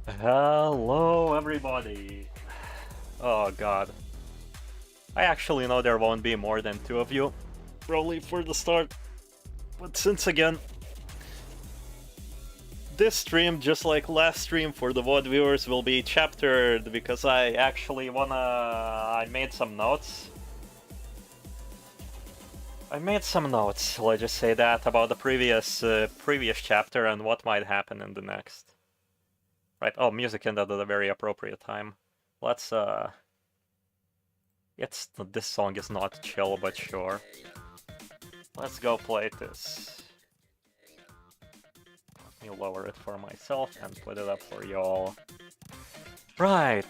Hello, everybody. Oh god. I actually know there won't be more than two of you, probably for the start. But since again, this stream, just like last stream for the VOD viewers, will be chaptered because I actually I made some notes. Let's just say that, about the previous chapter and what might happen in the next. Right, oh, music ended at a very appropriate time. Let's, this song is not chill, but sure. Let's go play this. Let me lower it for myself and put it up for y'all. Right.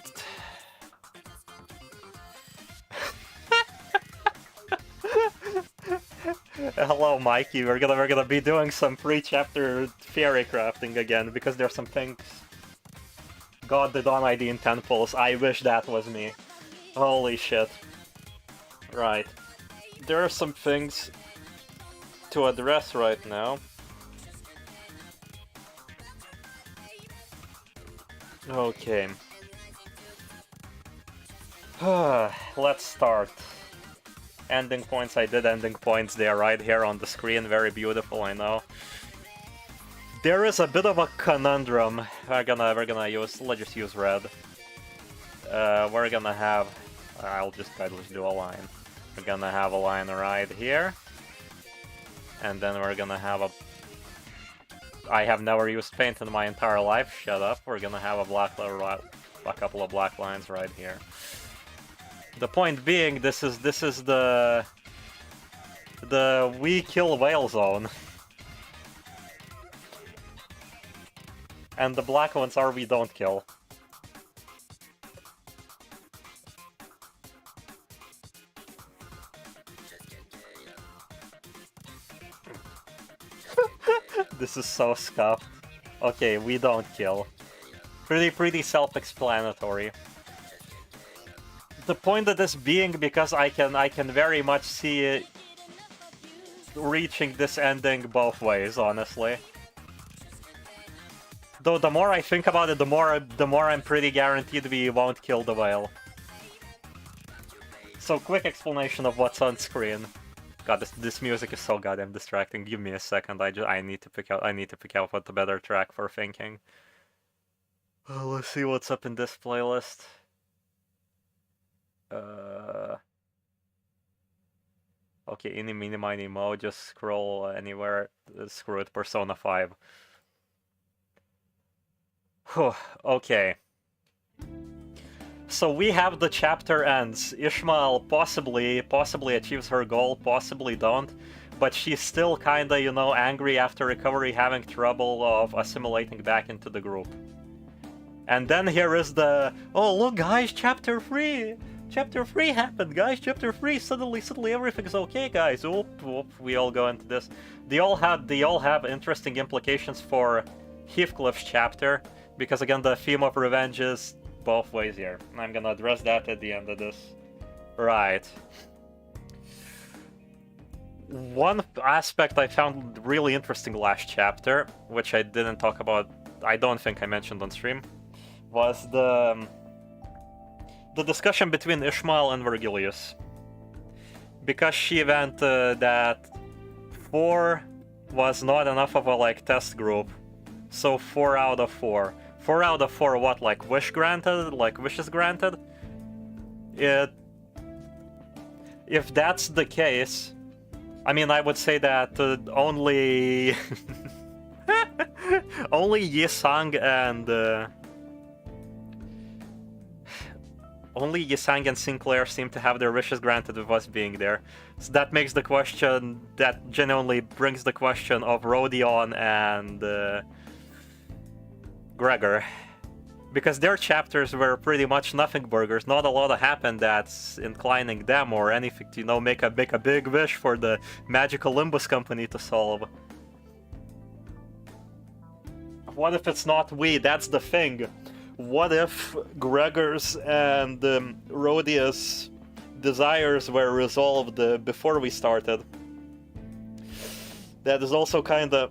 Hello, Mikey. We're gonna be doing some pre-chapter theory crafting again because there's some things. God did on ID in 10 pulls. I wish that was me. Holy shit. Right. There are some things to address right now. Okay. Let's start. Ending points, I did ending points, they are right here on the screen, very beautiful, I know. There is a bit of a conundrum. We're gonna use, let's just use red. We're gonna have, I'll just do a line. We're gonna have a line right here. And then we're gonna have a, I have never used paint in my entire life, shut up. We're gonna have a couple of black lines right here. The point being, this is the we kill whale zone. And the black ones are we don't kill. This is so scuffed. Okay, we don't kill. Pretty self-explanatory. The point of this being, because I can very much see it reaching this ending both ways, honestly. Though the more I think about it, the more I'm pretty guaranteed we won't kill the whale. So quick explanation of what's on screen. God, this music is so goddamn distracting. Give me a second. I need to pick out what the better track for thinking. Let's see what's up in this playlist. Okay, any mini miny mo, just scroll anywhere. Screw it, Persona 5. Whew, okay. So we have the chapter ends. Ishmael possibly achieves her goal, possibly don't. But she's still kinda, you know, angry after recovery, having trouble of assimilating back into the group. And then here is the, oh look guys, chapter 3! Chapter 3 happened, guys! Chapter 3! Suddenly everything's okay, guys! Oop, we all go into this. They all have interesting implications for Heathcliff's chapter, because again, the theme of revenge is both ways here. I'm gonna address that at the end of this. Right. One aspect I found really interesting last chapter, which I didn't talk about, I don't think I mentioned on stream, was the discussion between Ishmael and Virgilius. Because she went that 4 was not enough of a, like, test group, so 4 out of 4. 4 out of 4 what, like, wish granted? Like, wishes granted? If that's the case, I mean, I would say that only... only Yisang and... only Yisang and Sinclair seem to have their wishes granted with us being there. So that makes the question, that genuinely brings the question of Rodion and Gregor. Because their chapters were pretty much nothing burgers, not a lot happened that's inclining them or anything to, you know, make a big wish for the magical Limbus company to solve. What if it's not we? That's the thing. What if Gregor's and Rodia's desires were resolved before we started? That is also kinda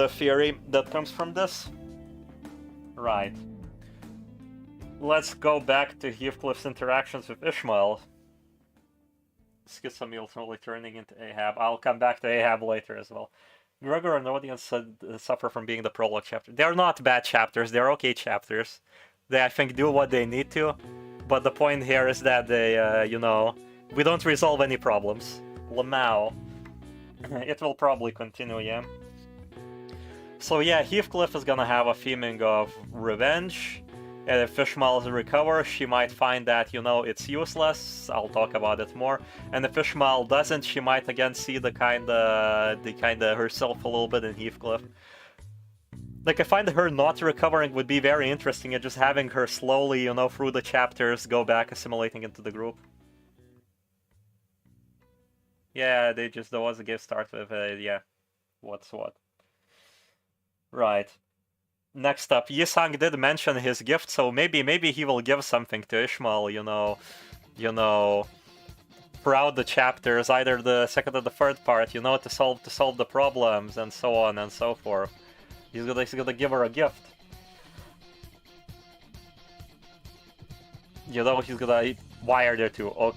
theory that comes from this. Right. Let's go back to Heathcliff's interactions with Ishmael. Schism ultimately turning into Ahab. I'll come back to Ahab later as well. Gregor and the audience suffer from being the prologue chapter. They're not bad chapters, they're okay chapters. They, I think, do what they need to. But the point here is that they, you know, we don't resolve any problems. Lamau. It will probably continue, yeah. So yeah, Heathcliff is gonna have a feeling of revenge. And if Ishmael recovers, she might find that, you know, it's useless. I'll talk about it more. And if Ishmael doesn't, she might again see the kinda herself a little bit in Heathcliff. Like, I find her not recovering would be very interesting, and just having her slowly, you know, through the chapters, go back, assimilating into the group. Yeah, there was a gift start with, yeah, what's what. Right. Next up, Yi-sang did mention his gift, so maybe he will give something to Ishmael, you know, throughout the chapters, either the second or the third part, you know, to solve the problems and so on and so forth. He's gonna give her a gift. You know, he's gonna wire there too. Oh,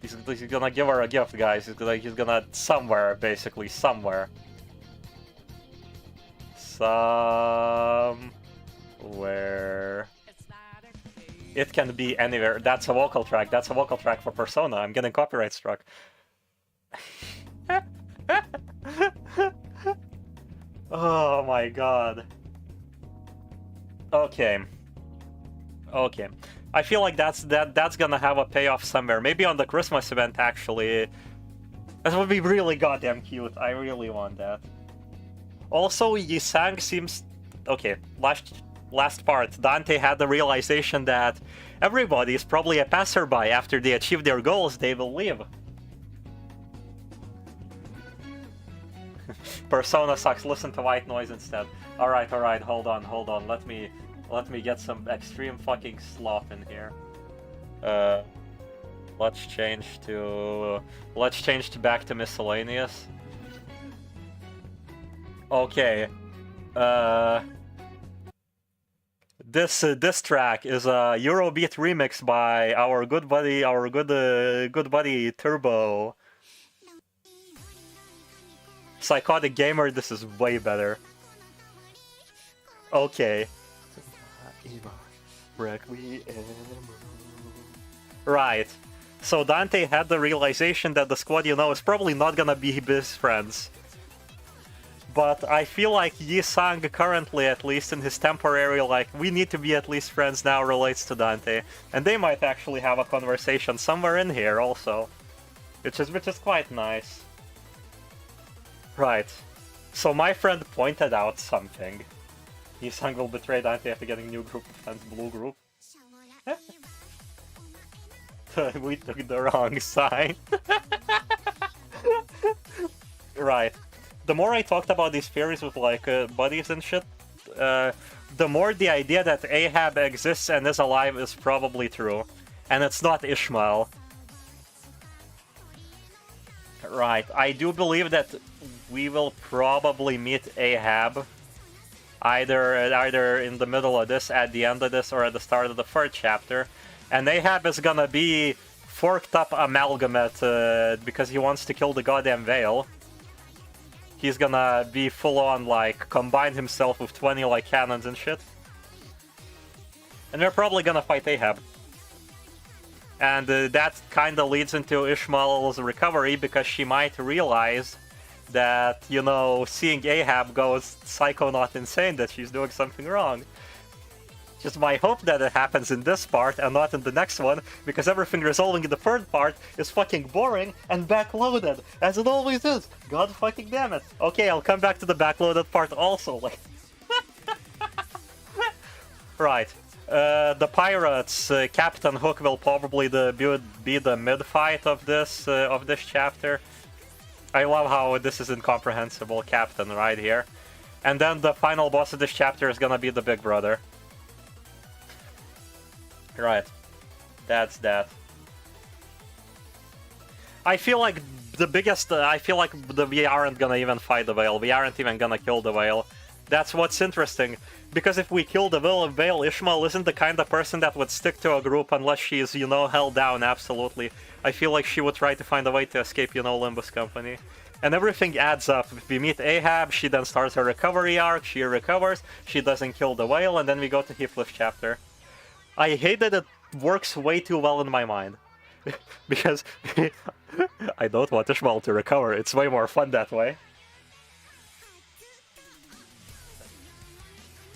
he's gonna give her a gift, guys. He's gonna somewhere, basically somewhere. Somewhere. It can be anywhere. That's a vocal track. That's a vocal track for Persona. I'm getting copyright struck. Oh my god. Okay. Okay. I feel like that's gonna have a payoff somewhere. Maybe on the Christmas event, actually. That would be really goddamn cute. I really want that. Also, Yi-sang seems... Okay, last part. Dante had the realization that everybody is probably a passerby. After they achieve their goals, they will leave. Persona sucks. Listen to white noise instead. Alright, hold on. Let me get some extreme fucking slop in here. Let's change back to miscellaneous. Okay. This track is a Eurobeat remix by our good buddy Turbo. Psychotic Gamer, this is way better. Okay. Right. So Dante had the realization that the squad, you know, is probably not gonna be his friends. But I feel like Yi-sang currently, at least in his temporary, like, we need to be at least friends now, relates to Dante. And they might actually have a conversation somewhere in here also. Which is quite nice. Right. So my friend pointed out something. Yi-sang will betray Dante after getting new group of friends, blue group. We took the wrong sign. Right. The more I talked about these theories with, like, buddies and shit, the more the idea that Ahab exists and is alive is probably true. And it's not Ishmael. Right. I do believe that we will probably meet Ahab either in the middle of this, at the end of this, or at the start of the third chapter. And Ahab is gonna be forked up amalgamate because he wants to kill the goddamn Veil. He's gonna be full-on, like, combine himself with 20, like, cannons and shit. And they're probably gonna fight Ahab. And that kinda leads into Ishmael's recovery, because she might realize that, you know, seeing Ahab goes psycho not insane, that she's doing something wrong. Just my hope that it happens in this part and not in the next one, because everything resolving in the third part is fucking boring and backloaded, as it always is. God fucking damn it. Okay, I'll come back to the backloaded part also. Like, right. The pirates, Captain Hook will probably be the mid-fight of this chapter. I love how this is incomprehensible, Captain, right here. And then the final boss of this chapter is gonna be the Big Brother. Right. That's that. I feel like the biggest... we aren't gonna even fight the Whale. We aren't even gonna kill the Whale. That's what's interesting. Because if we kill the Will of Vale, Ishmael isn't the kind of person that would stick to a group unless she is, you know, held down, absolutely. I feel like she would try to find a way to escape, you know, Limbus company. And everything adds up. If we meet Ahab, she then starts her recovery arc, she recovers, she doesn't kill the whale, and then we go to Heathcliff chapter. I hate that it works way too well in my mind. Because I don't want Ishmael to recover, it's way more fun that way.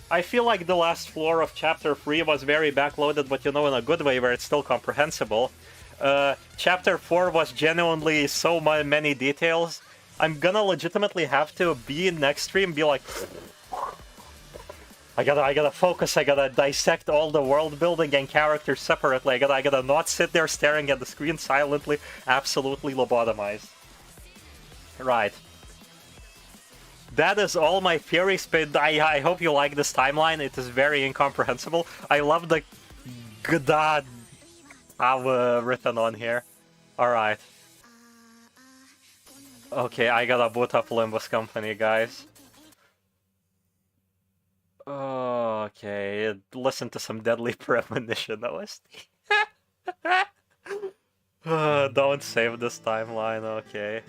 I feel like the last floor of Chapter 3 was very backloaded, but you know, in a good way where it's still comprehensible. Chapter 4 was genuinely so many details. I'm gonna legitimately have to be in next stream, be like... I gotta focus, I gotta dissect all the world building and characters separately. I gotta not sit there staring at the screen silently, absolutely lobotomized. Right. That is all my theories, but I hope you like this timeline. It is very incomprehensible. I love the Gda written on here. Alright. Okay, I gotta boot up Limbus company, guys. Okay, listen to some Deadly Premonition OST. Don't save this timeline, okay.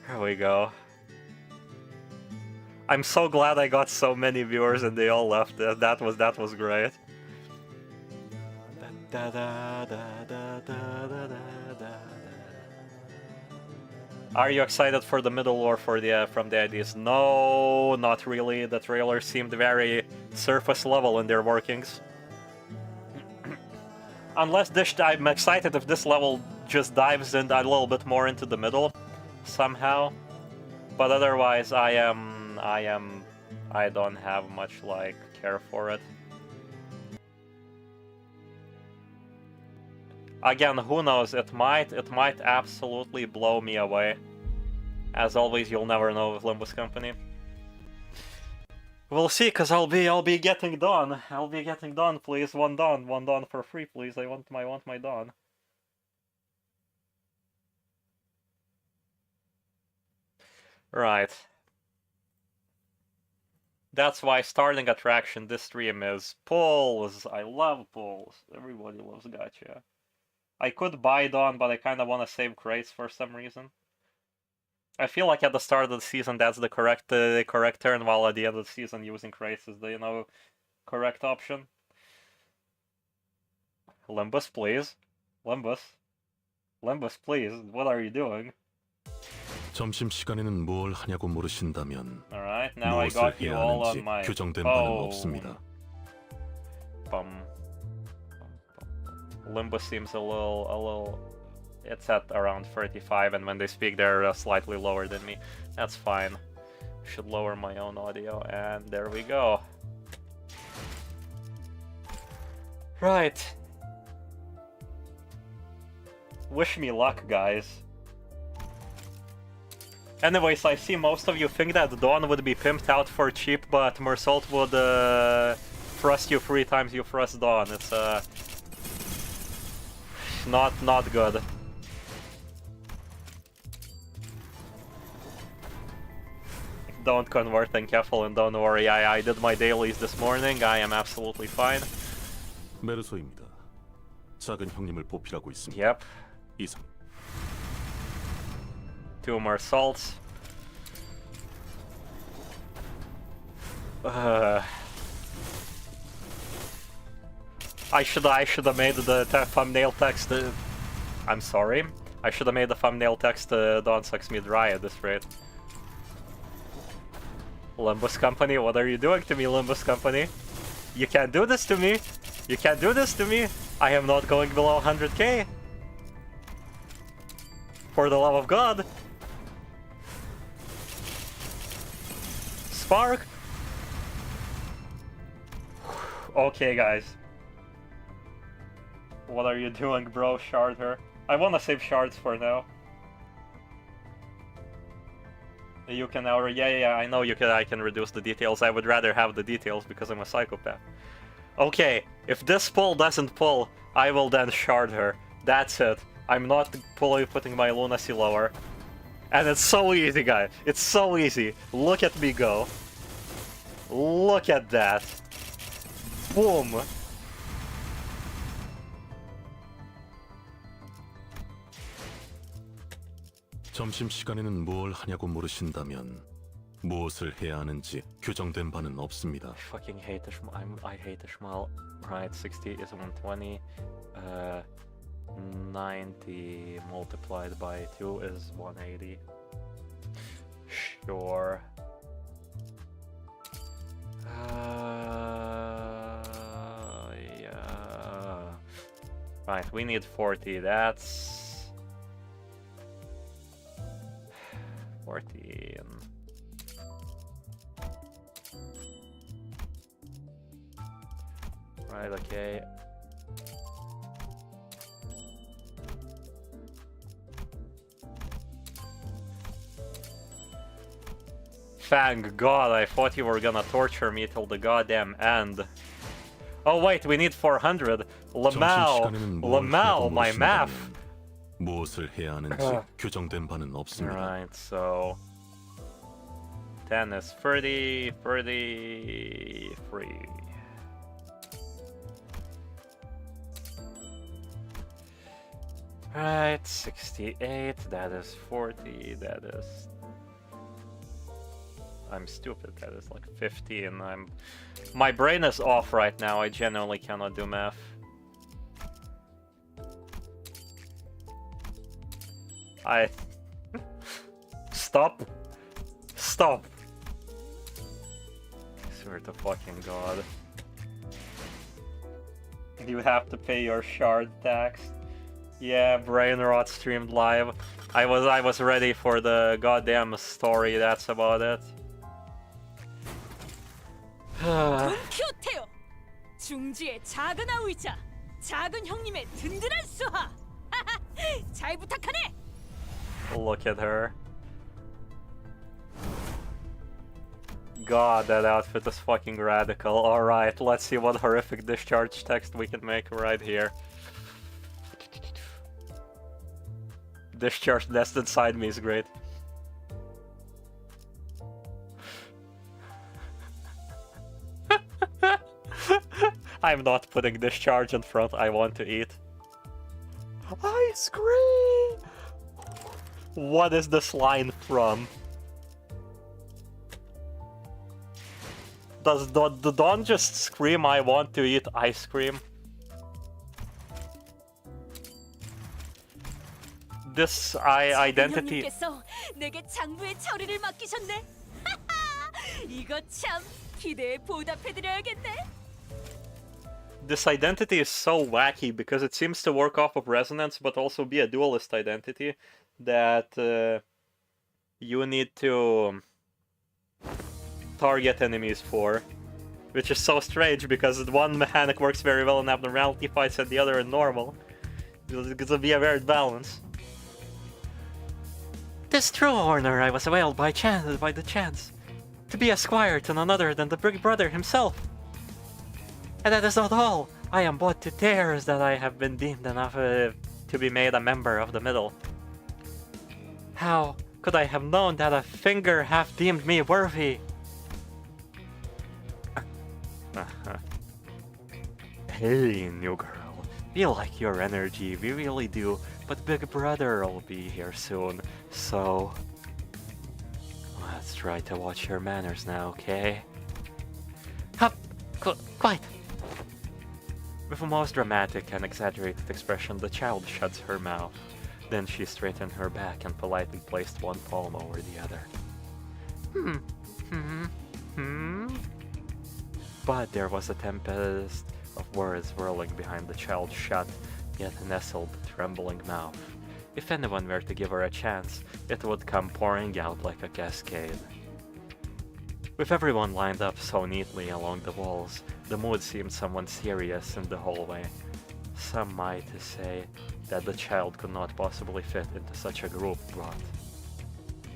Here we go. I'm so glad I got so many viewers and they all left. That was great. Are you excited for the middle or for the from the IDs? No, not really. The trailer seemed very surface level in their workings. Unless this, I'm excited if this level just dives in a little bit more into the middle somehow. But otherwise, I don't have much like care for it. Again, who knows? It might absolutely blow me away. As always, you'll never know with Limbus company. We'll see, cause I'll be getting Dawn. I'll be getting Dawn, please. One Dawn for free, please. I want my Dawn. Right. That's why starting attraction this stream is pulls. I love pulls. Everybody loves gacha. I could buy Dawn, but I kind of want to save crates for some reason. I feel like at the start of the season that's the correct turn, while at the end of the season using crates is the, you know, correct option. Limbus, please. Limbus, please. What are you doing? 점심시간에는 뭘 하냐고 물으신다면 Alright, now I got you all on my 규정된 바는 없습니다. Limbus seems a little... It's at around 35, and when they speak they're slightly lower than me. That's fine. Should lower my own audio, and there we go. Right. Wish me luck, guys. Anyways, I see most of you think that Dawn would be pimped out for cheap, but Mersault would thrust you 3 times you thrust Dawn. It's not good. Don't convert and careful, and don't worry, I did my dailies this morning. I am absolutely fine. 메르소입니다. 작은 형님을 보필하고 있습니다. Yep. 이상. 2 more salts. I should have made the thumbnail text. I'm sorry. I should have made the thumbnail text. Dawn sucks me dry at this rate. Limbus company, what are you doing to me, Limbus company? You can't do this to me. You can't do this to me. I am not going below 100k. For the love of God. Spark. Okay, guys. What are you doing, bro? Shard her. I wanna save shards for now. You can already... Yeah, I know you can. I can reduce the details. I would rather have the details because I'm a psychopath. Okay, if this pull doesn't pull, I will then shard her. That's it. I'm not putting my lunacy lower. And it's so easy, guys. It's so easy. Look at me go. Look at that. Boom. 점심시간에는 뭘 하냐고 물으신다면 무엇을 해야 하는지 규정된 바는 없습니다. I fucking hate Ishmael. I hate Ishmael. Right, 60 is 120. 90 multiplied by 2 is 180. Sure. Yeah. Right, we need 40. That's 14. Right, okay. Thank God, I thought you were gonna torture me till the goddamn end. Oh wait, we need 400. Lamau, my math. 무엇을 해야 하는지 규정된 바는 없습니다. Right, so 10 is 30, 33. Right, 68, that is 40, that is... I'm stupid, that is like 50, and my brain is off right now, I genuinely cannot do math. Stop! Stop! I swear to fucking God. You have to pay your shard tax. Yeah, brain rot streamed live. I was ready for the goddamn story, that's about it. 큐테요. 중지의 작은 아우이자 작은 형님의 든든한 수하. 잘 부탁하네. Look at her. God, that outfit is fucking radical. Alright, let's see what horrific discharge text we can make right here. Discharge nest inside me is great. I'm not putting discharge in front, I want to eat. Ice cream! What is this line from? Does the Don just scream, I want to eat ice cream? This identity... 형님께서 내게 장부의 처리를 맡기셨네. 이거 참 기대에 보답해드려야겠네. This identity is so wacky because it seems to work off of resonance but also be a dualist identity that you need to target enemies for, which is so strange because one mechanic works very well in abnormality fights and the other in normal. It's gonna be a weird balance. Tis true, Horner, I was availed by the chance to be a squire to none other than the big brother himself. And that is not all. I am brought to tears that I have been deemed enough to be made a member of the Middle. How could I have known that a finger half deemed me worthy? Hey, new girl. We like your energy, we really do. But Big Brother will be here soon, so... Let's try to watch your manners now, okay? Hup! Quiet! With a most dramatic and exaggerated expression, the child shuts her mouth. Then she straightened her back and politely placed one palm over the other. But there was a tempest of words whirling behind the child's shut, yet nestled, trembling mouth. If anyone were to give her a chance, it would come pouring out like a cascade. With everyone lined up so neatly along the walls, the mood seemed somewhat serious in the hallway. Some might say that the child could not possibly fit into such a group, but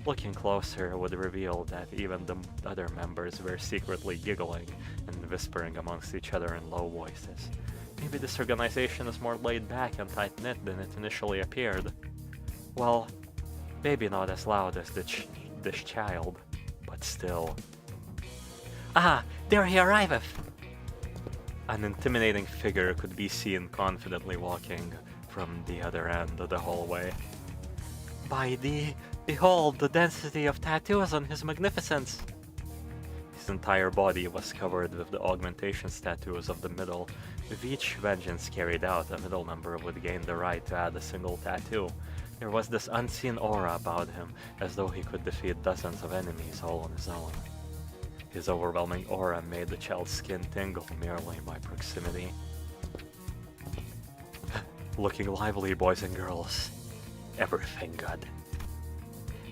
looking closer would reveal that even the other members were secretly giggling and whispering amongst each other in low voices. Maybe this organization is more laid back and tight-knit than it initially appeared. Well, maybe not as loud as this child, but still. Ah, there he arriveth! An intimidating figure could be seen confidently walking from the other end of the hallway. By thee, behold the density of tattoos on his magnificence! His entire body was covered with the augmentation tattoos of the middle. With each vengeance carried out, a middle member would gain the right to add a single tattoo. There was this unseen aura about him, as though he could defeat dozens of enemies all on his own. His overwhelming aura made the child's skin tingle merely by proximity. Looking lively, boys and girls. Everything good.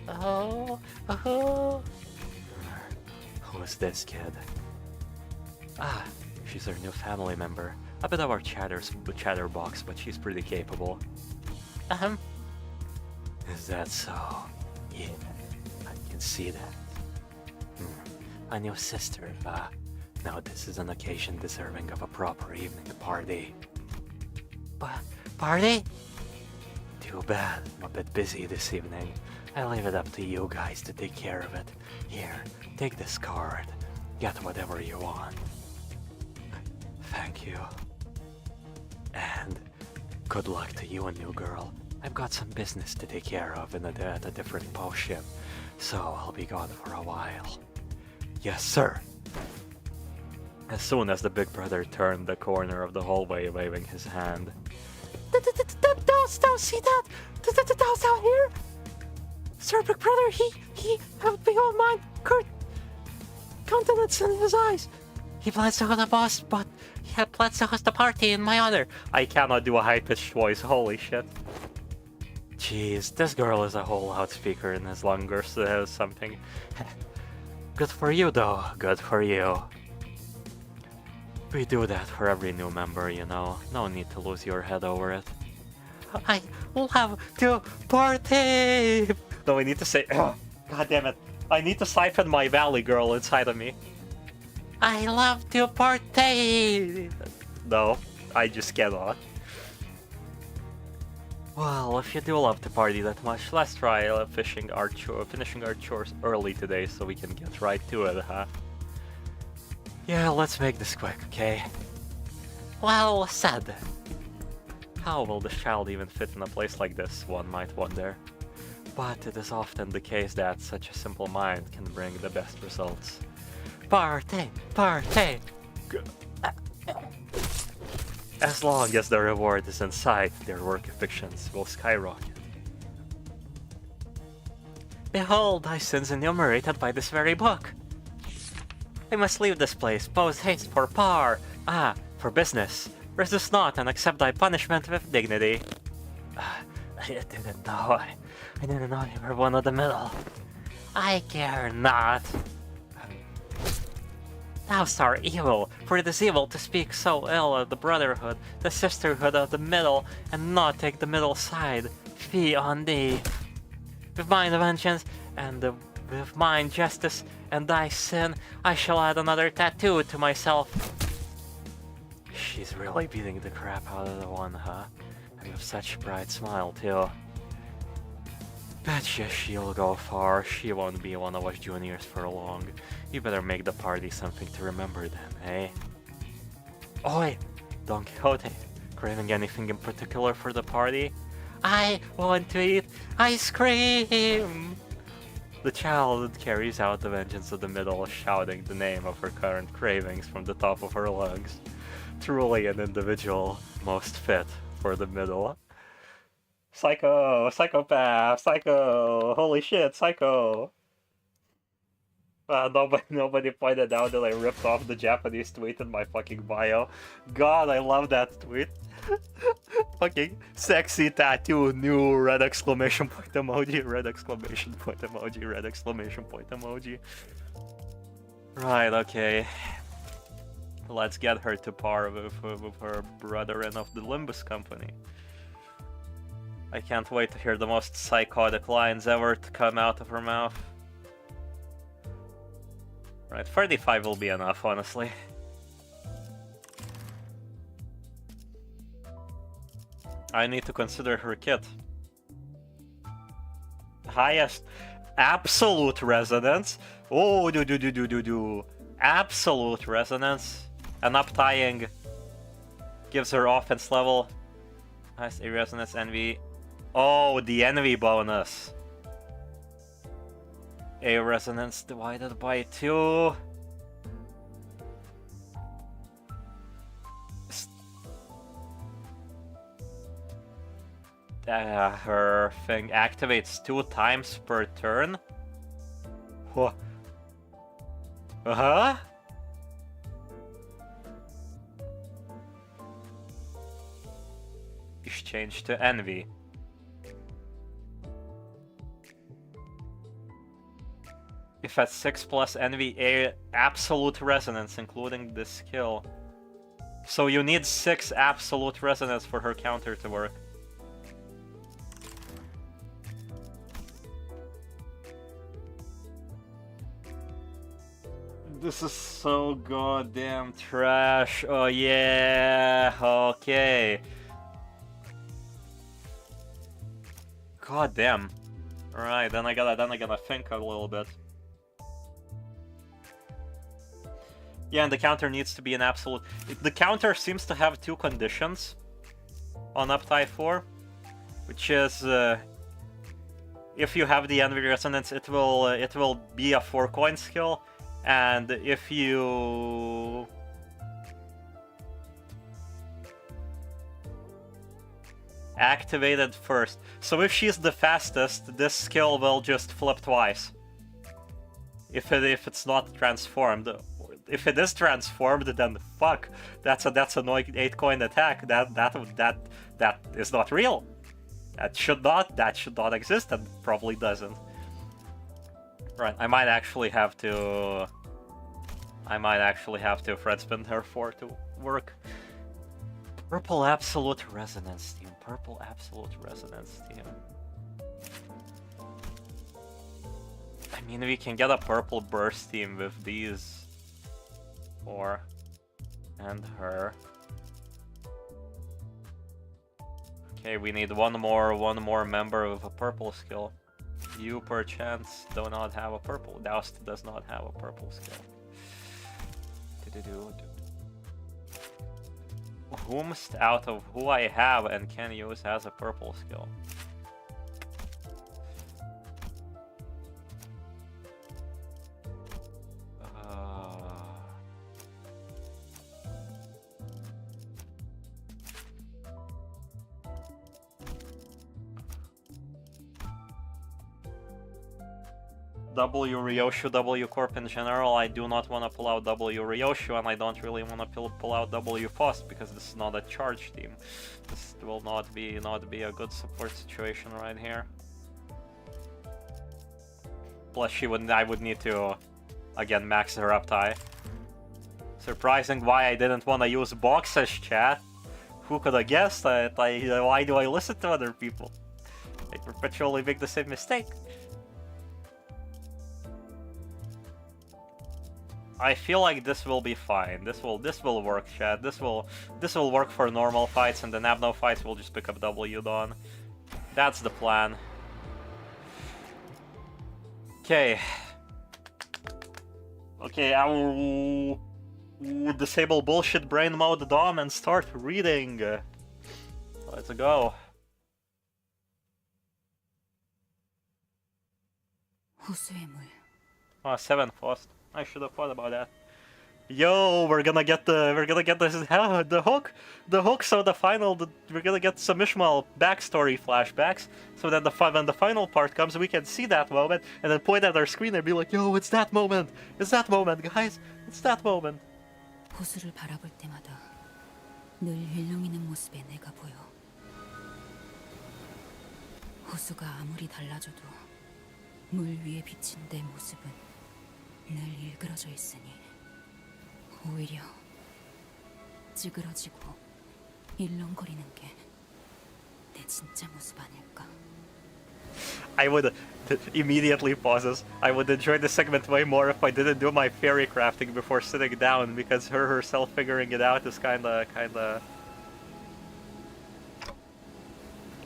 Oh. Who is this kid? Ah, she's our new family member. A bit of our chatterbox, but she's pretty capable. Is that so? Yeah, I can see that. A new sister, now this is an occasion deserving of a proper evening party. Party? Too bad, I'm a bit busy this evening. I leave it up to you guys to take care of it. Here, take this card. Get whatever you want. Thank you. And good luck to you, new girl. I've got some business to take care of at a different potion, so I'll be gone for a while. Yes, sir. As soon as the big brother turned the corner of the hallway, waving his hand. Don't see that! Don't out here! Sir, big brother, he have behold mine countenance in his eyes. He plans to host the boss, but he plans to host a party in my honor. I cannot do a high-pitched voice, holy shit. Jeez, this girl is a whole loudspeaker in his lungs or something. Good for you, though. Good for you. We do that for every new member, you know. No need to lose your head over it. I love to party! No, I need to say... God damn it. I need to siphon my valley girl inside of me. I love to party! No, I just cannot. Well, if you do love to party that much, let's try finishing our chores early today so we can get right to it, huh? Yeah, let's make this quick, okay? Well said. How will the child even fit in a place like this, one might wonder. But it is often the case that such a simple mind can bring the best results. Party! Party! As long as the reward is in sight, their work evictions will skyrocket. Behold thy sins enumerated by this very book. I must leave this place, post haste for power, for business. Resist not and accept thy punishment with dignity. I didn't know. I didn't know you were one of the middle. I care not. Thou art evil, for it is evil to speak so ill of the brotherhood, the sisterhood of the middle, and not take the middle side. Fie on thee. With mine vengeance, and with mine justice, and thy sin, I shall add another tattoo to myself. She's really beating the crap out of the one, huh? And with such a bright smile, too. Betcha she'll go far. She won't be one of us juniors for long. You better make the party something to remember then, eh? Oi! Don Quixote, craving anything in particular for the party? I want to eat ice cream! The child carries out the vengeance of the middle, shouting the name of her current cravings from the top of her lungs. Truly an individual most fit for the middle. Psycho! Psychopath! Psycho! Holy shit, Psycho! Nobody pointed out that I ripped off the Japanese tweet in my fucking bio. God, I love that tweet. Fucking sexy tattoo, new red exclamation point emoji, red exclamation point emoji, red exclamation point emoji. Right, okay. Let's get her to par with her brethren of the Limbus company. I can't wait to hear the most psychotic lines ever to come out of her mouth. Right, 35 will be enough, honestly. I need to consider her kit. Highest absolute resonance. Oh, do. Absolute resonance. And uptying gives her offense level. Nice, a resonance envy. Oh, the envy bonus. A resonance divided by 2. Her thing activates 2 times per turn. Uh-huh. Exchange to envy. If at 6 plus envy, a absolute resonance, including this skill. So you need 6 absolute resonance for her counter to work. This is so goddamn trash. Oh yeah, okay. God damn. Alright, then I gotta think a little bit. Yeah, and the counter needs to be an absolute. The counter seems to have 2 conditions on Uptie 4, which is if you have the envy resonance, it will be a 4-coin skill, and if you activate it first. So if she's the fastest, this skill will just flip twice. If it's not transformed. If it is transformed, then fuck. That's an 8-coin attack. That is not real. That should not exist, and probably doesn't. Right, I might actually have to Fred spin her 4 to work. Purple Absolute Resonance team. Purple Absolute Resonance team. I mean, we can get a purple burst team with these 4 and her. Okay, we need one more member with a purple skill. You perchance do not have a purple. Doust does not have a purple skill. Whomst out of who I have and can use has a purple skill? W Ryoshu, W Corp in general. I do not want to pull out W Ryoshu, and I don't really want to pull out W Fost because this is not a charge team. This will not be a good support situation right here. Plus, I would need to again max her up tie. Surprising why I didn't want to use boxes, chat. Who could have guessed that? Why do I listen to other people? I perpetually make the same mistake. I feel like this will be fine. This will work, chat. This will work for normal fights, and the Nabno fights will just pick up W Dawn. That's the plan. Okay. Okay, I will disable bullshit brain mode Dom and start reading. Let's go. Oh, 7 Fost. I should have thought about that. Yo, we're gonna get the hook. So we're gonna get some Ishmael backstory flashbacks. So that when the final part comes, we can see that moment and then point at our screen and be like, "Yo, it's that moment! It's that moment, guys! It's that moment!" 호수를 바라볼 때마다 늘 일렁이는 모습의 내가 보여. 호수가 아무리 달라져도 물 위에 비친 내 모습은 늘 일그러져 있으니 오히려 찌그러지고 일렁거리는 게 내 진짜 모습 아닐까? I would immediately pauses. I would enjoy the segment way more if I didn't do my theorycrafting before sitting down, because her herself figuring it out is kinda.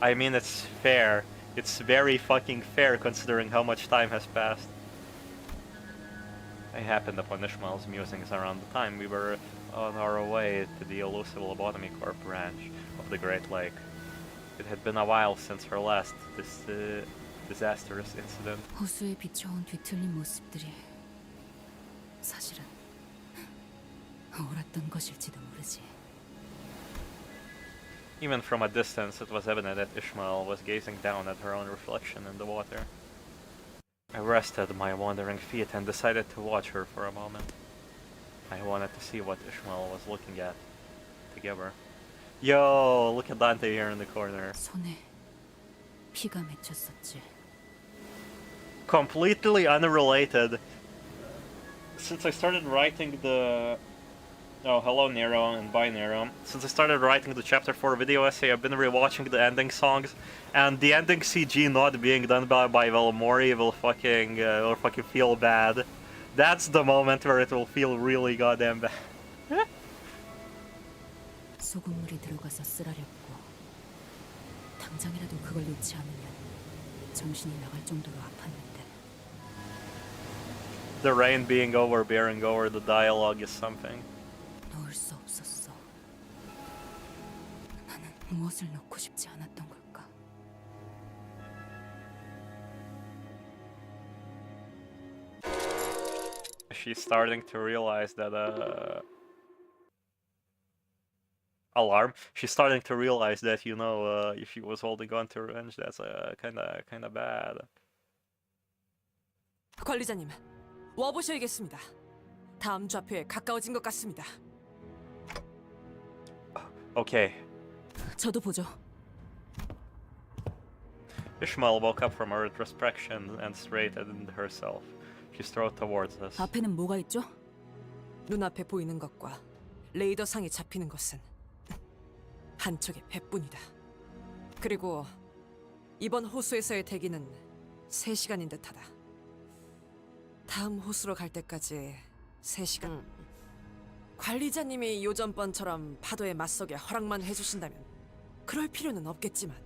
I mean, it's fair. It's very fucking fair considering how much time has passed. I happened upon Ishmael's musings around the time we were on our way to the elusive Lobotomy Corp branch of the Great Lake. It had been a while since her last disastrous incident. 호수에 비춰온 뒤틀린 모습들이 사실은 옳았던 것일지도 모르지. Even from a distance, it was evident that Ishmael was gazing down at her own reflection in the water. I rested my wandering feet and decided to watch her for a moment. I wanted to see what Ishmael was looking at together. Yo, look at Dante here in the corner. 손에 피가 맺혔었지. Completely unrelated. Since I started writing the... Oh, hello Nero and bye Nero. Since I started writing the chapter 4 video essay, I've been rewatching the ending songs, and the ending CG not being done by Velomori will fucking feel bad. That's the moment where it will feel really goddamn bad. 소금물이 들어가서 쓰라렸고 당장이라도 그걸 놓지 않으면 정신이 나갈 정도로 아팠는데. The rain being overbearing over the dialogue is something. 놓을 수 없었어. 나는 무엇을 놓고 싶지 않았던 걸까? She's starting to realize that alarm. She's starting to realize that, you know, if she was holding on to revenge, that's kinda bad. 관리자님, 와보셔야겠습니다. 다음 좌표에 가까워진 것 같습니다. Okay. 저도 보죠. Ishmael woke up from her introspection and straightened herself. She strode towards us. 앞에는 뭐가 있죠? 눈앞에 보이는 것과 레이더상에 잡히는 것은 한쪽의 배뿐이다. 그리고 이번 호수에서의 대기는 3시간인 듯하다. 다음 호수로 갈 때까지 3시간. 관리자님이 요전번처럼 파도에 맞서게 허락만 해주신다면 그럴 필요는 없겠지만.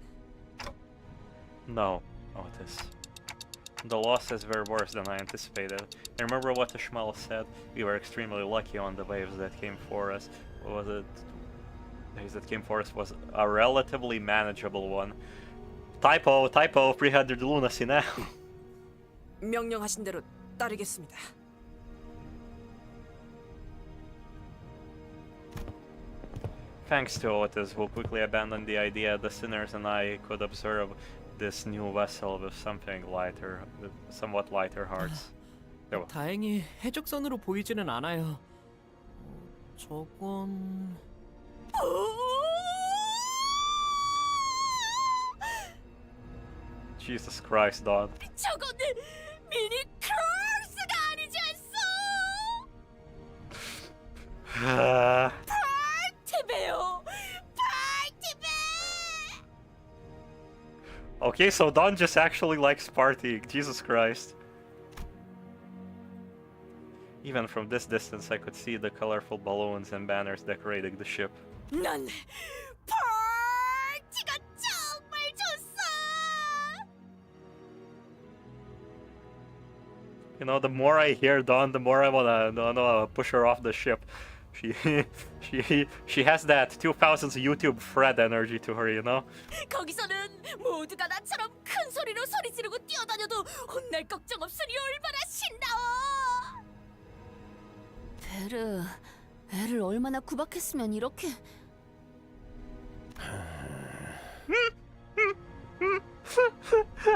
No, Otis. The losses were worse than I anticipated. I remember what Ishmael said. We were extremely lucky on the waves that came for us. What was it? The waves that came for us was a relatively manageable one. Typo, 300 lunacy now. 명령하신 대로 따르겠습니다. Thanks to Otis, who quickly abandoned the idea the sinners and I could observe this new vessel with somewhat lighter hearts. 다행히 해적선으로 보이지는 않아요. 저건... Jesus Christ, Don. 저건 미니 크로스가 아니지 않소? 파티베요, 파티베. Okay, so Don just actually likes partying. Jesus Christ. Even from this distance, I could see the colorful balloons and banners decorating the ship. 난 파티가 정말 좋소. You know, the more I hear Dawn, the more I wanna push her off the ship. She has that 2000s YouTube Fred energy to her, you know? 거기서는 모두가 나처럼 큰 소리로 소리 지르고 뛰어다녀도 혼날 걱정 없으니 얼마나 신나워. 베르, 애를 얼마나 구박했으면 이렇게...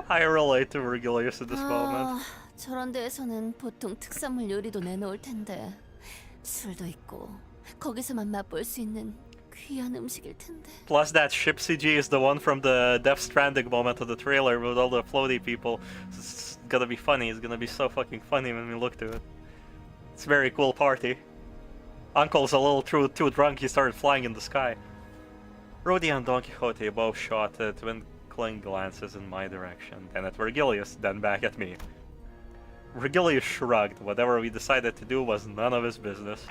I relate to Virgilius at this moment. 저런 데에서는 보통 특산물 요리도 내놓을 텐데 술도 있고 거기서만 맛볼 수 있는 귀한 음식일 텐데. Plus that ship CG is the one from the Death Stranding moment of the trailer with all the floaty people. It's gonna be funny. It's gonna be so fucking funny when we look to it. It's a very cool party. Uncle's a little too drunk, he started flying in the sky. Rhodey and Don Quixote both shot twinkling glances in my direction, then at Virgilius, then back at me. Virgilius shrugged. Whatever we decided to do was none of his business.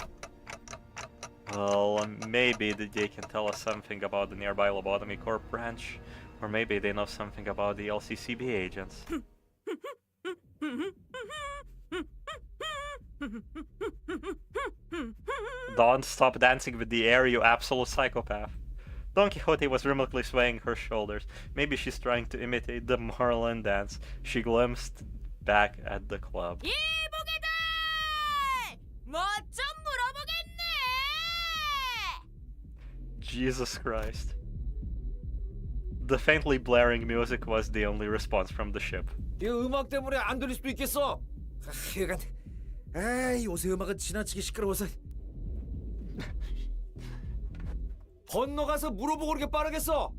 Well, maybe they can tell us something about the nearby Lobotomy Corp branch, or maybe they know something about the LCCB agents. Don't stop dancing with the air, you absolute psychopath. Don Quixote was rhythmically swaying her shoulders. Maybe she's trying to imitate the Marlin dance. She glimpsed back at the club. 이보게들! 뭐 좀 물어보겠네! Jesus Christ. The faintly blaring music was the only response from the ship. 이 음악 때문에 안 들릴 수도 있겠어. 하여간, 요새 음악은 지나치게 시끄러워서. 건너가서 물어보고 그렇게 빠르겠어.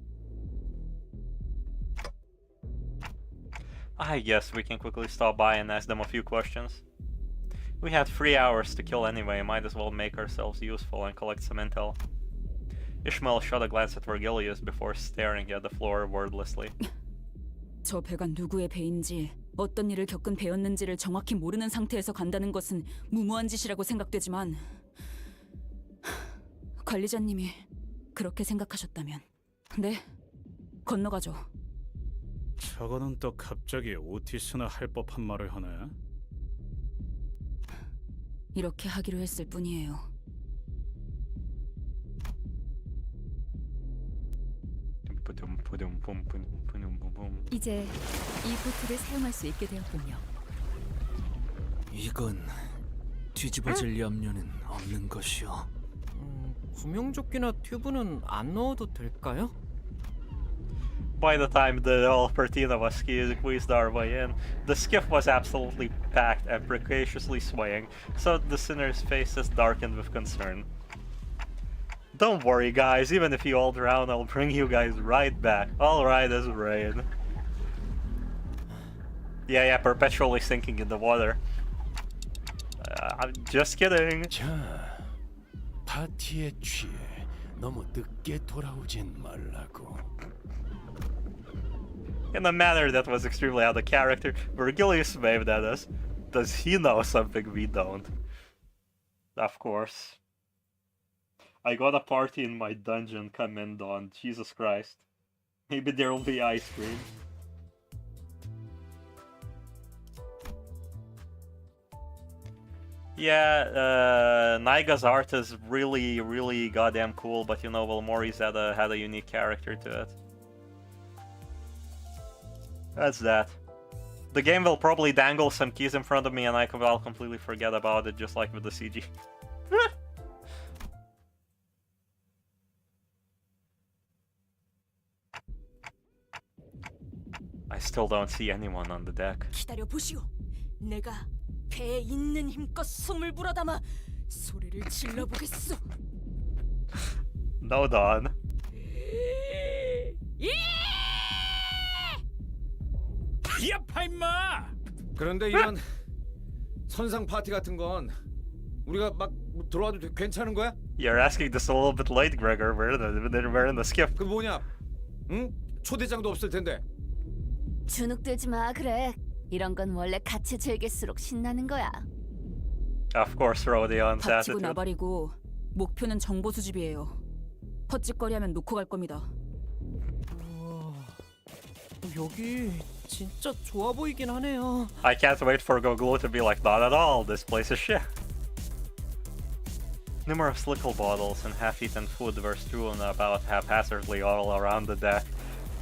I guess we can quickly stop by and ask them a few questions. We had 3 hours to kill anyway, might as well make ourselves useful and collect some intel. Ishmael shot a glance at Vergilius before staring at the floor wordlessly. 저 배가 누구의 배인지 어떤 일을 겪은 배였는지를 정확히 모르는 상태에서 간다는 것은 무모한 짓이라고 생각되지만 관리자님이 그렇게 생각하셨다면 네, 건너가죠. 저거는 또 갑자기 오티스나 할 법한 말을 하네. 이렇게 하기로 했을 뿐이에요. 이제 이 보트를 사용할 수 있게 되었군요. 이건 뒤집어질 염려는 없는 것이오. 구명조끼나 튜브는 안 넣어도 될까요? By the time the all 13 of us squeezed our way in, the skiff was absolutely packed and precociously swaying, so the sinners' faces darkened with concern. Don't worry guys, even if you all drown, I'll bring you guys right back. All right as rain. Yeah, perpetually sinking in the water. I'm just kidding. 자, 파티에 취해 너무 늦게 돌아오진 말라고. In a manner that was extremely out of character, Vergilius waved at us. Does he know something we don't? Of course. I got a party in my dungeon coming on. Jesus Christ. Maybe there will be ice cream. Yeah, Naiga's art is really goddamn cool, but you know, Wilmori's had a unique character to it. That's that. The game will probably dangle some keys in front of me and I'll completely forget about it, just like with the CG. I still don't see anyone on the deck. 기다려 보시오. 내가 배에 있는 힘껏 숨을 불어담아 소리를 질러 보겠소. No, Don. 야, 파임마! 그런데 이런 선상 파티 같은 건 우리가 막 들어와도 괜찮은 거야? You're asking this a little bit late, Gregor. We're in the skiff. 그 뭐냐? 응? 초대장도 없을 텐데. 주눅들지 마, 그래. 이런 건 원래 같이 즐길수록 신나는 거야. Of course, Rhodion's 닥치고 attitude. 나발이고 목표는 정보 수집이에요. 헛짓거리하면 놓고 갈 겁니다. 여기 진짜 좋아 보이긴 하네요. I can't wait for Goglu to be like, not at all, this place is shit. Numerous liquor bottles and half-eaten food were strewn about haphazardly all around the deck.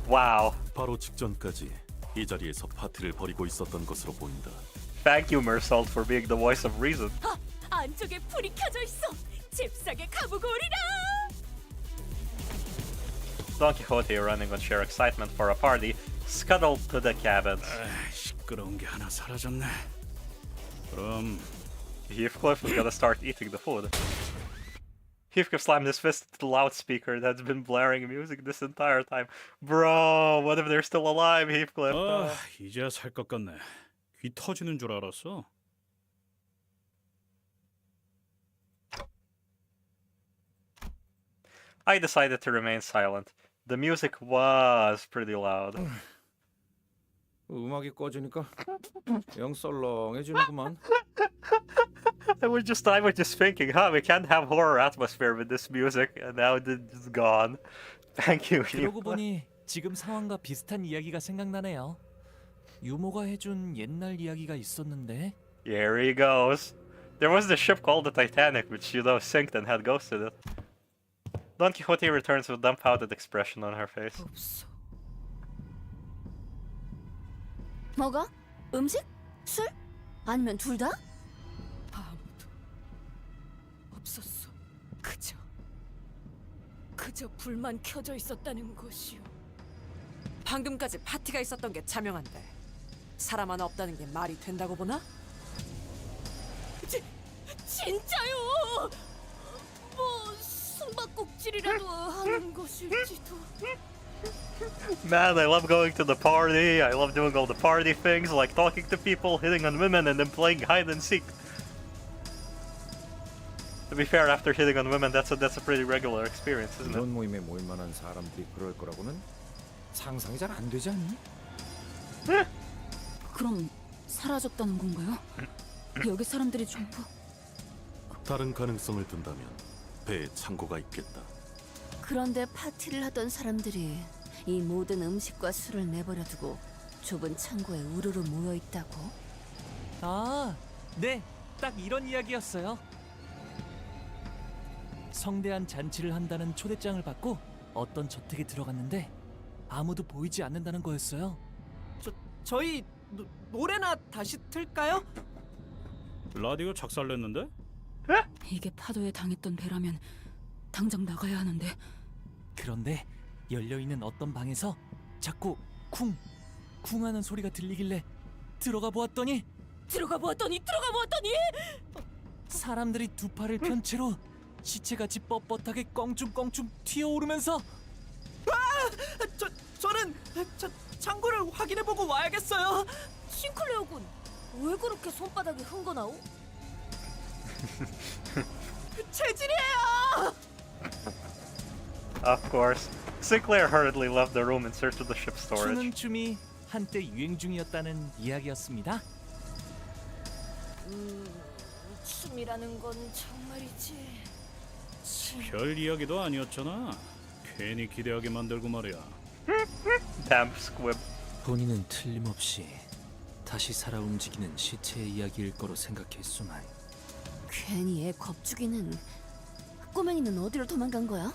Wow. 바로 직전까지 이 자리에서 파티를 벌이고 있었던 것으로 보인다. Thank you, Mersault, for being the voice of reason. 아, 안쪽에 불이 켜져 있어. 잽싸게 가보고 오리라. Don Quixote, running on sheer excitement for a party, scuttled to the cabins. 시끄러운 게 하나 사라졌네. 그럼 Heathcliff was gonna start eating the food. Heathcliff slammed his fist at the loudspeaker that's been blaring music this entire time. Bro, what if they're still alive, Heathcliff? 이제야 살 것 같네. 귀 터지는 줄 알았어. I decided to remain silent. The music was pretty loud. 음악이 꺼지니까 영 썰렁해지는구만. I was just thinking, we can't have horror atmosphere with this music, and now it's gone. Thank you. 그러고 보니 지금 상황과 비슷한 이야기가 생각나네요. 유모가 해준 옛날 이야기가 있었는데. Here he goes. There was the ship called the Titanic, which, you know, sank and had ghosts in it. Don Quixote returns with dumbfounded expression on her face. 없어. 뭐가? 음식? 술? 아니면 둘 다? 아무도 없었어. 그저 불만 켜져 있었다는 것이요. 방금까지 파티가 있었던 게 자명한데 사람 하나 없다는 게 말이 된다고 보나? 진짜요? 뭐 숨바꼭질이라도 하는 것일지도. Man, I love going to the party. I love doing all the party things, like talking to people, hitting on women, and then playing hide and seek. To be fair, after hitting on women, that's a pretty regular experience, isn't it? 이런 모임에 모일 만한 사람들이 그럴 거라고는 상상이 잘 안 되지 않니? 그럼 사라졌다는 건가요? 여기 사람들이 전부 다른 가능성을 둔다면 배에 창고가 있겠다. 그런데 파티를 하던 사람들이 이 모든 음식과 술을 내버려두고 좁은 창고에 우르르 모여 있다고? 아, 네, 딱 이런 이야기였어요. 성대한 잔치를 한다는 초대장을 받고 어떤 저택에 들어갔는데 아무도 보이지 않는다는 거였어요. 저희 노래나 다시 틀까요? 라디오 작살냈는데? 이게 파도에 당했던 배라면 당장 나가야 하는데. 그런데 열려있는 어떤 방에서 자꾸 쿵하는 소리가 들리길래 들어가 보았더니 사람들이 두 팔을 편 채로 시체같이 뻣뻣하게 껑충껑충 튀어오르면서 저는 창고를 확인해보고 와야겠어요. 싱클레어군, 왜 그렇게 손바닥에 흥건하오? 체질이에요. Of course. Sinclair hurriedly left the room in search of the ship's storage. 추는 춤이 한때 유행 중이었다는 이야기였습니다. 춤이라는 건 정말이지. 별 이야기도 아니었잖아. 괜히 기대하게 만들고 말이야. Damn squib. 본인은 틀림없이 다시 살아 움직이는 시체의 이야기일 거로 생각했수만 괜히 애 겁주기는. 꼬맹이는 어디로 도망간 거야?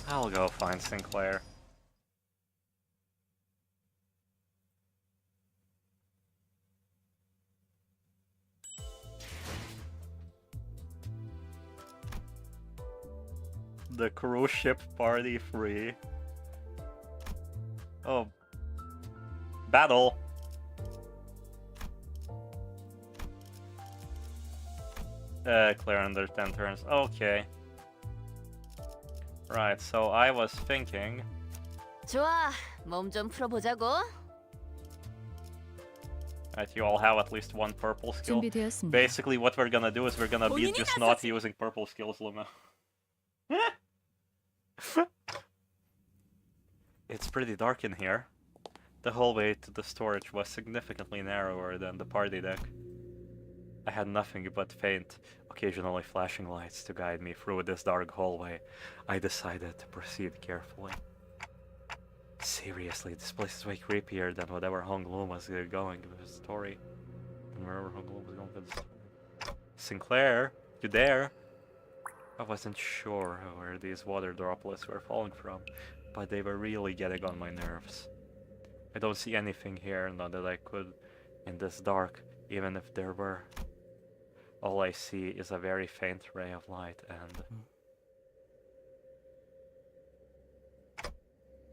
I'll go find Sinclair. The cruise ship party free. Oh. Battle. Clear under 10 turns. Okay. Right, so I was thinking... 좋아, 몸 좀 풀어보자고. Right, you all have at least one purple skill. 준비되었습니다. Basically, what we're gonna do is we're gonna beat just not using purple skills, Luma. It's pretty dark in here. The hallway to the storage was significantly narrower than the party deck. I had nothing but faint, occasionally flashing lights to guide me through this dark hallway. I decided to proceed carefully. Seriously, this place is way creepier than whatever Hong Lu was going with his story. And wherever Hong Lu was going with his story. Sinclair, you there? I wasn't sure where these water droplets were falling from, but they were really getting on my nerves. I don't see anything here, not that I could, in this dark, even if there were. All I see is a very faint ray of light and...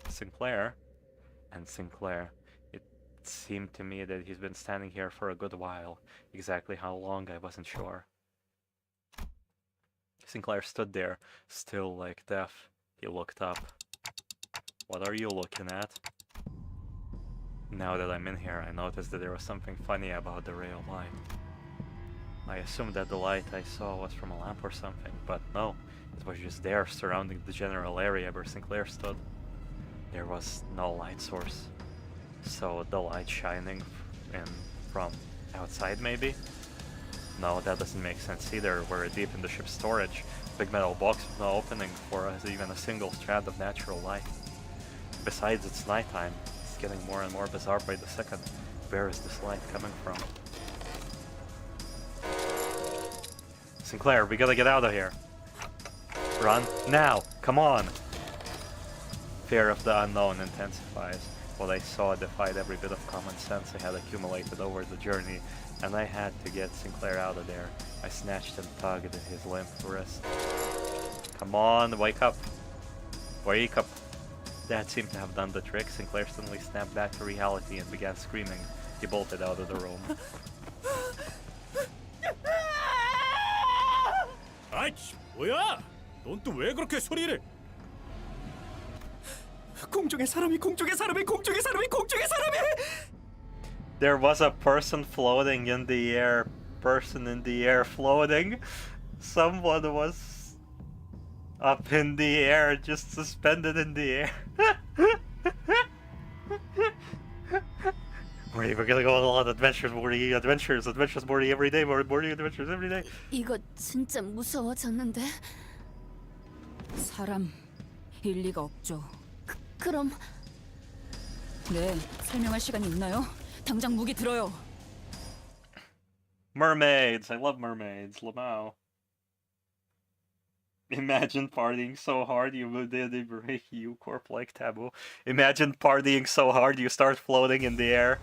Sinclair. It seemed to me that he's been standing here for a good while. Exactly how long, I wasn't sure. Sinclair stood there, still like death. He looked up. What are you looking at? Now that I'm in here, I noticed that there was something funny about the ray of light. I assumed that the light I saw was from a lamp or something, but no, it was just there, surrounding the general area where Sinclair stood. There was no light source. So the light shining from outside, maybe? No, that doesn't make sense either. We're deep in the ship's storage. Big metal box with no opening for even a single strand of natural light. Besides, it's nighttime. It's getting more and more bizarre by the second. Where is this light coming from? Sinclair, we gotta get out of here. Run now, come on. Fear of the unknown intensifies. What I saw defied every bit of common sense I had accumulated over the journey, and I had to get Sinclair out of there. I snatched and tugged at his limp wrist. Come on, wake up. Wake up. That seemed to have done the trick. Sinclair suddenly snapped back to reality and began screaming. He bolted out of the room. 아이씨, 뭐야? 넌 또 왜 그렇게 소리를? 공중에 사람이 공중에 사람이 공중에 사람이 공중에 사람이. There was a person floating in the air. Person in the air floating. Someone was up in the air, just suspended in the air. Morty, we're gonna go on a lot of adventures, Morty. Adventures, Morty, every day, Morty, adventures every day. 이거 진짜 무서워졌는데. 사람 일리가 없죠. 그럼 네, 설명할 시간이 있나요? 당장 무기 들어요. Mermaids, I love mermaids. Lamau. Imagine partying so hard you would break you corp like taboo. Imagine partying so hard you start floating in the air.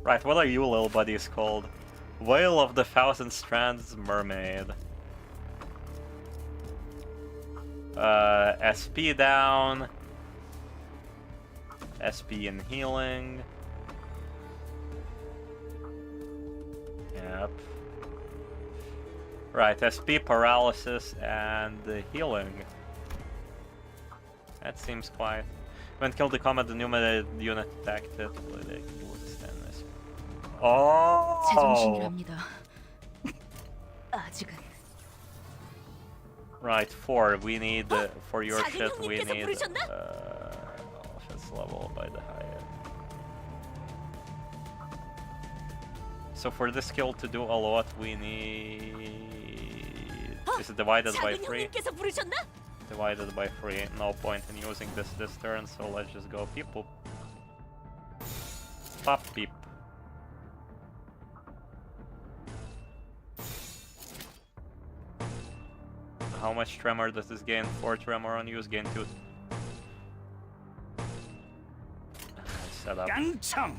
Right, what are you little buddies called? Whale of the Thousand Strands Mermaid. SP down. SP in healing. Yep. Right, SP paralysis and healing. That seems quite. When killed the combat, the new meta unit attacked it. Oh! 제정신이랍니다. 아직은. Right, 4. We need for your 작은 shit. We 형님께서 need 부르셨나? offense level by the higher. So for this skill to do a lot, we need. Is it divided by 작은 3? 형님께서 부르셨나? Divided by 3. No point in using this turn, so let's just go peep poop. Pop peep. How much tremor does this gain? 4 tremor on use, gain 2. Set up. 깡총!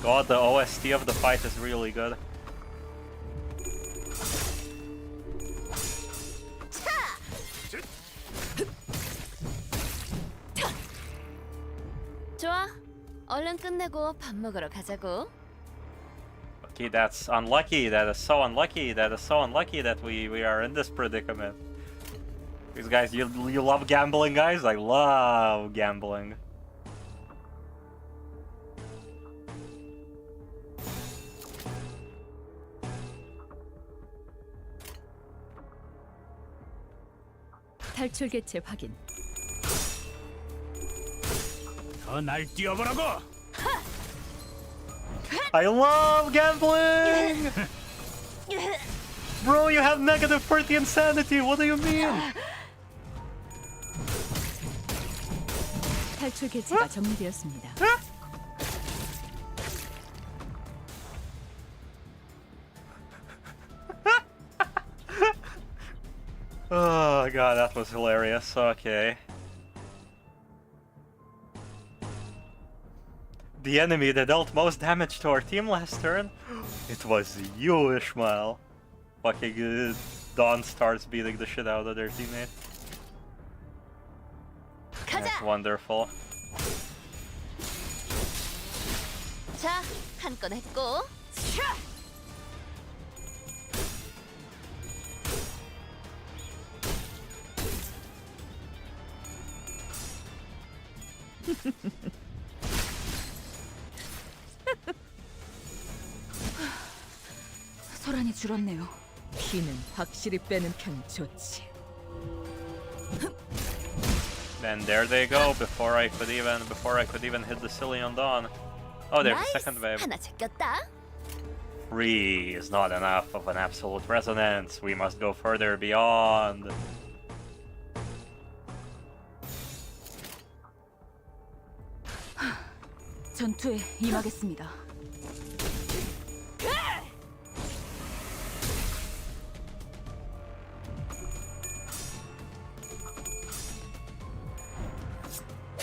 God, the OST of the fight is really good. 좋아. 얼른 끝내고 밥 먹으러 가자고. Okay, that's unlucky. That is so unlucky. That is so unlucky that we are in this predicament. These guys, you love gambling, guys? I love gambling. 탈출 개체 확인. 더 날 뛰어보라고! I love gambling! Bro, you have negative 30 insanity. What do you mean? 탈출 개체가 점령되었습니다. Oh god, that was hilarious. Okay. The enemy that dealt most damage to our team last turn? It was you, Ishmael. Fucking Dawn starts beating the shit out of their teammate. That's wonderful. 자, 한 건 했고. 소란이 줄었네요. 피는 확실히 빼는 편이 좋지. And there they go. Before I could even hit the Cillian Dawn. Oh, there's a second wave. 하나 제꼈다. 3 is not enough of an absolute resonance. We must go further beyond. 전투에 임하겠습니다.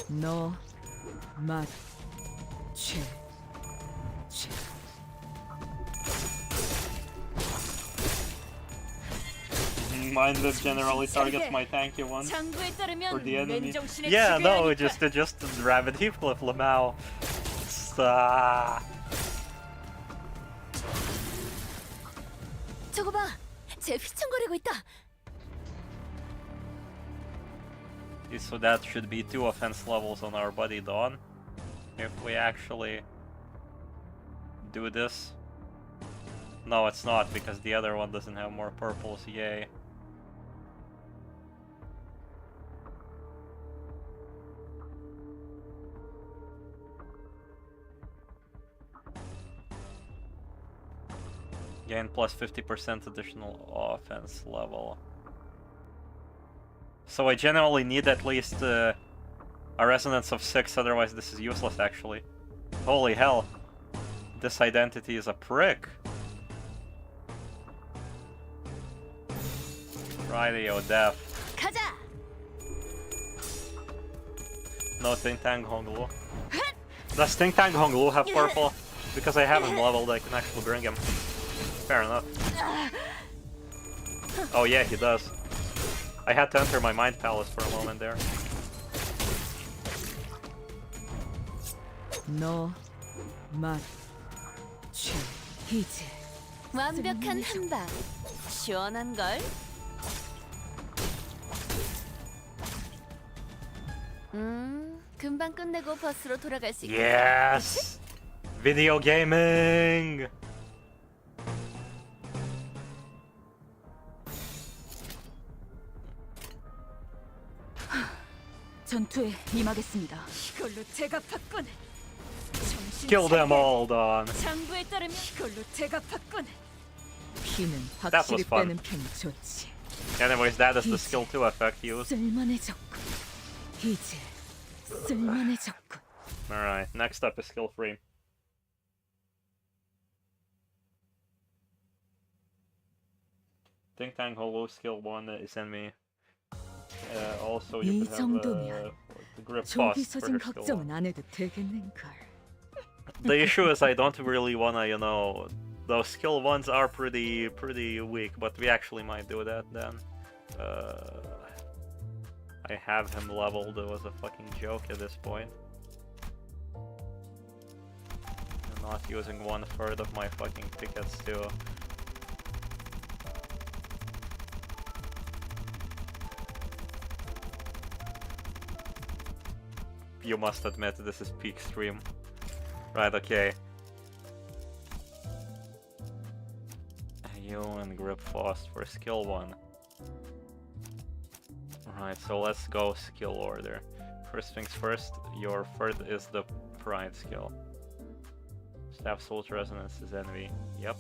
너, 맛, 죄. Mine that generally targets my tanky ones. 장부에 For 따르면 the enemy. 맨정신의 Yeah, no, 지배하니까. just Rabbit Heathcliff Lamau. 저거 봐, 쟤 휘청거리고 있다. So that should be 2 offense levels on our buddy Dawn. If we actually do this. No, it's not, because the other one doesn't have more purples, yay. Gain plus 50% additional offense level. So I generally need at least a resonance of 6, otherwise this is useless actually. Holy hell. This identity is a prick. Radio Death. 가자. No Ting Tang Honglu. Does Ting Tang Honglu have purple? Because I have him leveled, I can actually bring him. Fair enough. Oh yeah, he does. I had to enter my mind palace for a moment there. 너, 맛, 죄, 이제. 완벽한 한방. 시원한 걸. 금방 끝내고 버스로 돌아갈 수 있겠다. Yes! Video gaming! 전투에 임하겠습니다. 이걸로 제갑하군. 정신 Kill them 차려. all, Dawn. 장부에 따르면 이걸로 제갑하군. 피는 That 확실히 was fun. 빼는 편이 좋지. Anyways, that is the skill 2 effect used. 쓸만해졌군. 이제 쓸만해졌군. Alright, next up is skill 3. Think Tank Hollow skill 1 is enemy. Also, you 이 could have 정도면 the grip 조기 cost for 소진 her skill 1. 걱정은 안 해도 되겠는걸. The issue is I don't really wanna, you know, those skill 1s are pretty weak, but we actually might do that then. I have him leveled, it was a fucking joke at this point. I'm not using 1/3 of my fucking tickets too. You must admit this is peak stream. Right, okay. You and grip fast for skill 1. Right, so let's go skill order. First things first, your third is the pride skill. Staff Soul's Resonance is envy. Yep.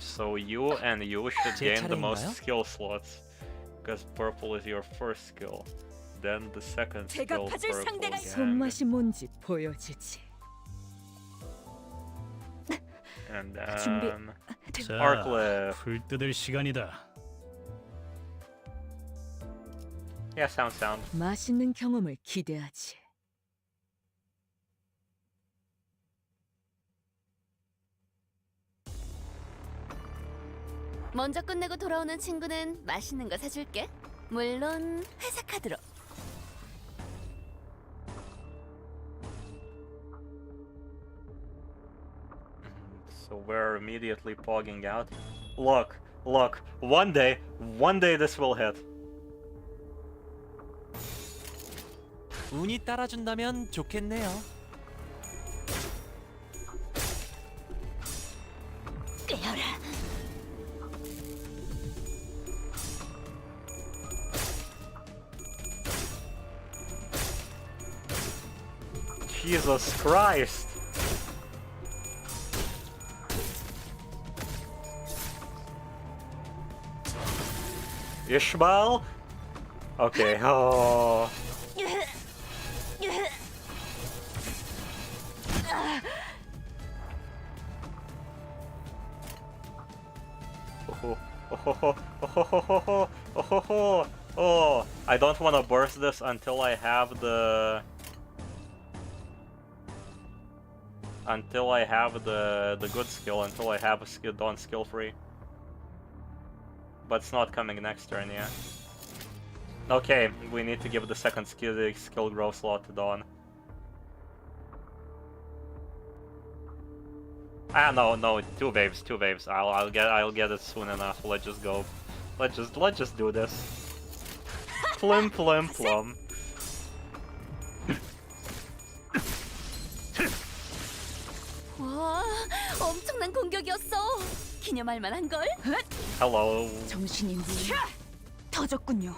So you and you should 제 gain the most 차례인가요? skill slots. Because purple is your first skill. Then the second 제가 skill 가질 purple 상대가 again. 손맛이 뭔지 보여주지. And 준비. then 자, Arcliffe. 불 뜯을 시간이다. Yeah, sound. 맛있는 경험을 기대하지. 먼저 끝내고 돌아오는 친구는 맛있는 거 사줄게. 물론 회사 카드로. So we're immediately pogging out. Look, one day this will hit. 운이 따라준다면 좋겠네요. 꿰어라. Jesus Christ! Ishmael? Okay, oh. Oh, I don't want to burst this until I have the good skill, until I have a skill Dawn skill free. But it's not coming next turn, yeah. Okay, we need to give the second skill growth slot to Dawn. Ah, no, two waves. I'll get it soon enough. Let's just go. Let's just do this. Plum. 와, 엄청난 공격이었어. 기념할 만한 걸. Hello. 정신이 터졌군요.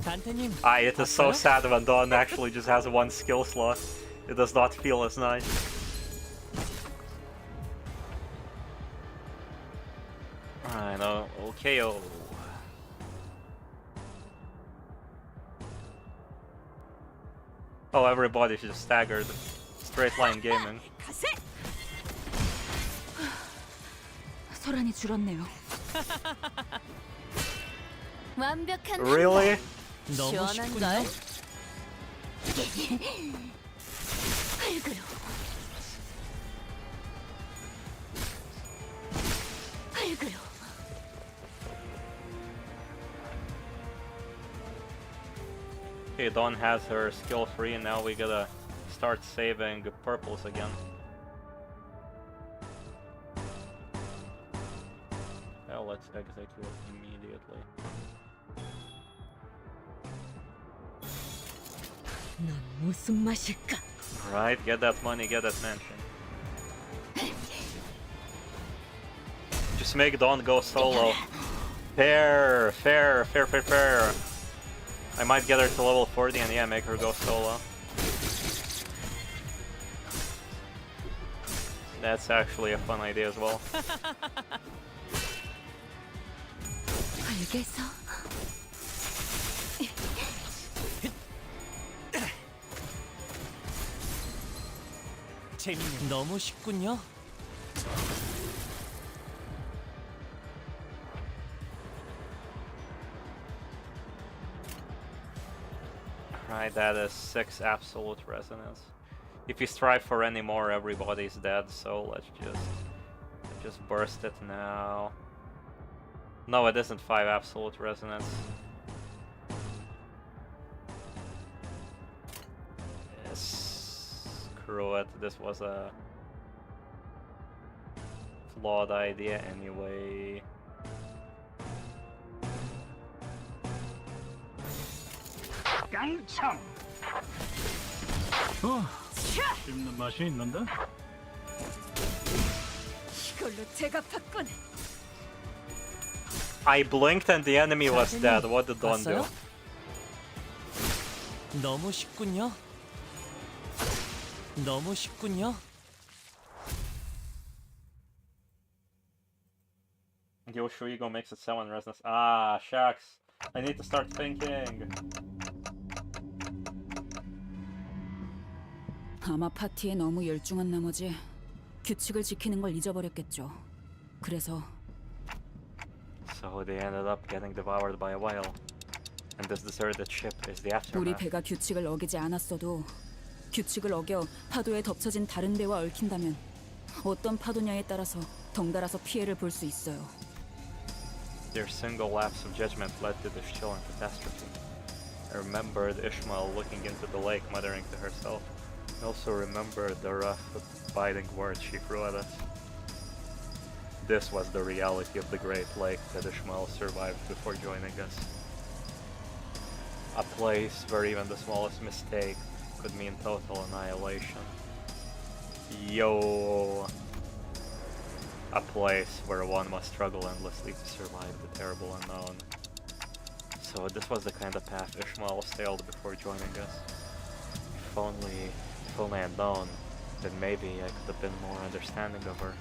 단테님. It is so sad when Dawn actually just has one skill slot. It does not feel as nice. I know. Okay. Oh, everybody's just staggered. Straight line gaming. 소란이 줄었네요. 완벽한 Really? 너무 시원한 쉽군요. 걸. 흙으로. 흙으로. Okay, Dawn has her skill free, and now we gotta start saving purples again. Well, let's execute immediately. 넌 무슨 맛일까? Right, get that money, get that mansion. Just make Dawn go solo. Fair. I might get her to level 40 and yeah, make her go solo. That's actually a fun idea as well. 알겠어. 재밌네. 너무 쉽군요. Right, that is 6 absolute resonance. If you strive for any more, everybody's dead, so let's just burst it now. No, it isn't 5 absolute resonance. Screw it, this was a flawed idea anyway. 깡총. 씹는 맛이 있는데? 이걸로 제가 봤군. I blinked and the enemy was dead. What did Dawn do? 봤어요? 너무 쉽군요. 너무 쉽군요. Yoshuigo makes it 7 resonance. Ah, shucks. I need to start thinking. 아마 파티에 너무 열중한 나머지 규칙을 지키는 걸 잊어버렸겠죠. 그래서 So they ended up getting devoured by a whale. And this deserted ship is the 우리 aftermath. 배가 규칙을 어기지 않았어도 규칙을 어겨 파도에 덮쳐진 다른 배와 얽힌다면 어떤 파도냐에 따라서 덩달아서 피해를 볼 수 있어요. Their single lapse of judgment led to this chilling catastrophe. I remembered Ishmael looking into the lake, muttering to herself. I also remembered the rough, biting words she threw at us. This was the reality of the Great Lake that Ishmael survived before joining us. A place where even the smallest mistake could mean total annihilation. Yo! A place where one must struggle endlessly to survive the terrible unknown. So this was the kind of path Ishmael sailed before joining us. If only I had known, then maybe I could have been more understanding of her.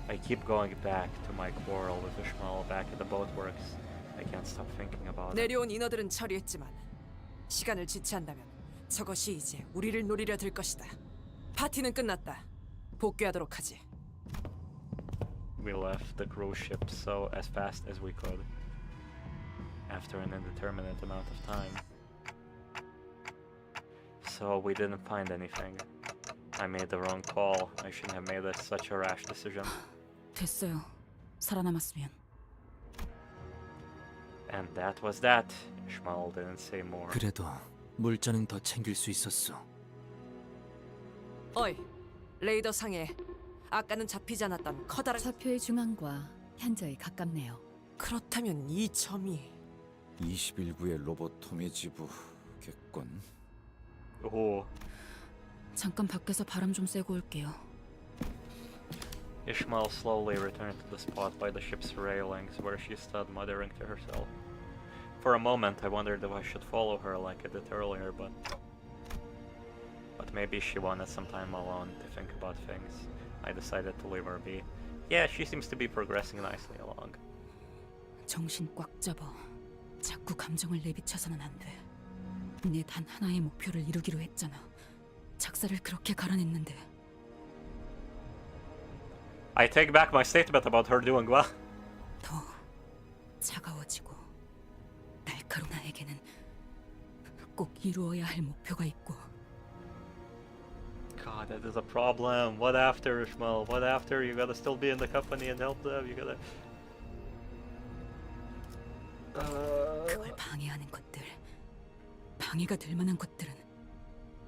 I keep going back to my quarrel with Ishmael back at the boatworks. I can't stop thinking about it. 내려온 인어들은 처리했지만 시간을 지체한다면 저것이 이제 우리를 노리려 들 것이다. 파티는 끝났다. 복귀하도록 하지. we left the cruise ship so as fast as we could after an indeterminate amount of time. So we didn't find anything. I made the wrong call. I shouldn't have made such a rash decision. 됐어요. 살아남았으면. And that was that. Ishmael didn't say more. 그래도 물자는 더 챙길 수 있었어. 어이, 레이더 상에 아까는 잡히지 않았던 커다란 좌표의 중앙과 현저히 가깝네요. 그렇다면 이 점이 21구의 로보토미 지부겠군. Oh. 잠깐 밖에서 바람 좀 쐬고 올게요. Ishmael slowly returned to the spot by the ship's railings where she stood muttering to herself. For a moment I wondered if I should follow her like I did earlier, but maybe she wanted some time alone to think about things. I decided to leave her be. Yeah, she seems to be progressing nicely along. 정신 꽉 잡아. 자꾸 감정을 내비쳐서는 안 돼. 내 단 하나의 목표를 이루기로 했잖아. 작사를 그렇게 갈아냈는데. I take back my statement about her doing well. 더 차가워지고 날카로운 나에게는 꼭 이루어야 할 목표가 있고. God, that is a problem. What after, Ishmael? What after? You gotta still be in the company and help them. You gotta. 그걸 방해하는 것들, 방해가 될 만한 것들은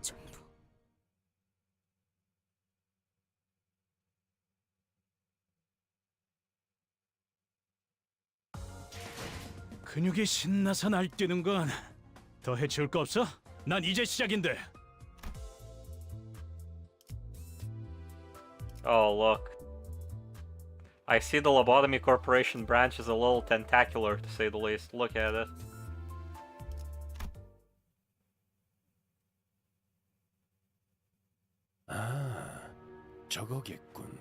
전부. 근육이 신나서 날뛰는 건 더 해치울 거 없어? 난 이제 시작인데. Oh, look. I see the Lobotomy Corporation branch is a little tentacular, to say the least. Look at it. 아, 저거겠군.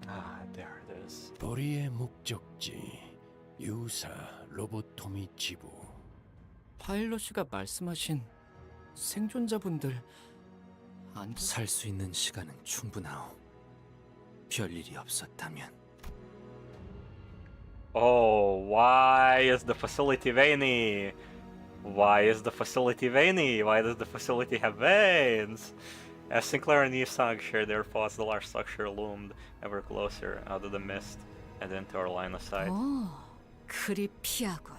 Ah, there it is. 보리의 목적지, 유사 로보토미 지부. 파일럿 씨가 말씀하신 생존자분들 살 수 있는 시간은 충분하오. 별일이 없었다면. Oh, why is the facility veiny? Why is the facility veiny? Why does the facility have veins? As Sinclair and Oniisan shared their thoughts, the large structure loomed ever closer out of the mist and into our line of sight. 그리 피하군.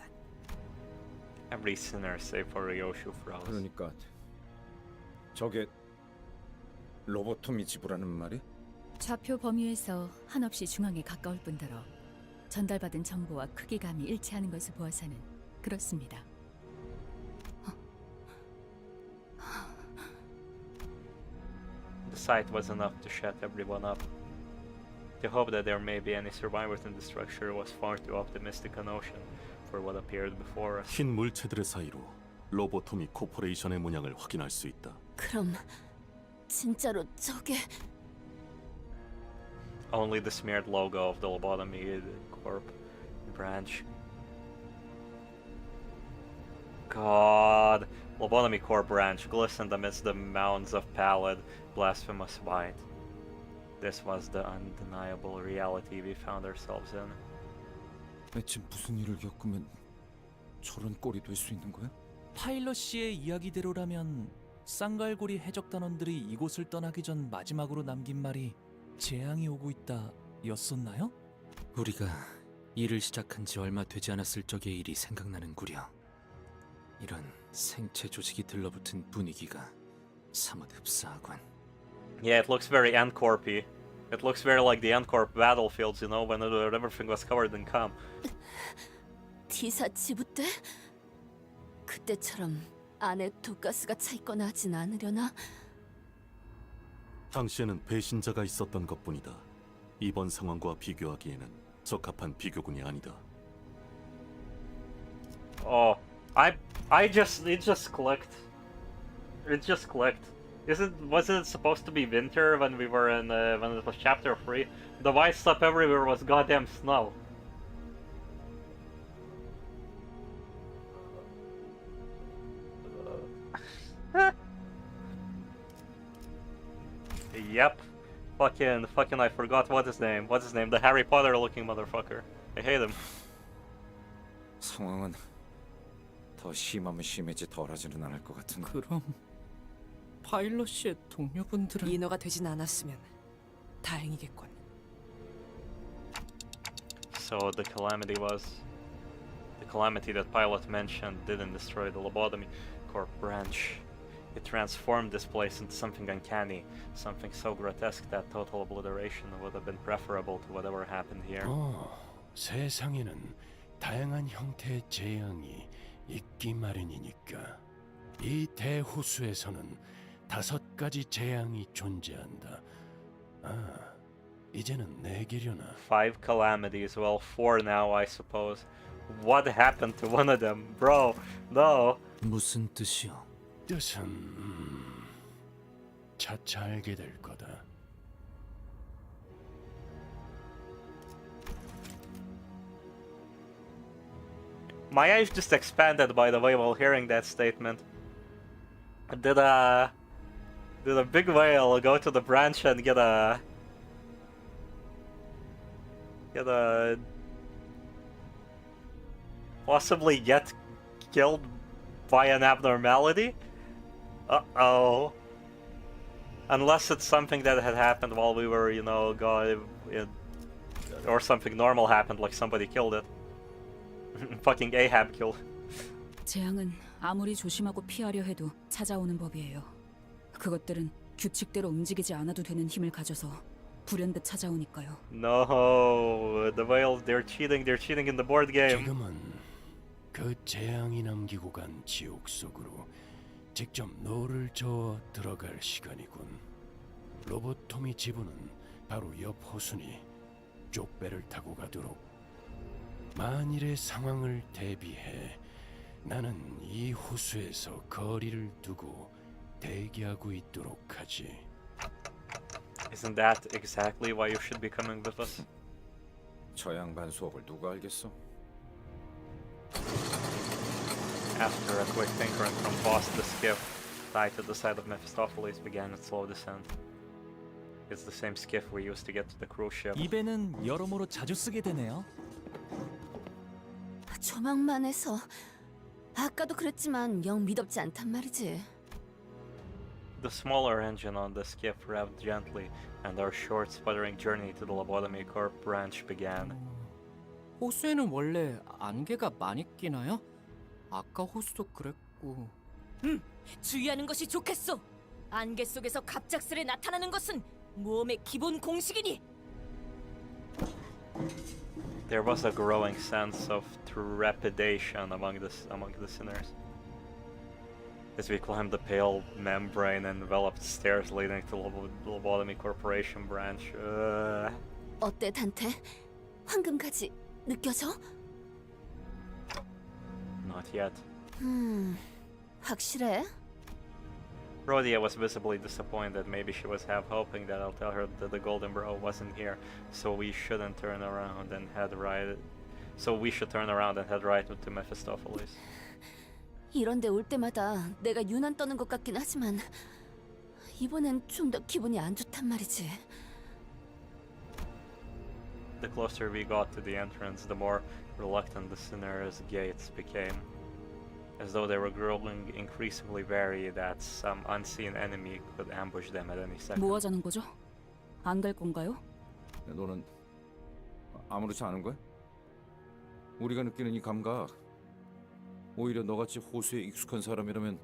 Every sinner save for Ryoshu froze. 그러니까 저게 로보토미 지부라는 말이? 좌표 범위에서 한없이 중앙에 가까울 뿐더러 전달받은 정보와 크기감이 일치하는 것을 보아서는 그렇습니다. The sight was enough to shut everyone up. The hope that there may be any survivors in the structure was far too optimistic a notion for what appeared before us. 흰 물체들의 사이로 로보토미 코퍼레이션의 문양을 확인할 수 있다. 그럼 진짜로 저게 Only the smeared logo of the Lobotomy Corp branch. God, Lobotomy Corp branch glistened amidst the mounds of pallid, blasphemous white. This was the undeniable reality we found ourselves in. 대체 무슨 일을 겪으면 저런 꼴이 될 수 있는 거야? 파일럿 씨의 이야기대로라면 쌍갈고리 해적 단원들이 이곳을 떠나기 전 마지막으로 남긴 말이 재앙이 오고 있다 였었나요? 우리가 일을 시작한 지 얼마 되지 않았을 적의 일이 생각나는구려. 이런 생체 조직이 들러붙은 분위기가 사뭇 흡사하군. Yeah, it looks very N-Corpy. It looks very like the N-Corp battlefields, you know, when everything was covered in cum. T사 지부 때? 그때처럼 안에 독가스가 차 있거나 하진 않으려나? 당시에는 배신자가 있었던 것뿐이다. 이번 상황과 비교하기에는 적합한 비교군이 아니다. Oh, it just clicked. It just clicked. Wasn't it supposed to be winter when we were in when it was chapter 3? The white stuff everywhere was goddamn snow. Yep. Fucking, I forgot what his name. What's his name? The Harry Potter looking motherfucker. I hate him. 상황은 더 심하면 심해지 덜하지는 않을 것 같은데. 그럼 파일럿 씨의 동료분들은 인어가 되진 않았으면 다행이겠군. So the calamity that Pilot mentioned didn't destroy the Lobotomy Corp branch. It transformed this place into something uncanny, something so grotesque that total obliteration would have been preferable to whatever happened here. 세상에는 다양한 형태의 재앙이 있기 마련이니까. 이 대호수에서는 5가지 재앙이 존재한다. 이제는 4개려나. 5 calamities, well 4 now I suppose. What happened to one of them? Bro, no. 무슨 뜻이요? 뜻은 차차 알게 될 거다. My eyes just expanded, by the way, while hearing that statement. Did a big whale go to the branch and get a possibly get killed by an abnormality? Uh-oh. Unless it's something that had happened while we were, you know, or something normal happened, like somebody killed it. Fucking Ahab killed. 재앙은 아무리 조심하고 피하려 해도 찾아오는 법이에요. 그것들은 규칙대로 움직이지 않아도 되는 힘을 가져서 불현듯 찾아오니까요. No, the whales, they're cheating in the board game. 지금은 그 재앙이 남기고 간 지옥 속으로 직접 너를 저어 들어갈 시간이군. 로보토미 지부는 바로 옆 호수니 쪽배를 타고 가도록. 만일의 상황을 대비해 나는 이 호수에서 거리를 두고 대기하고 있도록 하지. Isn't that exactly why you should be coming with us? 저 양반 수업을 누가 알겠어? After a quick tinkering from Boss, the skiff tied to the side of Mephistopheles began its slow descent. It's the same skiff we used to get to the cruise ship. 이 배는 여러모로 자주 쓰게 되네요. 조망만 해서 아까도 그랬지만 영 미덥지 않단 말이지. The smaller engine on the skiff revved gently, and our short, sputtering journey to the Lobotomy Corp branch began. 호수에는 원래 안개가 많이 끼나요? 아까 호수도 그랬고. 주의하는 것이 좋겠소. 안개 속에서 갑작스레 나타나는 것은 모험의 기본 공식이니. There was a growing sense of trepidation among the sinners. As we climbed the pale membrane enveloped stairs leading to Lobotomy Corporation branch. 어때 단테? 황금까지 느껴져? Not yet. 확실해? Rhodia was visibly disappointed. Maybe she was half hoping that I'll tell her that the Golden Bro wasn't here, so we shouldn't turn around and head right. So we should turn around and head right to Mephistopheles. 이런데 올 때마다 내가 유난 떠는 것 같긴 하지만 이번엔 좀 더 기분이 안 좋단 말이지. The closer we got to the entrance, the more reluctant the sinners' gates became, as though they were growing increasingly wary that some unseen enemy could ambush them at any second. 뭐 하자는 거죠? 안 갈 건가요? 너는 아무렇지 않은 거야? 우리가 느끼는 이 감각, 오히려 너같이 호수에 익숙한 사람이라면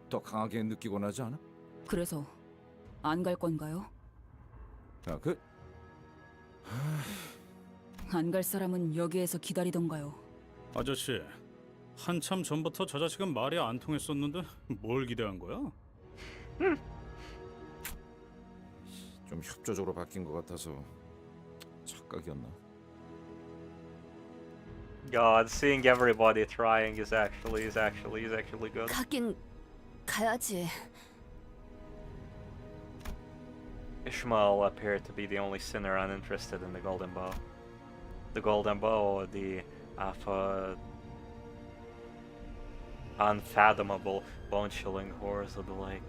더 강하게 느끼곤 하지 않아? 그래서 안 갈 건가요? 야, 안 갈 사람은 여기에서 기다리던가요. 아저씨, 한참 전부터 저 자식은 말이 안 통했었는데 뭘 기대한 거야? 좀 협조적으로 바뀐 것 같아서 착각이었나? God, seeing everybody trying is actually good. 가긴 가야지. Ishmael appeared to be the only sinner uninterested in the Golden Bow. The Golden Bow, the unfathomable, bone-chilling horrors of the lake.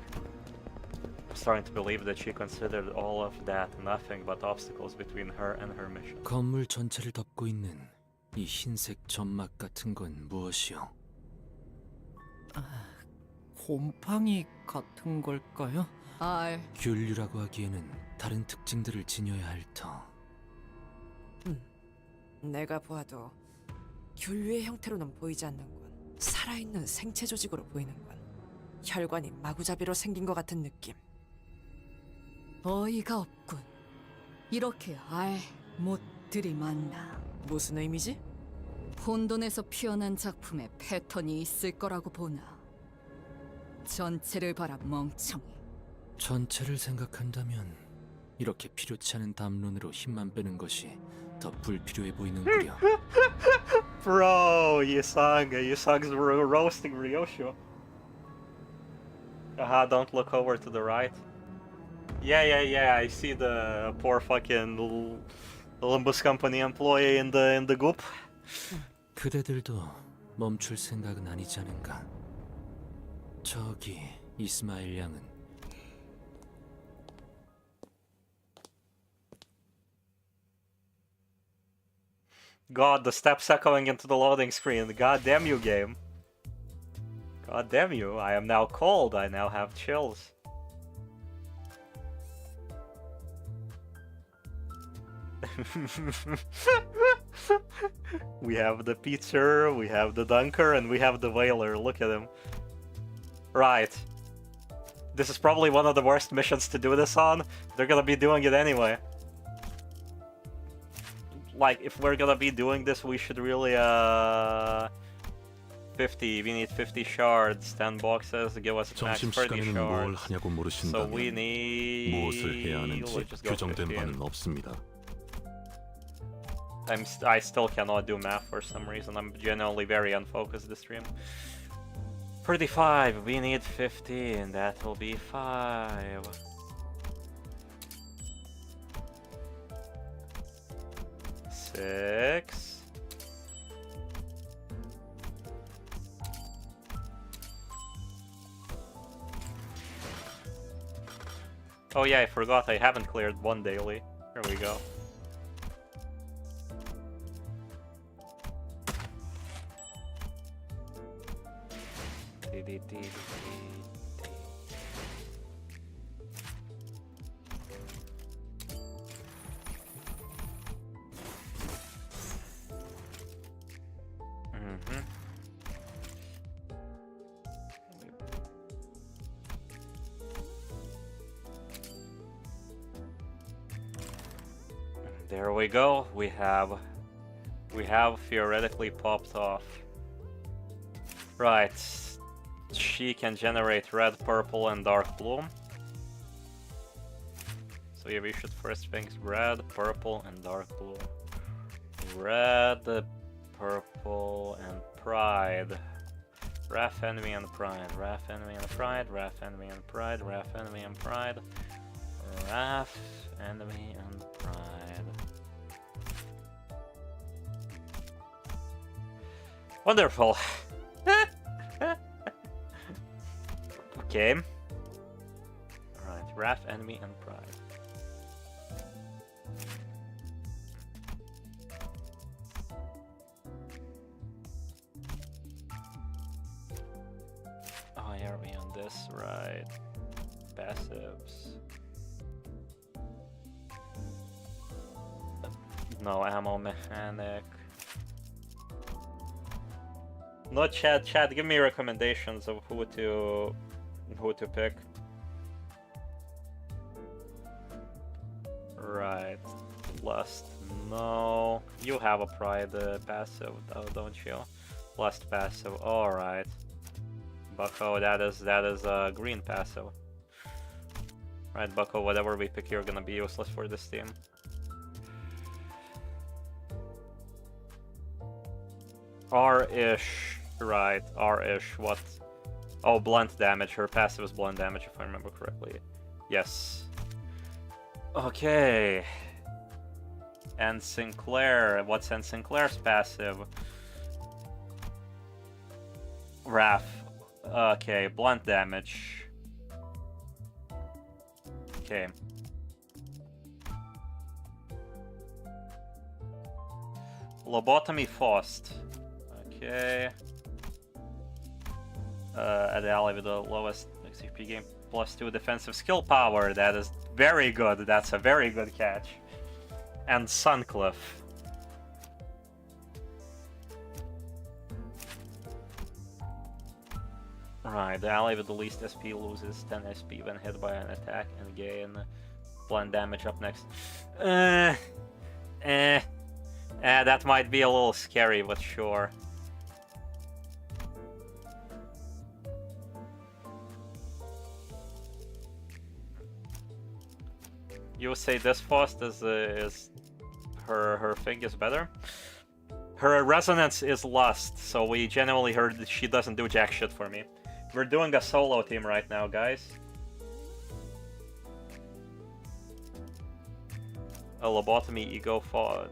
I'm starting to believe that she considered all of that nothing but obstacles between her and her mission. 건물 전체를 덮고 있는 이 흰색 점막 같은 건 무엇이요? 곰팡이 같은 걸까요? 균류라고 하기에는 다른 특징들을 지녀야 할 터. 내가 보아도 균류의 형태로는 보이지 않는군. 살아있는 생체 조직으로 보이는군. 혈관이 마구잡이로 생긴 것 같은 느낌. 어이가 없군. 이렇게 못들이 많나. 무슨 의미지? 혼돈에서 피어난 작품에 패턴이 있을 거라고 보나. 전체를 봐라, 멍청이. 전체를 생각한다면 이렇게 필요치 않은 담론으로 힘만 빼는 것이 더 불필요해 보이는구려. Bro, Yusang's roasting Ryosho. Don't look over to the right. Yeah, I see the poor fucking Limbus company employee in the goop. 그대들도 멈출 생각은 아니지 않은가? 저기 이스마일 양은 God, the steps echoing into the loading screen. God damn you, game. God damn you. I am now cold. I now have chills. We have the Pizza, we have the Dunker, and we have the Whaler. Look at him. Right. This is probably one of the worst missions to do this on. They're gonna be doing it anyway. Like, if we're gonna be doing this, we should really, 50, we need 50 shards, 10 boxes, give us max 30 점심시간에는 뭘 shards. 하냐고 So we 물으신다면 need... 무엇을 해야 하는지 let's just go 규정된 50. 바는 없습니다. I still cannot do math for some reason. I'm genuinely very unfocused this stream. 35, we need 50, and that will be 5. Six. Oh yeah, I forgot I haven't cleared one daily. Here we go. There we go. We have theoretically popped off. Right. She can generate red, purple, and dark blue. So yeah, we should first think red, purple, and dark blue. Red, purple, and pride. Wrath, envy, and pride. Wrath, envy, and pride. Wrath, envy, and pride. Wrath, envy, and pride. Wrath, envy, and pride. Wonderful. Okay. Alright, wrath, envy, and pride. Oh, here we on this, right. Passives. No ammo mechanic. No, chat, give me recommendations of who to pick. Right. Lust, no. You have a pride passive, though, don't you? Lust passive, alright. Bucko, that is a green passive. Right, Bucko, whatever we pick, you're gonna be useless for this team. R-ish, right, R-ish, what? Oh, blunt damage, her passive is blunt damage if I remember correctly. Yes. Okay. And Sinclair, what's in Sinclair's passive? Wrath. Okay, blunt damage. Okay. Lobotomy Faust. Okay. At the alley with the lowest XP game, +2 defensive skill power. That is very good. That's a very good catch. And Suncliff. Right, the ally with the least SP loses 10 SP when hit by an attack and gain blunt damage up next. That might be a little scary, but sure. You say this Faust is her thing is better? Her resonance is lust, so we genuinely heard that she doesn't do jack shit for me. We're doing a solo team right now, guys. A lobotomy ego for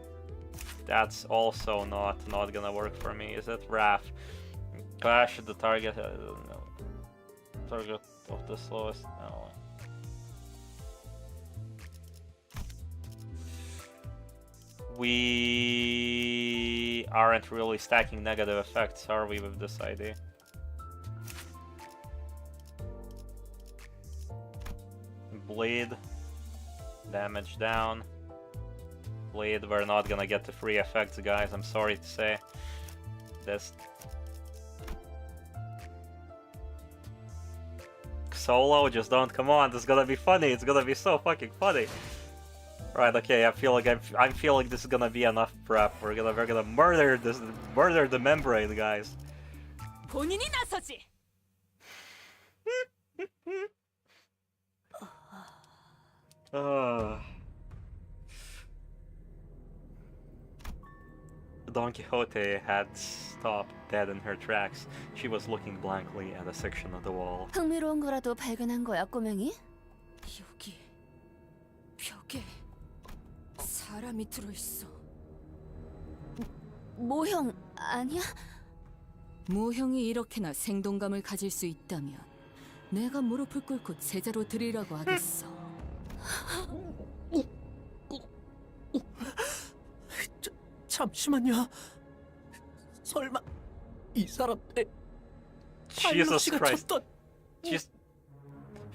that's also not gonna work for me, is it? Wrath. Clash the target target of the slowest. No. We aren't really stacking negative effects, are we, with this ID? Bleed. Damage down. Bleed, we're not gonna get the free effects, guys, I'm sorry to say. This... Solo, just don't, come on, this is gonna be funny, it's gonna be so fucking funny. Right, okay, I'm feeling this is gonna be enough prep. We're gonna murder the membrane, guys. 본인이 나서지. Don Quixote had stopped dead in her tracks. She was looking blankly at a section of the wall. 흥미로운 거라도 발견한 거야, 꼬맹이? 여기 벽에 사람이 들어있어. 모형 아니야? 모형이 이렇게나 생동감을 가질 수 있다면 내가 무릎을 꿇고 제자로 드리라고 하겠어. 잠시만요. 설마 이 사람 Jesus Christ. Just...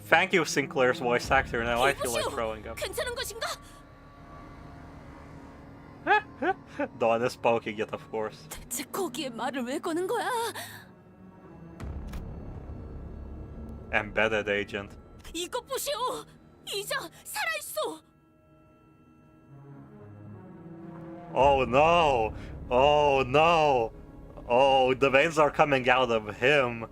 Thank you, Sinclair's voice actor. Now I feel like throwing up. 괜찮은 것인가? Dawn is poking it, of course. 대체 거기에 말을 왜 거는 거야? Embedded agent. 이것 보시오. 이자 살아있어. Oh no! Oh no! Oh, the veins are coming out of him.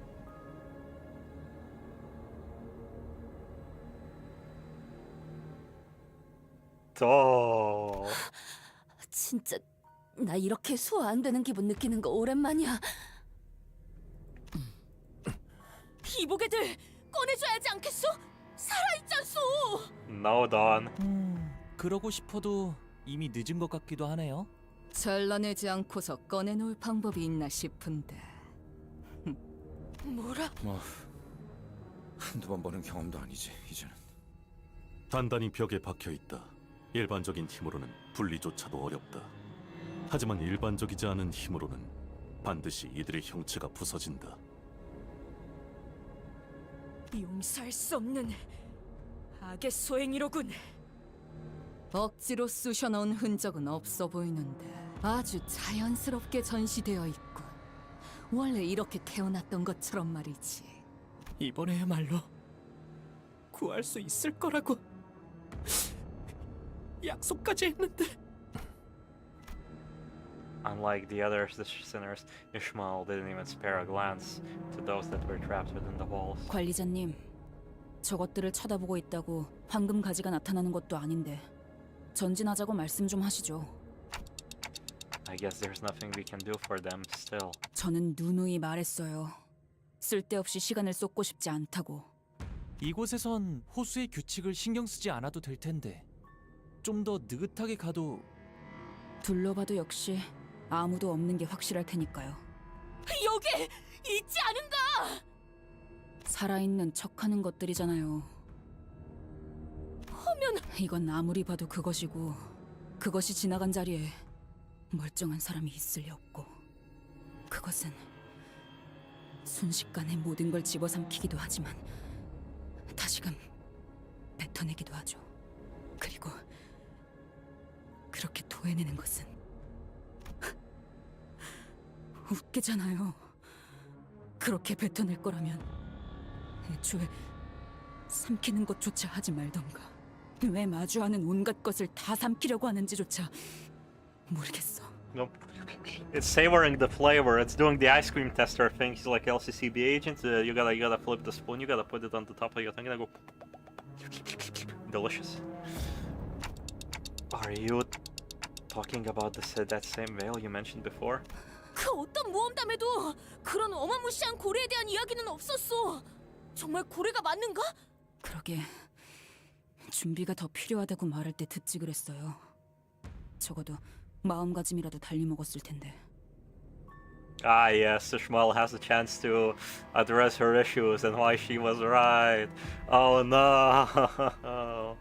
Oh. 진짜 나 이렇게 소화 안 되는 기분 느끼는 거 오랜만이야. 이보게들 꺼내줘야 하지 않겠소? 살아있잖소. No, Dawn. 그러고 싶어도 이미 늦은 것 같기도 하네요. 잘라내지 않고서 꺼내놓을 방법이 있나 싶은데. 뭐라? 뭐 한두 번 보는 경험도 아니지 이제는. 단단히 벽에 박혀 있다. 일반적인 힘으로는 분리조차도 어렵다. 하지만 일반적이지 않은 힘으로는 반드시 이들의 형체가 부서진다. 용서할 수 없는 악의 소행이로군. 억지로 쑤셔넣은 흔적은 없어 보이는데 아주 자연스럽게 전시되어 있군. 원래 이렇게 태어났던 것처럼 말이지. 이번에야말로 구할 수 있을 거라고 약속까지 했는데. Unlike the other sinners, Ishmael didn't even spare a glance to those that were trapped within the walls. 관리자님, 저것들을 쳐다보고 있다고 황금 가지가 나타나는 것도 아닌데 전진하자고 말씀 좀 하시죠. I guess there's nothing we can do for them still. 저는 누누이 말했어요. 쓸데없이 시간을 쏟고 싶지 않다고. 이곳에선 호수의 규칙을 신경 쓰지 않아도 될 텐데 좀 더 느긋하게 가도. 둘러봐도 역시 아무도 없는 게 확실할 테니까요. 여기 있지 않은가? 살아있는 척하는 것들이잖아요. 이건 아무리 봐도 그것이고 그것이 지나간 자리에 멀쩡한 사람이 있을 리 없고 그것은 순식간에 모든 걸 집어삼키기도 하지만 다시금 뱉어내기도 하죠. 그리고 그렇게 토해내는 것은 웃기잖아요. 그렇게 뱉어낼 거라면 애초에 삼키는 것조차 하지 말던가. 왜 마주하는 온갖 것을 다 삼키려고 하는지조차 모르겠어. Nope. It's savoring the flavor. It's doing the ice cream tester thing. He's like LCCB agent. You gotta flip the spoon. You gotta put it on the top of your thing and go. Delicious. Are you talking about that same whale you mentioned before? 그 어떤 모험담에도 그런 어마무시한 고래에 대한 이야기는 없었어. 정말 고래가 맞는가? 그러게 준비가 더 필요하다고 말할 때 듣지 그랬어요. 적어도 마음가짐이라도 달리 먹었을 텐데. Ah, yes, Ishmael has a chance to address her issues and why she was right. Oh no!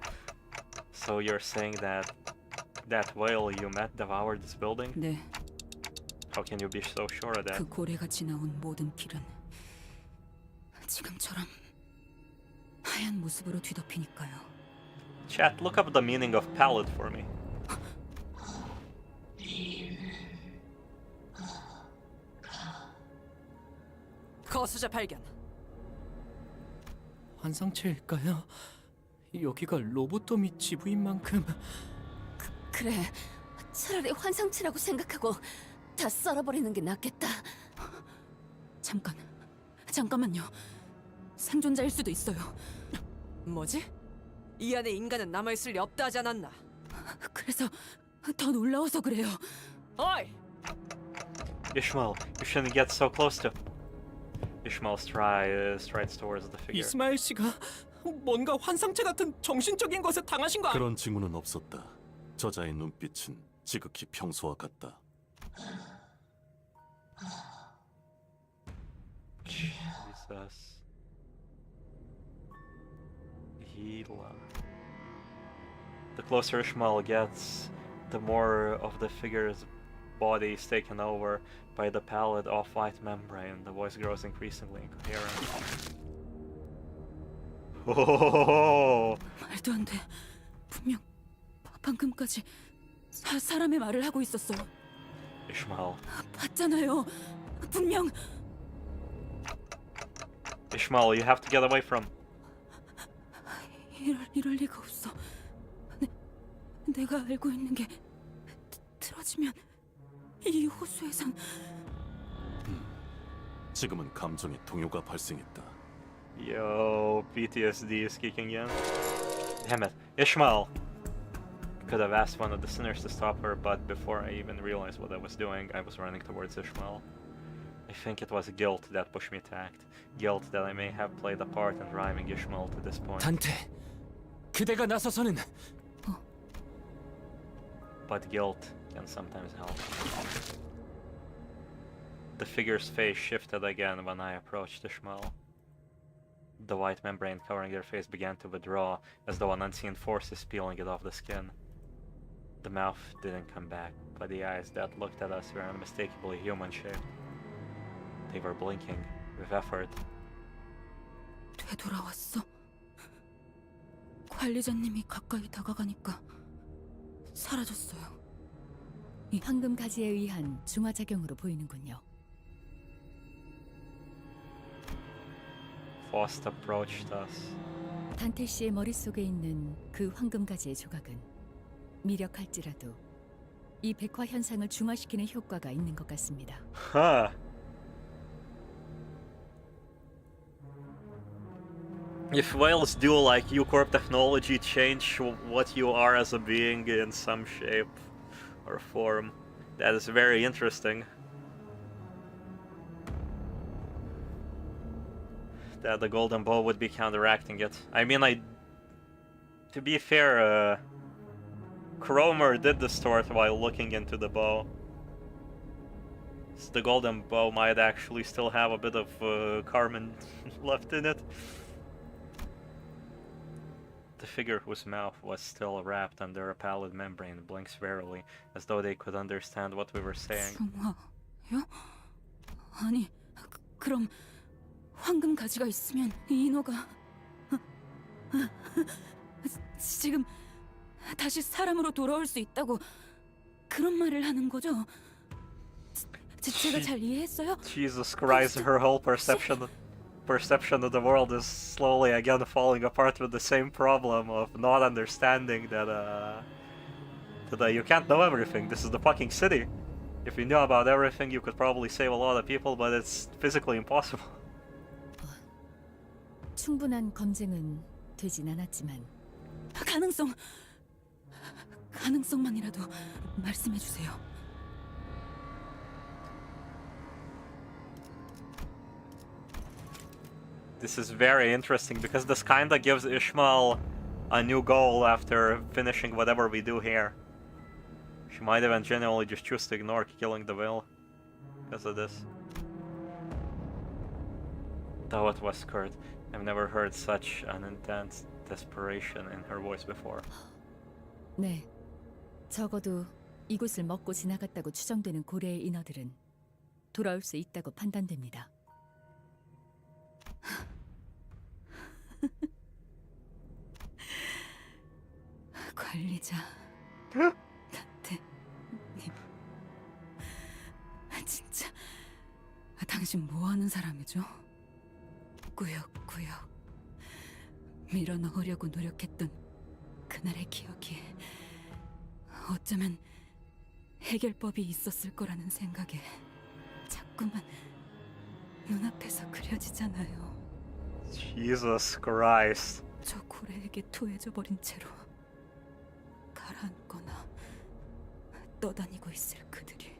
So you're saying that whale you met devoured this building? 네, How can you be so sure of that? 그 고래가 지나온 모든 길은 지금처럼 하얀 모습으로 뒤덮이니까요. Chat, look up the meaning of palette for me. 거수자 발견. 환상체일까요? 여기가 로보토미 지부인 만큼 그래, 차라리 환상체라고 생각하고 다 썰어버리는 게 낫겠다. 잠깐만요. 생존자일 수도 있어요. 뭐지? 이 안에 인간은 남아있을 리 없다 하지 않았나? 그래서 더 놀라워서 그래요. 어이! Ishmael, you shouldn't get so close to. Ishmael strides towards the figure. 이스마엘 씨가 뭔가 환상체 같은 정신적인 것에 당하신 거 그런 징후는 없었다. 저자의 눈빛은 지극히 평소와 같다. Jesus. Hila. The closer Ishmael gets, the more of the figure's body is taken over by the pallid off-white membrane. The voice grows increasingly incoherent. Oh! 말도 안 돼. 분명 방금까지 사람의 말을 하고 있었어요. Ishmael. 봤잖아요. 분명. Ishmael, you have to get away from. 이럴 리가 없어. 내가 알고 있는 게 틀어지면 이 호수에선 지금은 감정의 동요가 발생했다. Yo, PTSD is kicking in. Damn it. Ishmael! Could have asked one of the sinners to stop her, but before I even realized what I was doing, I was running towards Ishmael. I think it was guilt that pushed me to act. Guilt that I may have played a part in driving Ishmael to this point. 단테, 그대가 나서서는 But guilt can sometimes help. The figure's face shifted again when I approached Ishmael. The white membrane covering their face began to withdraw, as though an unseen force is peeling it off the skin. The mouth didn't come back, but the eyes that looked at us were unmistakably human-shaped. They were blinking, with effort. 되돌아왔어. 관리자님이 가까이 다가가니까 사라졌어요. 이 황금 가지에 의한 중화작용으로 보이는군요. Faust approached us. 단테 씨의 머릿속에 있는 그 황금 가지의 조각은 미력할지라도 이 백화 현상을 중화시키는 효과가 있는 것 같습니다. Huh. If whales do like U-Corp technology change what you are as a being in some shape or form, that is very interesting. That the golden bow would be counteracting it. I mean, to be fair, Cromer did distort while looking into the bow. So the golden bow might actually still have a bit of Carmen left in it. The figure whose mouth was still wrapped under a pallid membrane blinks warily, as though they could understand what we were saying. 중화요? 아니, 그럼 황금 가지가 있으면 이 인어가 지금 다시 사람으로 돌아올 수 있다고 그런 말을 하는 거죠? 제가 잘 이해했어요? Jesus Christ, her whole perception of the world is slowly again falling apart with the same problem of not understanding that you can't know everything. This is the fucking city. If you knew about everything, you could probably save a lot of people, but it's physically impossible. 충분한 검증은 되진 않았지만 가능성만이라도 말씀해 주세요. This is very interesting because this kinda gives Ishmael a new goal after finishing whatever we do here. She might even genuinely just choose to ignore killing the will because of this. Though it was Kurt, I've never heard such an intense desperation in her voice before. 네, 적어도 이곳을 먹고 지나갔다고 추정되는 고래의 인어들은 돌아올 수 있다고 판단됩니다. 관리자 나태님, 진짜 당신 뭐 하는 사람이죠? 꾸역꾸역 밀어 넣으려고 노력했던 그날의 기억이 어쩌면 해결법이 있었을 거라는 생각에 자꾸만 눈앞에서 그려지잖아요. Jesus Christ. 저 고래에게 토해져 버린 채로 가라앉거나 떠다니고 있을 그들이.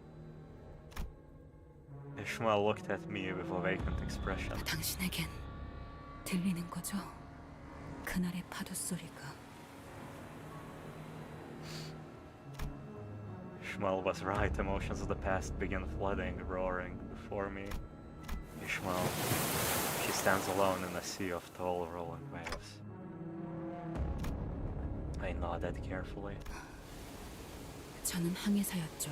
Ishmael looked at me with a vacant expression. 당신에겐 들리는 거죠? 그날의 파도 소리가. Ishmael was right. Emotions of the past began flooding, roaring before me. Ishmael. She stands alone in a sea of tall, rolling waves. I nodded carefully. 저는 항해사였죠.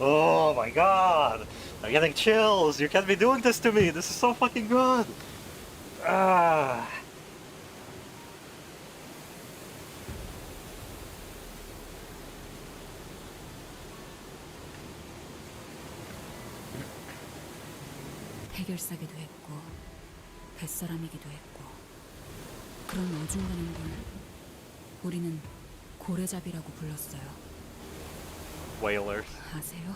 Oh my god! I'm getting chills! You can't be doing this to me! This is so fucking good! Ah. 해결사기도 했고 뱃사람이기도 했고 그런 어중간한 걸 우리는 고래잡이라고 불렀어요. Whalers. 아세요?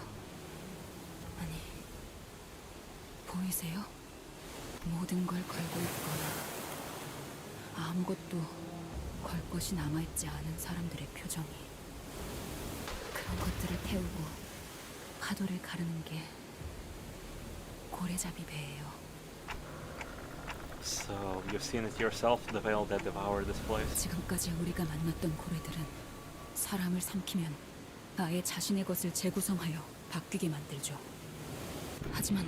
아니, 보이세요? 모든 걸 걸고 있거나 아무것도 걸 것이 남아있지 않은 사람들의 표정이. 그런 것들을 태우고 파도를 가르는 게 고래잡이 배예요. So, you've seen it yourself, the whale that devoured this place? 지금까지 우리가 만났던 고래들은 사람을 삼키면 아예 자신의 것을 재구성하여 바뀌게 만들죠. 하지만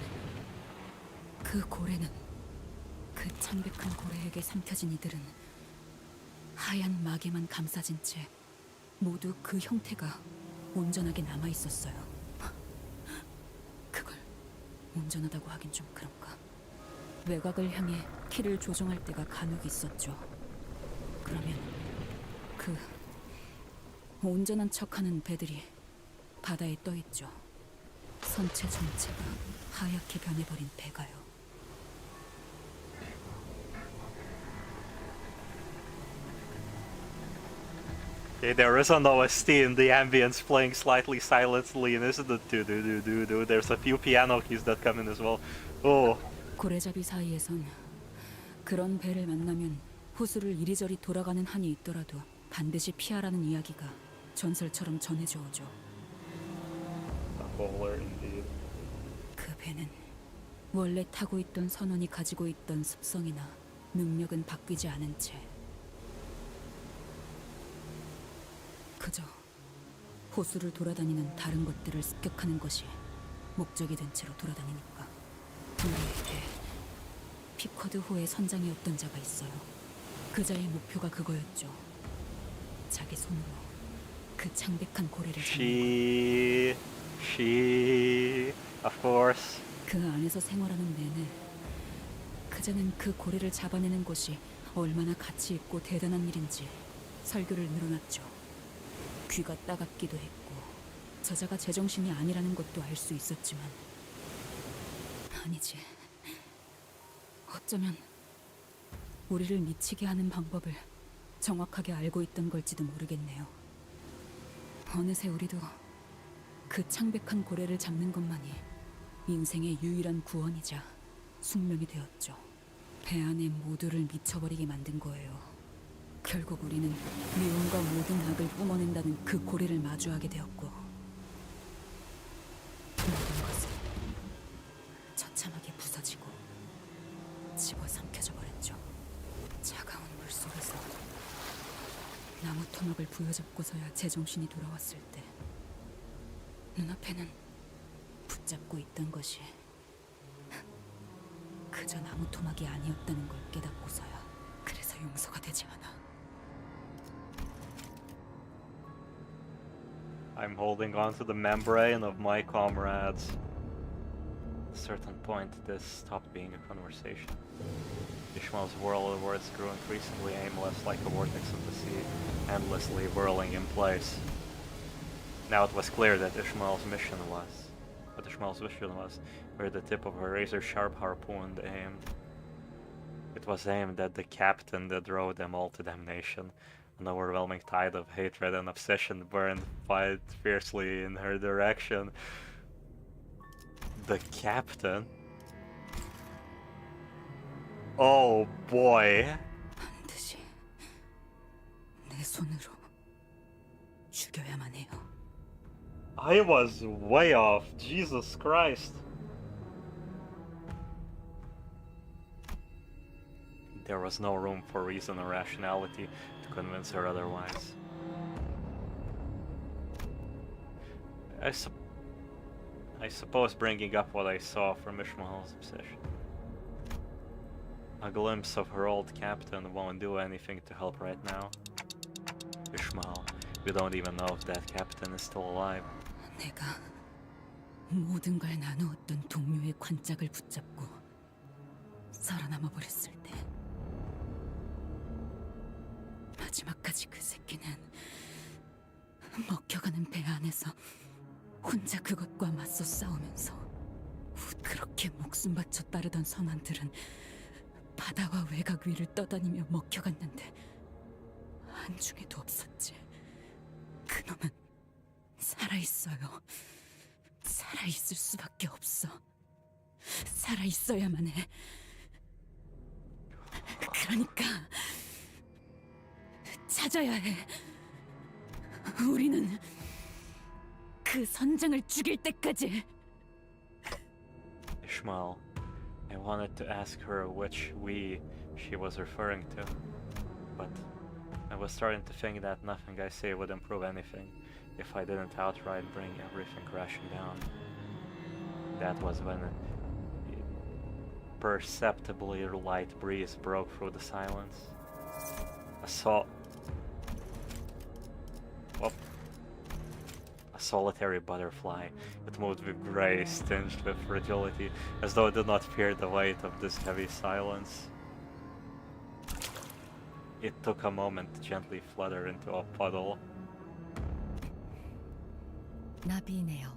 그 고래는, 그 창백한 고래에게 삼켜진 이들은 하얀 막에만 감싸진 채 모두 그 형태가 온전하게 남아있었어요. 그걸 온전하다고 하긴 좀 그런가. 외곽을 향해 키를 조정할 때가 간혹 있었죠. 그러면 그 온전한 척하는 배들이 바다에 떠있죠. 선체 전체가 하얗게 변해버린 배가요. Okay, there is an OST in the ambience playing slightly silently, and isn't it? Do. There's a few piano keys that come in as well. Oh. 고래잡이 사이에선 그런 배를 만나면 호수를 이리저리 돌아가는 한이 있더라도 반드시 피하라는 이야기가 전설처럼 전해져 오죠. A bowler indeed. 그 배는 원래 타고 있던 선원이 가지고 있던 습성이나 능력은 바뀌지 않은 채 그저 호수를 돌아다니는 다른 것들을 습격하는 것이 목적이 된 채로 돌아다니니까. 우리에게 피커드호의 선장이었던 자가 있어요. 그자의 목표가 그거였죠. 자기 손으로 그 창백한 고래를 She, of course. 그 안에서 생활하는 내내 그자는 그 고래를 잡아내는 것이 얼마나 가치 있고 대단한 일인지 설교를 늘어놨죠. 귀가 따갑기도 했고 저자가 제정신이 아니라는 것도 알 수 있었지만 아니지. 어쩌면 우리를 미치게 하는 방법을 정확하게 알고 있던 걸지도 모르겠네요. 어느새 우리도 그 창백한 고래를 잡는 것만이 인생의 유일한 구원이자 숙명이 되었죠. 배 안에 모두를 미쳐버리게 만든 거예요. 결국 우리는 미움과 모든 악을 뿜어낸다는 그 고래를 마주하게 되었고 모든 것은 처참하게 부서지고 집어삼켜져 버렸죠. 차가운 물속에서 나무 토막을 부여잡고서야 제정신이 돌아왔을 때 눈앞에는 붙잡고 있던 것이 그저 나무 토막이 아니었다는 걸 깨닫고서야. 그래서 용서가 되지 않아. I'm holding on to the membrane of my comrades. At a certain point, this stopped being a conversation. Ishmael's whirl of words grew increasingly aimless, like a vortex of the sea, endlessly whirling in place. Now it was clear that Ishmael's vision was where the tip of her razor-sharp harpoon aimed. It was aimed at the captain that drove them all to damnation. An overwhelming tide of hatred and obsession burned fiercely in her direction. The captain? Oh boy. 반드시 내 손으로 죽여야만 해요. I was way off. Jesus Christ. There was no room for reason or rationality to convince her otherwise. I suppose bringing up what I saw from Ishmael's obsession. A glimpse of her old captain won't do anything to help right now. Ishmael, we don't even know if that captain is still alive. 내가 모든 걸 나누었던 동료의 관짝을 붙잡고 살아남아 버렸을 때 마지막까지 그 새끼는 먹혀가는 배 안에서 혼자 그것과 맞서 싸우면서 그렇게 목숨 바쳐 따르던 선원들은 바다와 외곽 위를 떠다니며 먹혀갔는데 한중에도 없었지. 그놈은 살아있어요. 살아있을 수밖에 없어. 살아있어야만 해. 그러니까 찾아야 해. 우리는 그 선장을 죽일 때까지. Ishmael, I wanted to ask her which we she was referring to, but I was starting to think that nothing I say would improve anything if I didn't outright bring everything crashing down. That was when a perceptibly light breeze broke through the silence. A solitary butterfly. It moved with grace, tinged with fragility, as though it did not fear the weight of this heavy silence. It took a moment to gently flutter into a puddle. 나비네요.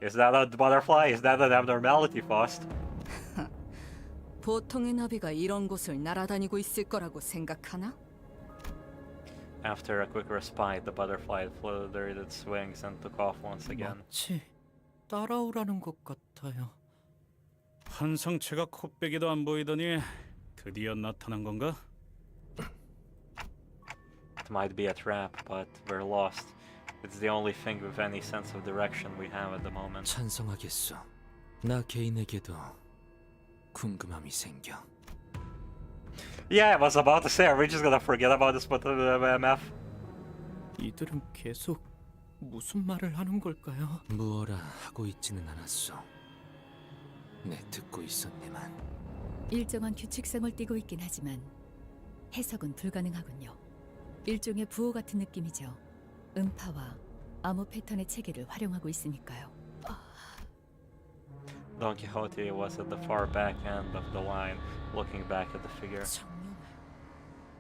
Is that a butterfly? Is that an abnormality, Faust? 보통의 나비가 이런 곳을 날아다니고 있을 거라고 생각하나? After a quick respite, the butterfly fluttered its wings and took off once again. 마치 따라오라는 것 같아요. 한성체가 코빼기도 안 보이더니 드디어 나타난 건가? It might be a trap, but we're lost. It's the only thing with any sense of direction we have at the moment. 찬성하겠소. 나 개인에게도 궁금함이 생겨. Yeah, I was about to say, are we just gonna forget about this MF? 이들은 계속 무슨 말을 하는 걸까요? 무어라 하고 있지는 않았소. 네, 듣고 있었네만. 일정한 규칙성을 띠고 있긴 하지만 해석은 불가능하군요. 일종의 부호 같은 느낌이죠. 음파와 암호 패턴의 체계를 활용하고 있으니까요. Don Quixote was at the far back end of the line, looking back at the figure. 정령,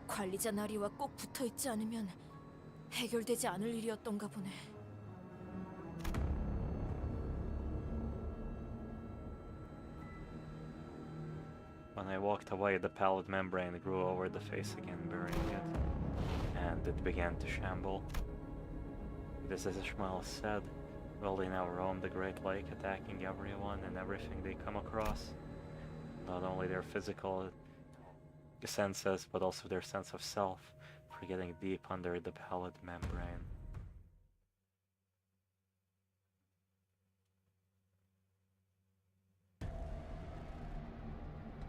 관리자 나리와 꼭 붙어 있지 않으면 해결되지 않을 일이었던가 보네. When I walked away, the pallid membrane grew over the face again, burying it, and it began to shamble. It is as Ishmael said, will they now roam the Great Lake, attacking everyone and everything they come across? Not only their physical senses, but also their sense of self, forgetting deep under the pallid membrane.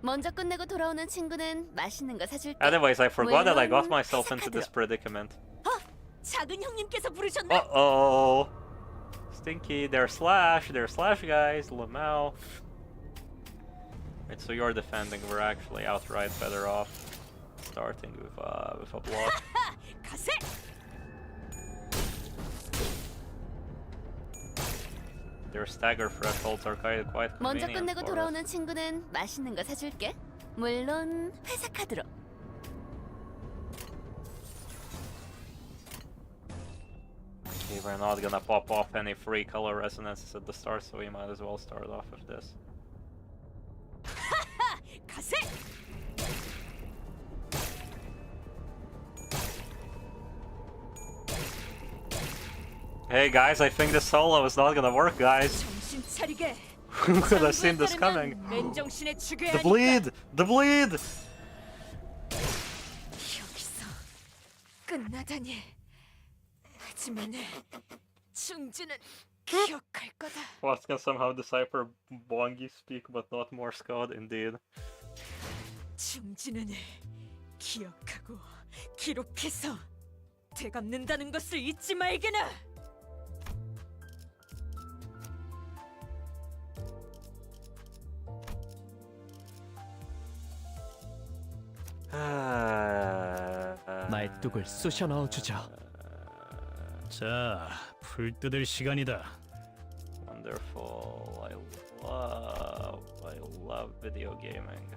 먼저 끝내고 돌아오는 친구는 맛있는 거 사줄게. Anyways, I forgot that I got 물론 myself into this 회사 카드로. predicament. 작은 형님께서 부르셨나? Uh-oh! Stinky, they're Slash guys, Lamau. Right, so you're defending, we're actually outright better off starting with a block. 가세! Their stagger thresholds are quite 먼저 convenient 끝내고 for us. 돌아오는 친구는 맛있는 거 사줄게. 물론 회사 카드로. Okay, we're not gonna pop off any free color resonances at the start, so we might as well start off with this. 가세! Hey guys, I think this solo is not gonna work, guys. 정신 차리게. Who could have seen this coming? 맨정신에 죽여야 The 하니까. bleed! The bleed! 여기서 끝나다니. 하지만 충주는 기억할 거다. What can somehow decipher Bongi speak but not Morse code, indeed. 충주는 기억하고 기록해서 되갚는다는 것을 잊지 말게나. 말뚝을 쑤셔 넣어주죠. 자, 풀 뜯을 시간이다. Wonderful. I love video gaming.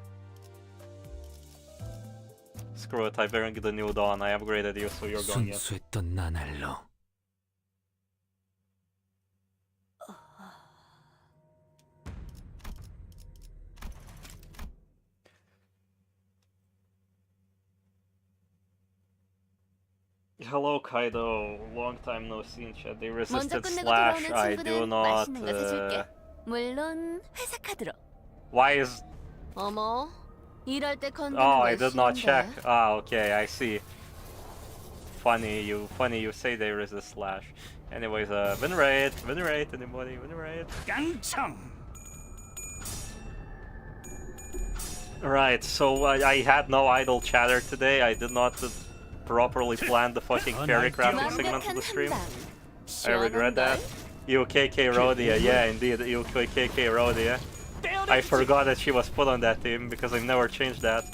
Screw it, I bring the new dawn. I upgraded you, so you're going in. 순수했던 나날로 Hello Kaido, long time no see in chat. They 먼저 resisted 끝내고 slash. 돌아오는 I do 친구는 not. 맛있는 거 사줄게. 물론 회사 카드로. Why is? 어머, 이럴 때 건드는 Oh, 건 I did not check. 쉬운데. Ah, okay, I see. Funny you say they resist slash. Anyways, win rate, anybody, win rate. 깡총! Right, so I had no idle chatter today. I did not properly plan the fucking theorycrafting segment of the stream. I regret that. UKK Rhodia, yeah, indeed, UKK Rhodia. I forgot that she was put on that team because I never changed that.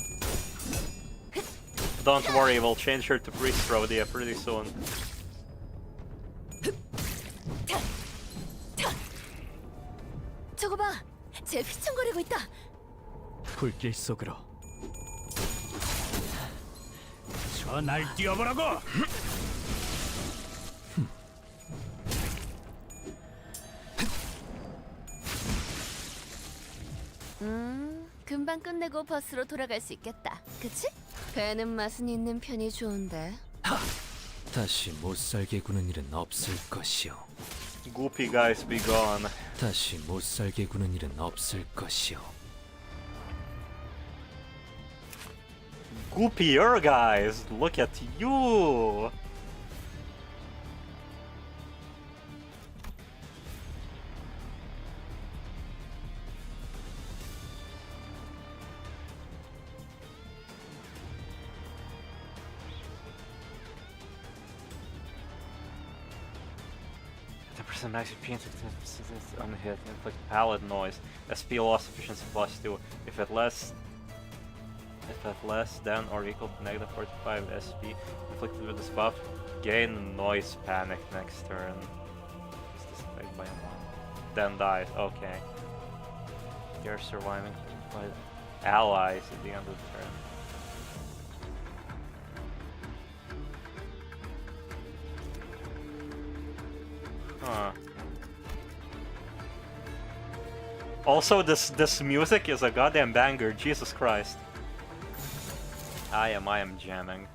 Don't worry, we'll change her to Priest Rhodia pretty soon. 저거 봐, 쟤 휘청거리고 있다. 불길 속으로. 저 날 뛰어보라고! 금방 끝내고 버스로 돌아갈 수 있겠다. 그치? 배는 맛은 있는 편이 좋은데. 다시 못살게 구는 일은 없을 것이오. Goopy guys be gone. 다시 못살게 구는 일은 없을 것이오. Goopier guys, look at you! The max paint on hit, inflict pallet noise, SP loss efficiency +2. If it lasts If at less than or equal to negative 45 SP inflicted with this buff, gain noise panic next turn. Is this affected by 1? Then dies. Okay. You're surviving 5 allies at the end of the turn. Huh. Also, this music is a goddamn banger. Jesus Christ. I am jamming.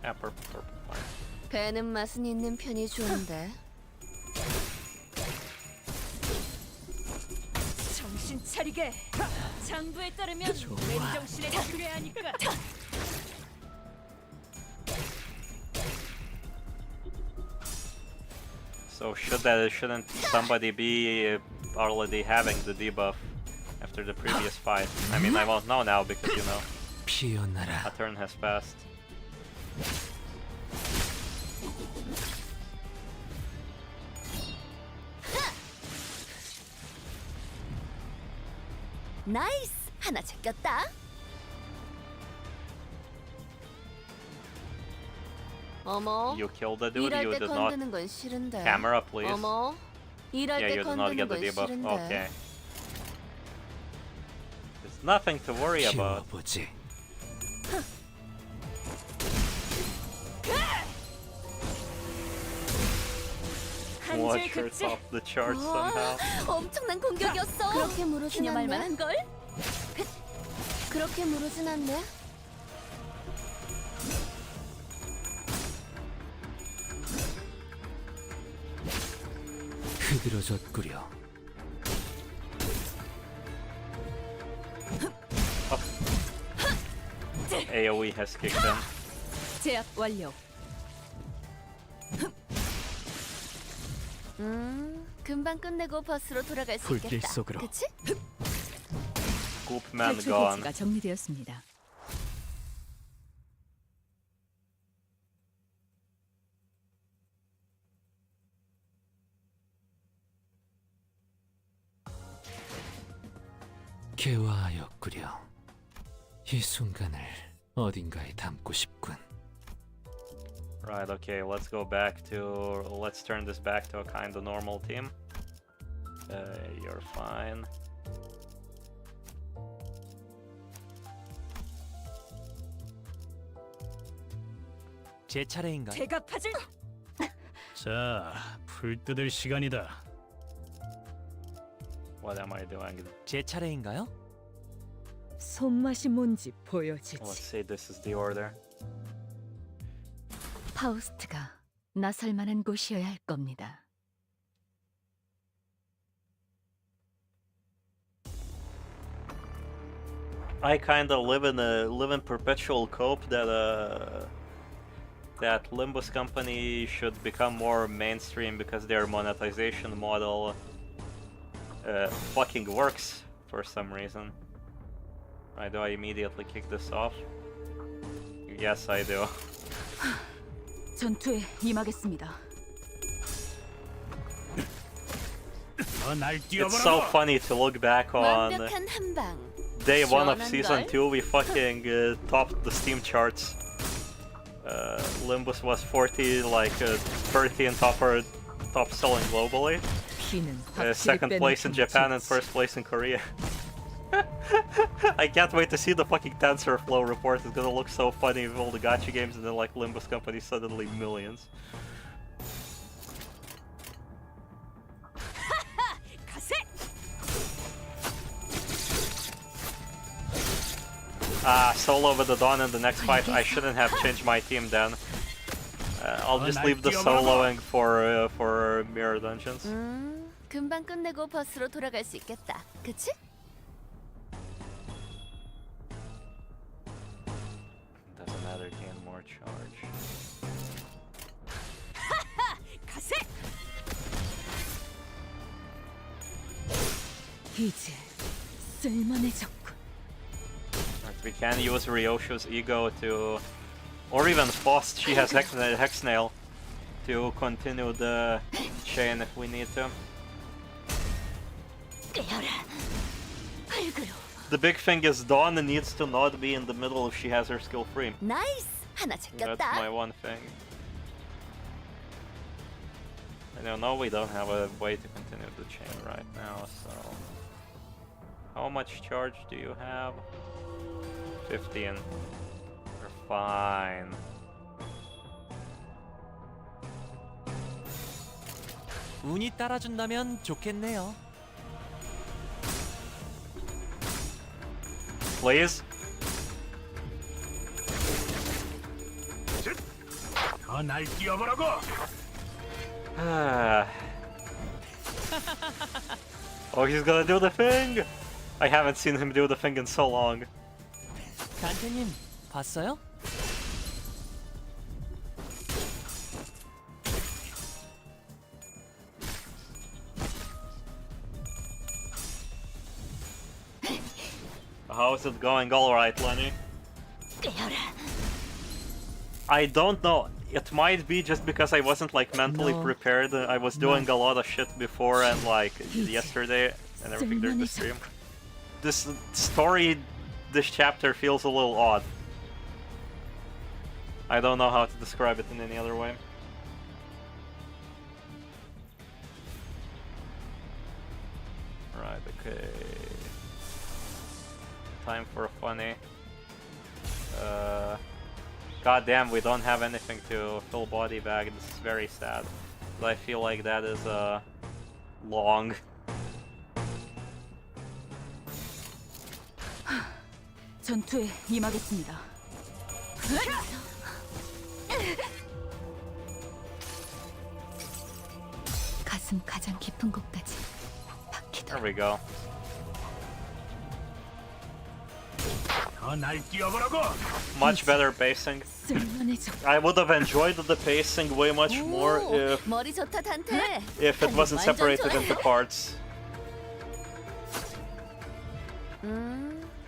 Yeah, purple, fine. 배는 맛은 있는 편이 좋은데. 정신 차리게. 장부에 따르면 맨정신에 그래야 하니까. So shouldn't somebody be already having the debuff after the previous fight? I mean, I won't know now because, you know, 피어나라. a turn has passed. 나이스! 하나 제꼈다. 어머. You killed the dude, 일할 you 때 did not. 건드는 건 싫은데. Camera, please. 어머. 일할 Yeah, 때 you did not 건드는 get the 건 debuff. 싫은데. Okay. There's nothing to worry about. 키워보지. Watch her top the charts somehow. 엄청난 공격이었어. 그렇게 무르진 기념할 않네. 만한 걸? 그렇게 무르진 않네. 흐드러졌구려. AoE has kicked in. 제압 완료. 금방 끝내고 버스로 돌아갈 수 불길 있겠다. 속으로. 그치? Goopman 탈출 gone. 배치가 정리되었습니다. 개화하였구려. 이 순간을 어딘가에 담고 싶군. Right, okay, let's go back to... Let's turn this back to a kind of normal team. You're fine. 제 차례인가요? 제가 파질. 자, 풀 뜯을 시간이다. What am I doing? 제 차례인가요? 손맛이 뭔지 보여주지. Let's say this is the order. 파우스트가 나설 만한 곳이어야 할 겁니다. I kind of live in perpetual hope that that Limbus company should become more mainstream because their monetization model fucking works for some reason. Right, do I immediately kick this off? Yes, I do. 전투에 임하겠습니다. 날 It's 뛰어보라고. so funny to look back on 완벽한 한 방. day 1 of 시원한 season 걸? 2. We fucking topped the Steam charts. Limbus was 40, like 13 top selling globally. 피는 Second place in Japan and first place in Korea. I can't wait to see the fucking TensorFlow report. It's gonna look so funny with all the gacha games and then like Limbus company suddenly millions. Solo with the Dawn in the next fight. I shouldn't have changed my team then. I'll just leave the soloing for mirror dungeons. 금방 끝내고 버스로 돌아갈 수 있겠다. 그치? Doesn't matter, gain more charge. 가세. 이제 쓸만해졌군. We can use Ryoshu's ego to, or even Faust, she has Hexnail, to continue the chain if we need to. 깨어라. 얼굴로 The big thing is Dawn needs to not be in the middle if she has her skill free. 나이스! 하나 That's 제꼈다. my one thing. I don't know, we don't have a way to continue the chain right now, so... How much charge do you have? 15. We're fine. 운이 따라준다면 좋겠네요. Please? 더 날 뛰어보라고. Oh, he's gonna do the thing! I haven't seen him do the thing in so long. 간태님 봤어요? How's it going? Alright, Lenny. I don't know. It might be just because I wasn't like mentally prepared. I was doing a lot of shit before and like yesterday and everything during the stream. This story, this chapter feels a little odd. I don't know how to describe it in any other way. Right, okay. Time for a funny. God damn, we don't have anything to fill body bag. This is very sad. But I feel like that is long. 전투에 임하겠습니다. 가슴 가장 깊은 곳까지 There we go. 더 날 뛰어보라고. Much better pacing. I would have enjoyed the pacing way much more 머리 좋다 단테. if it wasn't separated into parts.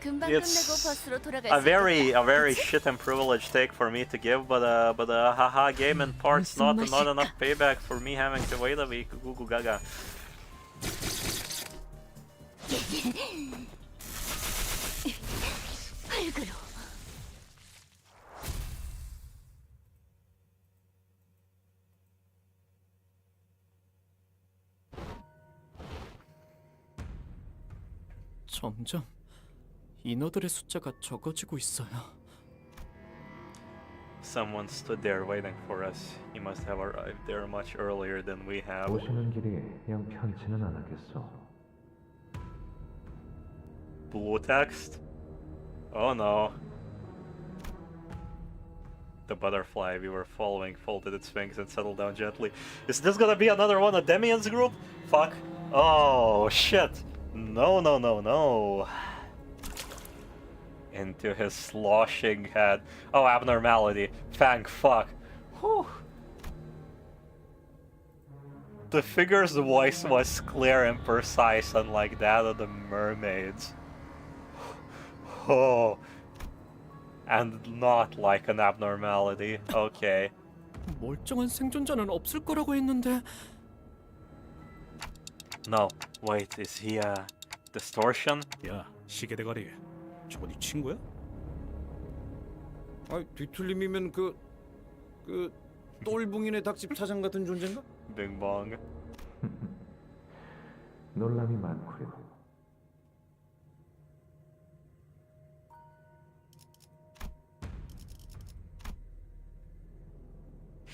금방 It's 끝내고 버스로 돌아갈 a 수 very shit and privileged take for me to give, but haha, game in parts, not enough payback for me having to wait a week. Goo goo gaga. 흙으로. 점점 인어들의 숫자가 적어지고 있어요. Someone stood there waiting for us. He must have arrived there much earlier than we have. 오시는 길이 영 편치는 않았겠소. Blue text? Oh no. The butterfly we were following folded its wings and settled down gently. Is this gonna be another one of Demian's group? Fuck. Oh shit. No, no, no, no. Into his sloshing head. Oh, abnormality. Thank fuck. Whew. The figure's voice was clear and precise, unlike that of the mermaids. Oh. And not like an abnormality. Okay. 멀쩡한 생존자는 없을 거라고 했는데. No. Wait, is he distortion? 야, 시계 대가리. 저거 네 친구야? 아, 뒤틀림이면 그 똘붕이네 닭집 사장 같은 존재인가? Bing bong. 놀람이 많구려.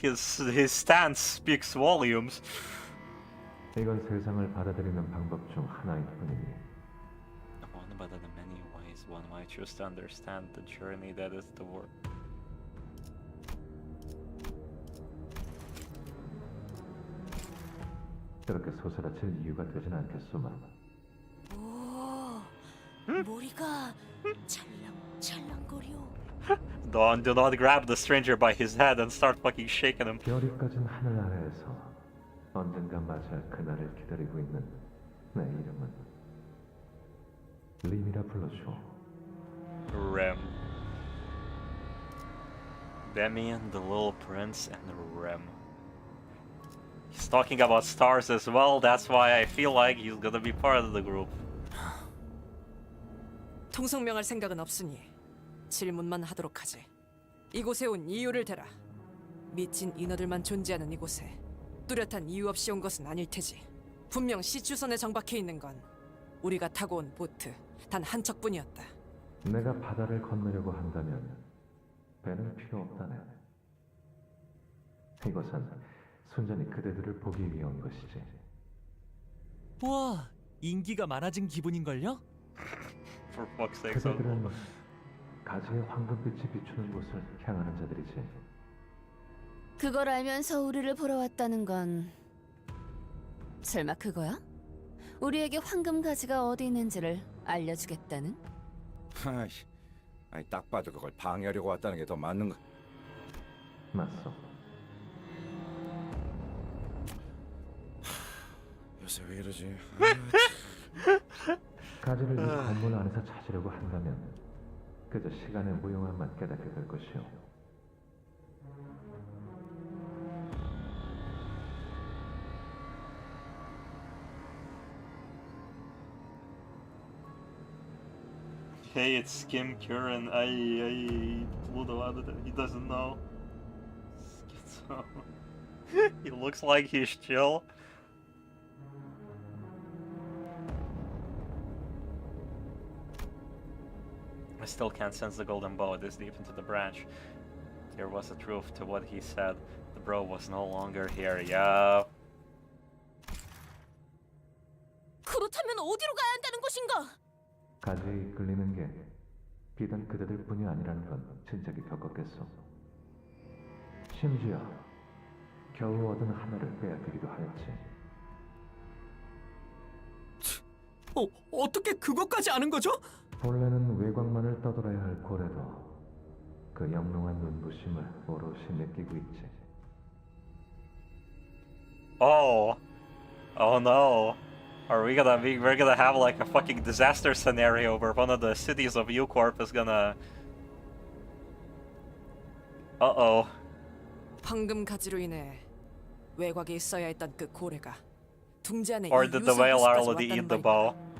His stance speaks volumes. 이건 세상을 받아들이는 방법 중 하나일 뿐이니. One but in many ways, one might choose to understand the journey that is the work. 그렇게 소스라칠 이유가 되진 않겠소만. 오, 머리가 찰랑찰랑거려. Dawn, do not grab the stranger by his head and start fucking shaking him. 별이 꺼진 하늘 아래에서 언젠가 맞이할 그날을 기다리고 있는 내 이름은 림이라 불러줘. Rem. Demian, the little prince, and Rem. He's talking about stars as well, that's why I feel like he's gonna be part of the group. 통성명할 생각은 없으니 질문만 하도록 하지. 이곳에 온 이유를 대라. 미친 인어들만 존재하는 이곳에 뚜렷한 이유 없이 온 것은 아닐 테지. 분명 시추선에 정박해 있는 건 우리가 타고 온 보트 단 한 척뿐이었다. 내가 바다를 건너려고 한다면 배는 필요 없다네. 이것은 순전히 그대들을 보기 위해 온 것이지. 우와, 인기가 많아진 기분인걸요? For fuck's sake. So... 그대들은 가지의 황금빛이 비추는 곳을 향하는 자들이지. 그걸 알면서 우리를 보러 왔다는 건 설마 그거야? 우리에게 황금 가지가 어디 있는지를 알려주겠다는? 아니 딱 봐도 그걸 방해하려고 왔다는 게 더 맞는 거. 맞소. 요새 왜 이러지? 가지를 이 건물 안에서 찾으려고 한다면 그저 시간의 무용함만 깨닫게 될 것이오. Hey, it's Kim Curran. I Pluto added it. He doesn't know. Schizo. He looks like he's chill. I still can't sense the golden bow this deep into the branch. There was a truth to what he said. The bro was no longer here. Yeah. 그렇다면 어디로 가야 한다는 것인가? 가지에 이끌리는 게 비단 그대들뿐이 아니라는 건 진작에 겪었겠소. 심지어 겨우 얻은 하나를 빼앗기기도 하였지. 어떻게 그것까지 아는 거죠? 본래는 외곽만을 떠돌아야 할 고래도 그 영롱한 눈부심을 오롯이 느끼고 있지. Oh. Oh no. We're gonna have like a fucking disaster scenario where one of the cities of U-Corp is gonna... Uh-oh. 황금 가지로 인해 외곽에 있어야 했던 그 고래가 둥지 안에 Or 이 did the 유성 whale 호수까지 already eat 왔다는 the 바인가? bow?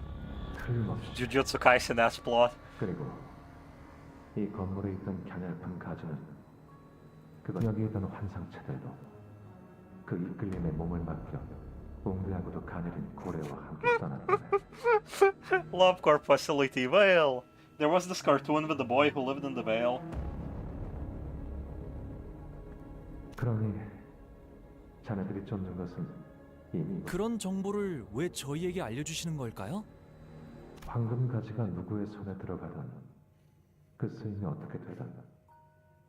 틀림없이. Jujutsu Kaisen-esque plot. 그리고 이 건물에 있던 갸냘픈 가지는 그건 여기 있던 환상체들도 그 이끌림에 몸을 맡겨 웅대하고도 가녀린 고래와 함께 떠났다네. LoveCorp facility, Vale! There was this cartoon with the boy who lived in the Vale. 그러니 자네들이 쫓는 것은 이미 그런 정보를 왜 저희에게 알려주시는 걸까요? 황금 가지가 누구의 손에 들어가든 그 쓰임이 어떻게 되든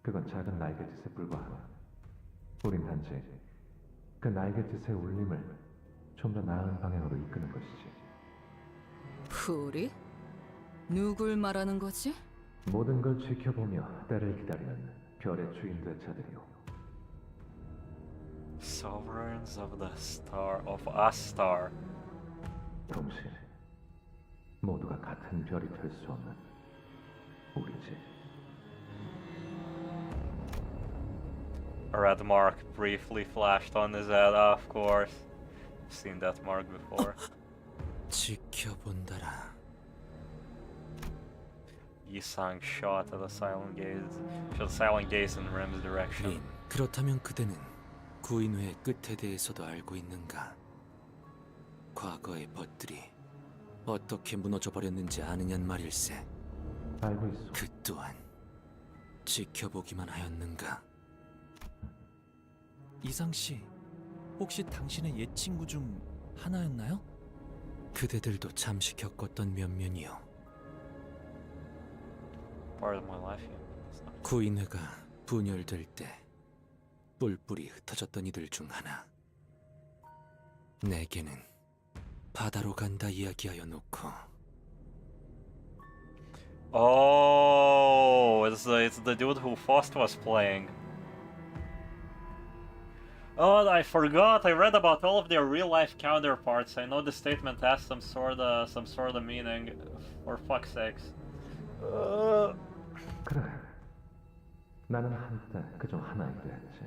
그건 작은 날개짓에 불과하네. 우린 단지 그 날개짓의 울림을 좀 더 나은 방향으로 이끄는 것이지. 우리? 누굴 말하는 거지? 모든 걸 지켜보며 때를 기다리는 별의 주인 될 자들이오. Sovereigns of the star of a star. 동시에 모두가 같은 별이 될 수 없는 우리지. A red mark briefly flashed on his head, of course. I've seen that mark before. 지켜본다라. Yi-sang shot at a silent gaze. Shot silent gaze in Rem's direction. 린, 그렇다면 그대는 구인회의 끝에 대해서도 알고 있는가? 과거의 벗들이 어떻게 무너져 버렸는지 아느냔 말일세. 알고 있어. 그 또한 지켜보기만 하였는가? 이상 씨, 혹시 당신의 옛 친구 중 하나였나요? 그대들도 잠시 겪었던 면면이요. Part of my life, yeah. 구인회가 분열될 때 뿔뿔이 흩어졌던 이들 중 하나. 내게는 바다로 간다 이야기하여 놓고. Oh, it's the dude who Faust was playing. Oh, I forgot. I read about all of their real-life counterparts. I know the statement has some sort of meaning. For fuck's sakes. 그래. 나는 한때 그중 하나이기도 했지.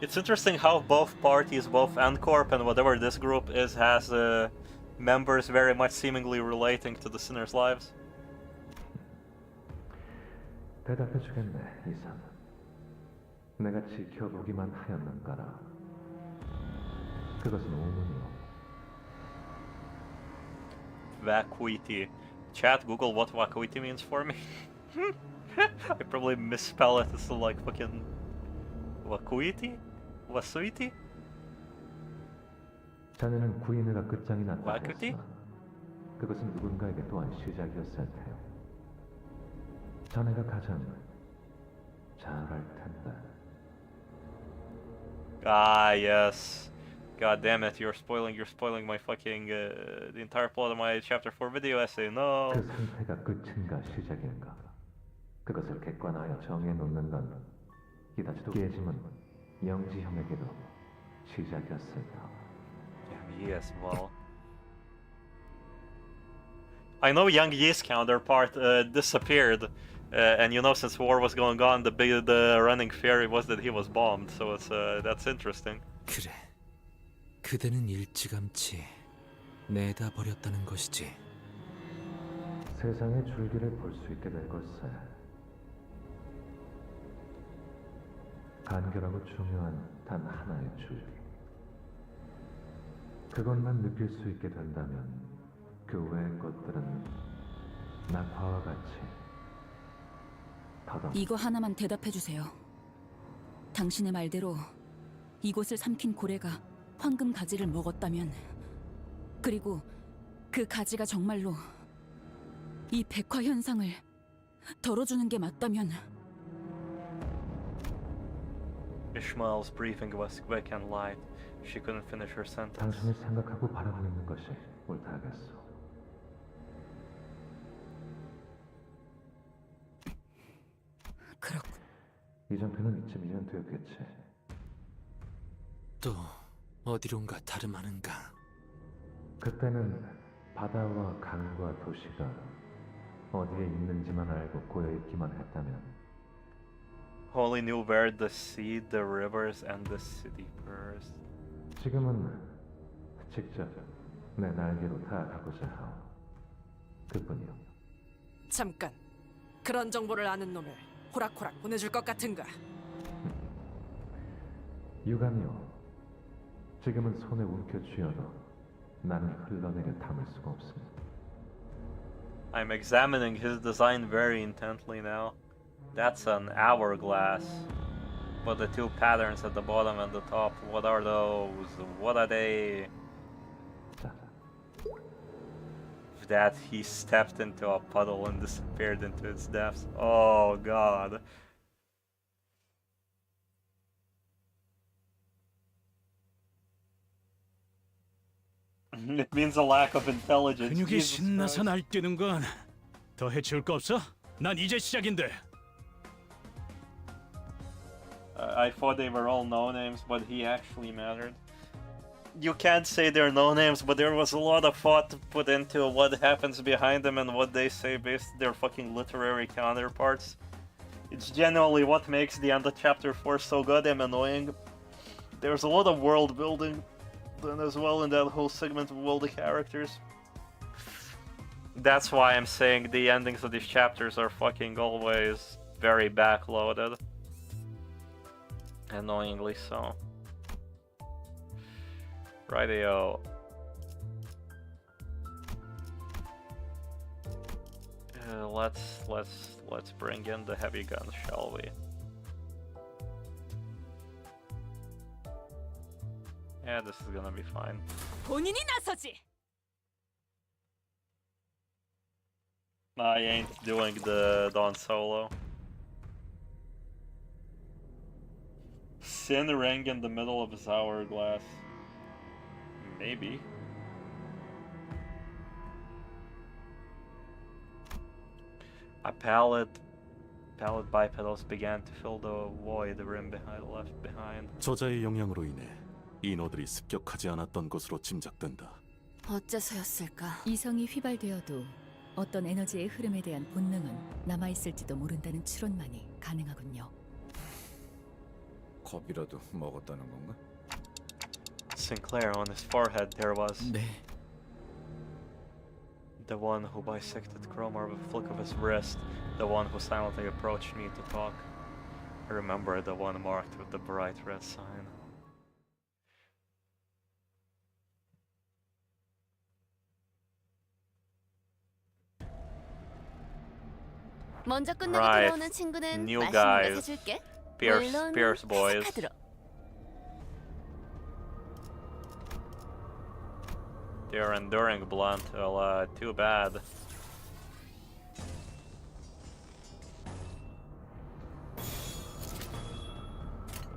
It's interesting how both parties, both N-Corp and whatever this group is, has members very much seemingly relating to the sinners' lives. 대답해주겠네, 이산. 내가 지켜보기만 하였는가라. 그것은 오문이요. Vacuity. Chat, Google what vacuity means for me. I probably misspell it as like fucking vacuity? Vacuity? 자네는 구인회가 끝장이 났다 Vacuity? 했으나 그것은 누군가에게 또한 시작이었을 테요. 자네가 가장 잘 알 텐데. Ah, yes. God damn it, you're spoiling my fucking, the entire plot of my chapter 4 video essay, no! 그 상태가 끝인가 시작인가 그것을 객관하여 정해놓는 건 이다지도 깨짐은 영지형에게도 시작이었을 터. Yes, well. I know Young Ye's counterpart disappeared, and you know, since war was going on, the running theory was that he was bombed, so it's that's interesting. 그래. 그대는 일찌감치 내다 버렸다는 것이지. 세상의 줄기를 볼 수 있게 될 걸세. 간결하고 중요한 단 하나의 줄기. 그것만 느낄 수 있게 된다면 그 외의 것들은 낙화와 같이 더덕. 이거 하나만 대답해 주세요. 당신의 말대로 이곳을 삼킨 고래가 황금 가지를 먹었다면, 그리고 그 가지가 정말로 이 백화 현상을 덜어주는 게 맞다면. Ishmael's briefing was quick and light. She couldn't finish her sentence. 당신이 생각하고 바라고 있는 것이 옳다 하겠소. 그렇군. 이정표는 이쯤이면 되었겠지. 또 어디론가 다름하는가? 그때는 바다와 강과 도시가 어디에 있는지만 알고 고여있기만 했다면 Only knew where the sea, the rivers, and the city were. 지금은 직접 내 날개로 다가가고자 하오. 그뿐이요. 잠깐. 그런 정보를 아는 놈을 호락호락 보내줄 것 같은가? 유감이요. 지금은 손에 움켜쥐어도 나는 흘러내려 담을 수가 없습니다. I'm examining his design very intently now. That's an hourglass. But the two patterns at the bottom and the top, what are those? What are they? That he stepped into a puddle and disappeared into its depths. Oh god. It means a lack of intelligence. 근육이 Jesus 신나서 Christ. 날뛰는 건 더 해치울 거 없어? 난 이제 시작인데. I thought they were all no-names, but he actually mattered. You can't say they're no-names, but there was a lot of thought put into what happens behind them and what they say based on their fucking literary counterparts. It's genuinely what makes the end of chapter 4 so goddamn annoying. There's a lot of world building done as well in that whole segment of all the characters. That's why I'm saying the endings of these chapters are fucking always very backloaded. Annoyingly so. Rightio. Let's bring in the heavy guns, shall we? Yeah, this is gonna be fine. 본인이 나서지. I ain't doing the Dawn solo. Sin ring in the middle of his hourglass. Maybe. A pallet bipedals began to fill the void the rim behind left behind. 저자의 영향으로 인해 인어들이 습격하지 않았던 것으로 짐작된다. 어째서였을까? 이성이 휘발되어도 어떤 에너지의 흐름에 대한 본능은 남아있을지도 모른다는 추론만이 가능하군요. 겁이라도 먹었다는 건가? Sinclair, on his forehead there was. 네. The one who bisected Chromar with a flick of his wrist. The one who silently approached me to talk. I remember the one marked with the bright red sign. 먼저 끝내고 Right. 들어오는 친구는 New 맛있는 거 guys. 사줄게. Pierce 물론 boys. 회사 카드로. They're enduring blunt. Well, too bad.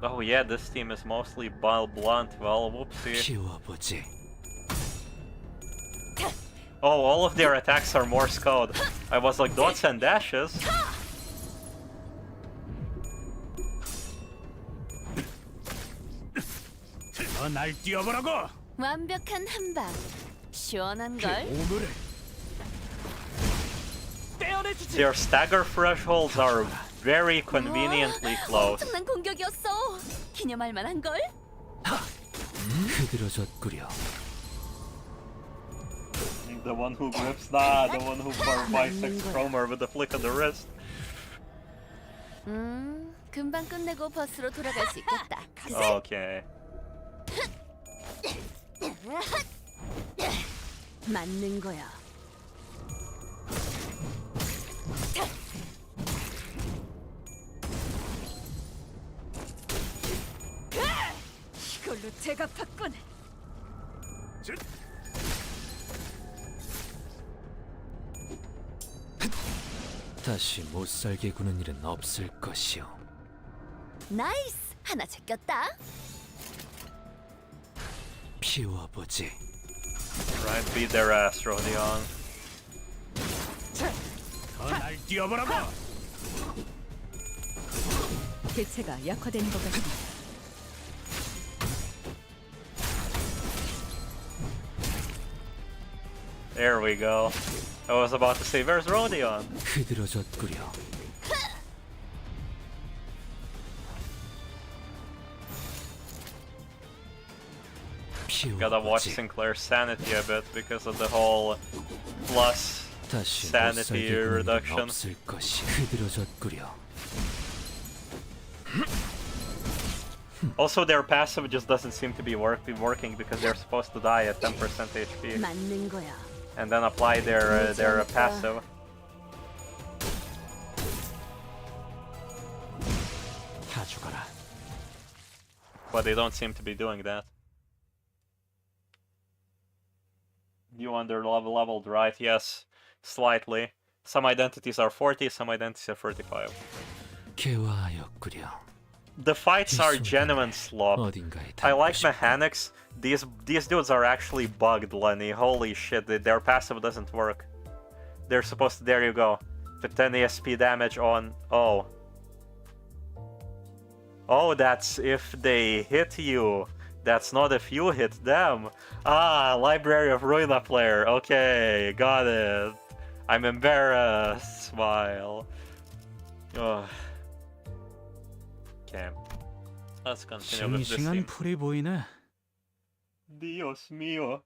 Oh yeah, this team is mostly blunt. Well, whoopsie. 키워보지. Oh, all of their attacks are Morse code. I was like, dots and dashes. 날 뛰어보라고. 완벽한 한 방. 시원한 걸. 오늘의 Their stagger thresholds are very conveniently close. 엄청난 공격이었어. 기념할 만한 걸. 흐드러졌구려. The one who grips that, the one who bisects Cromer with a flick of the wrist. 금방 끝내고 버스로 돌아갈 수 있겠다. Okay. 맞는 거야. 이걸로 대갚았군. 다시 못살게 구는 일은 없을 것이오. 나이스! 하나 제꼈다. 피워보지. Right, beat their ass, Rodion. 날 뛰어보라고. 개체가 약화되는 것 같습니다. There we go. I was about to say, where's Rodion? 흐드러졌구려. Gotta watch Sinclair's sanity a bit because of the whole plus 다시 sanity 못살게 구는 일은 reduction. 없을 것이. 흐드러졌구려. Also, their passive just doesn't seem to be working because they're supposed to die at 10% HP 맞는 거야. and then apply their passive. 다 죽어라. But they don't seem to be doing that. You under leveled, right? Yes, slightly. Some identities are 40, some identities are 45. 개화하였구려. The fights are genuine slop. 어딘가에 I like 닿고 싶어. mechanics. These dudes are actually bugged, Lenny. Holy shit, their passive doesn't work. They're supposed to... There you go. Put 10 ESP damage on... Oh. Oh, that's if they hit you. That's not if you hit them. Ah, Library of Ruina player. Okay, got it. I'm embarrassed. Smile. Ugh. Okay. Let's continue with this 싱싱한 team. 풀이 보이네. Dios mío.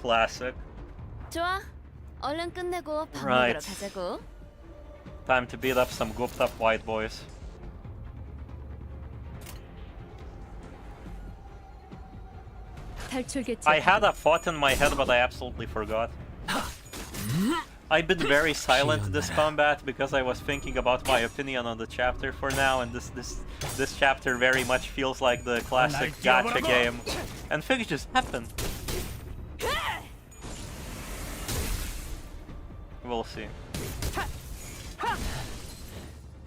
Classic. 좋아. 얼른 끝내고 밥 먹으러 Right. 가자고. Time to beat up some gooped up white boys. 탈출 개체. I had a thought in my head, but I absolutely forgot. I've been very silent this combat because I was thinking about my opinion on the chapter for now, and this chapter very much feels like the classic gacha game, and things just happen. We'll see.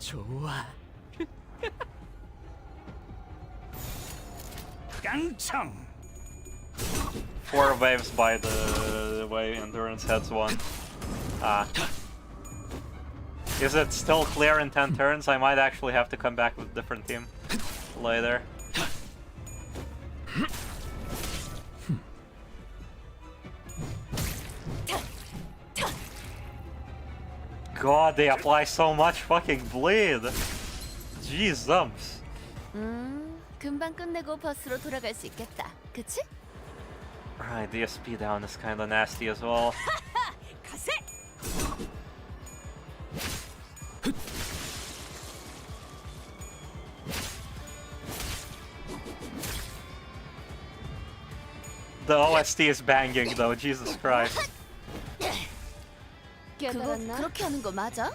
좋아. 깡총. 4 waves by the way endurance heads one. Ah. Is it still clear in 10 turns? I might actually have to come back with a different team later. God, they apply so much fucking bleed. Jesus. 금방 끝내고 버스로 돌아갈 수 있겠다. 그치? Right, DSP down is kinda nasty as well. 가세! The OST is banging though, Jesus Christ. 그거 그렇게 하는 거 맞아?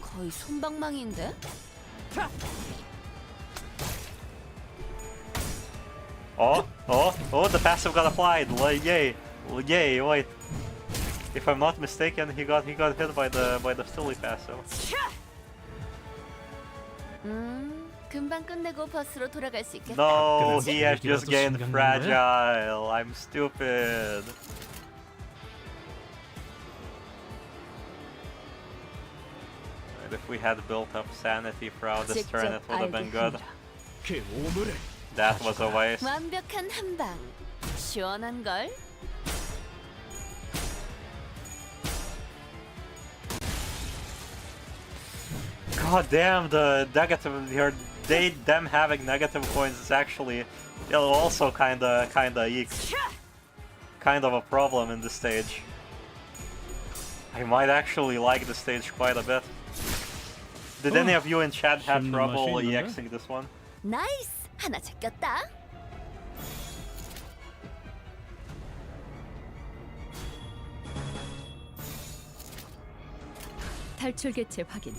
거의 손방망이인데? Oh, the passive got applied. Yay. Yay, wait. If I'm not mistaken, he got hit by the silly passive. 금방 끝내고 버스로 돌아갈 수 있겠다. No, he has just gained fragile. I'm stupid. And if we had built up sanity throughout this turn, it would have been good. That was a waste. 완벽한 한방. 시원한 걸. God damn, the negative here. Them having negative coins is actually also kinda kind of a problem in this stage. I might actually like the stage quite a bit. Did any of you in chat have trouble EXing this one? 나이스! 하나 제꼈다. 탈출 개체 확인.